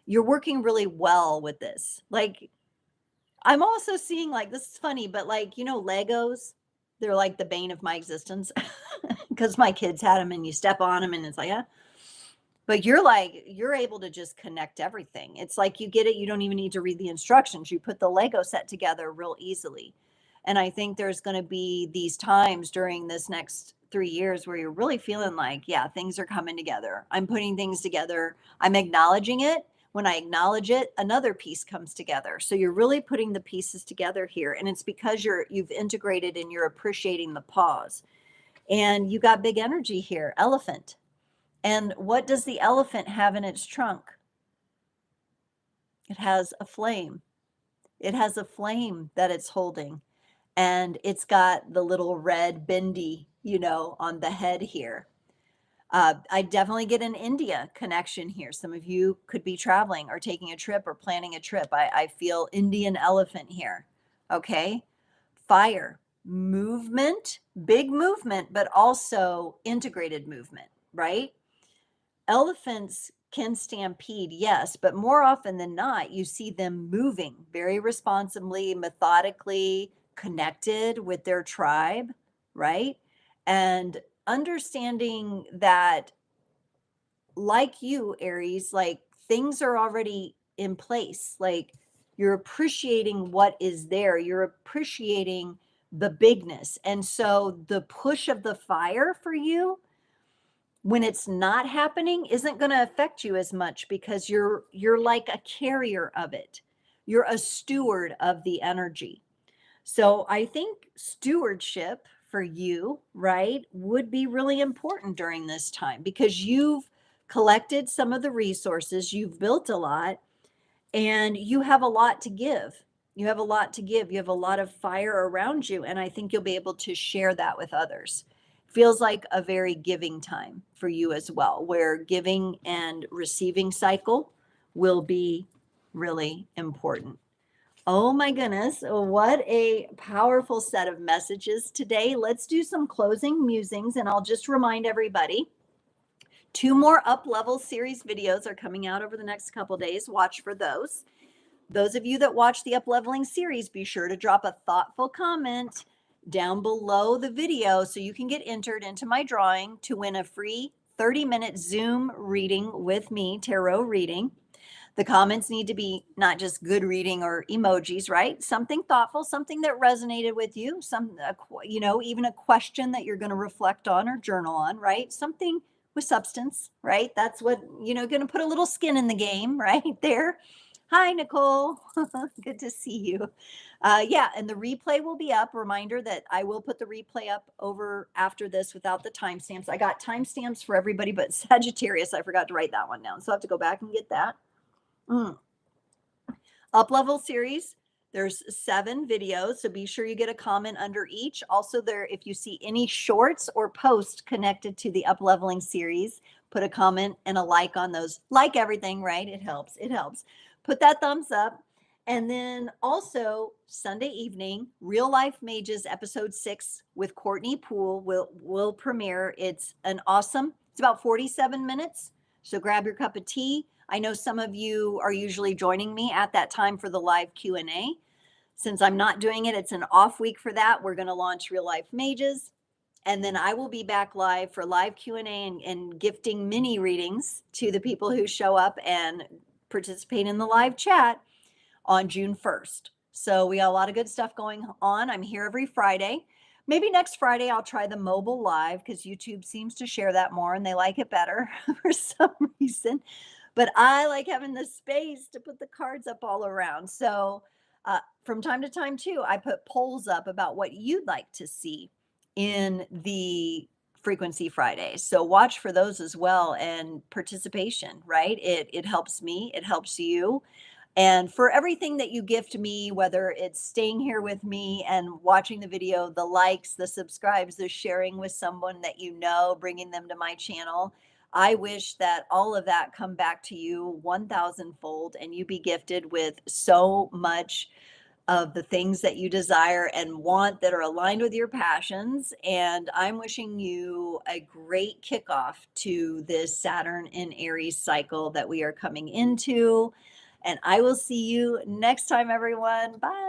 You're working really well with this. Like, I'm also seeing, like, this is funny, but, like, Legos, they're like the bane of my existence because my kids had them and you step on them and it's like, But you're able to just connect everything. It's like you get it. You don't even need to read the instructions. You put the Lego set together real easily. And I think there's going to be these times during this next 3 years where you're really feeling like, yeah, things are coming together. I'm putting things together. I'm acknowledging it. When I acknowledge it, another piece comes together. So you're really putting the pieces together here. And it's because you've integrated and you're appreciating the pause. And you got big energy here, elephant. And what does the elephant have in its trunk? It has a flame. It has a flame that it's holding. And it's got the little red bindi, on the head here. I definitely get an India connection here. Some of you could be traveling or taking a trip or planning a trip. I feel Indian elephant here. Okay. Fire, movement, big movement, but also integrated movement, right? Elephants can stampede, yes, but more often than not, you see them moving very responsibly, methodically, connected with their tribe, right? And understanding that, like you, Aries, like things are already in place. Like you're appreciating what is there, you're appreciating the bigness. And so the push of the fire for you, when it's not happening, isn't going to affect you as much because you're like a carrier of it. You're a steward of the energy. So I think stewardship for you, right, would be really important during this time because you've collected some of the resources, you've built a lot, and you have a lot to give. You have a lot to give. You have a lot of fire around you, and I think you'll be able to share that with others. Feels like a very giving time for you as well, where giving and receiving cycle will be really important. Oh my goodness, what a powerful set of messages today. Let's do some closing musings, and I'll just remind everybody 2 more up level series videos are coming out over the next couple days. Watch for those. Those of you that watch the up leveling series, be sure to drop a thoughtful comment down below the video so you can get entered into my drawing to win a free 30-minute Zoom reading with me, tarot reading. The comments need to be not just good reading or emojis, right? Something thoughtful, something that resonated with you, even a question that you're going to reflect on or journal on, right? Something with substance, right? That's what, going to put a little skin in the game right there. Hi, Nicole. Good to see you. Yeah, and the replay will be up. Reminder that I will put the replay up over after this without the timestamps. I got timestamps for everybody but Sagittarius. I forgot to write that one down. So I have to go back and get that. Up level series, there's 7 videos, so be sure you get a comment under each. Also there, if you see any shorts or posts connected to the up leveling series, put a comment and a like on those. Like everything, right? It helps. Put that thumbs up. And then also Sunday evening, Real Life Mages episode 6 with Courtney Poole will premiere. It's about 47 minutes. So grab your cup of tea. I know some of you are usually joining me at that time for the live Q&A. Since I'm not doing it, it's an off week for that. We're going to launch Real Life Mages. And then I will be back live for live Q&A and gifting mini readings to the people who show up and participate in the live chat on June 1st. So we got a lot of good stuff going on. I'm here every Friday. Maybe next Friday I'll try the mobile live because YouTube seems to share that more and they like it better for some reason. But I like having the space to put the cards up all around. So from time to time too, I put polls up about what you'd like to see in the Frequency Fridays. So watch for those as well, and participation, right? It helps me, it helps you. And for everything that you gift me, whether it's staying here with me and watching the video, the likes, the subscribes, the sharing with someone that you know, bringing them to my channel, I wish that all of that come back to you 1,000-fold and you be gifted with so much of the things that you desire and want that are aligned with your passions. And I'm wishing you a great kickoff to this Saturn in Aries cycle that we are coming into. And I will see you next time, everyone. Bye.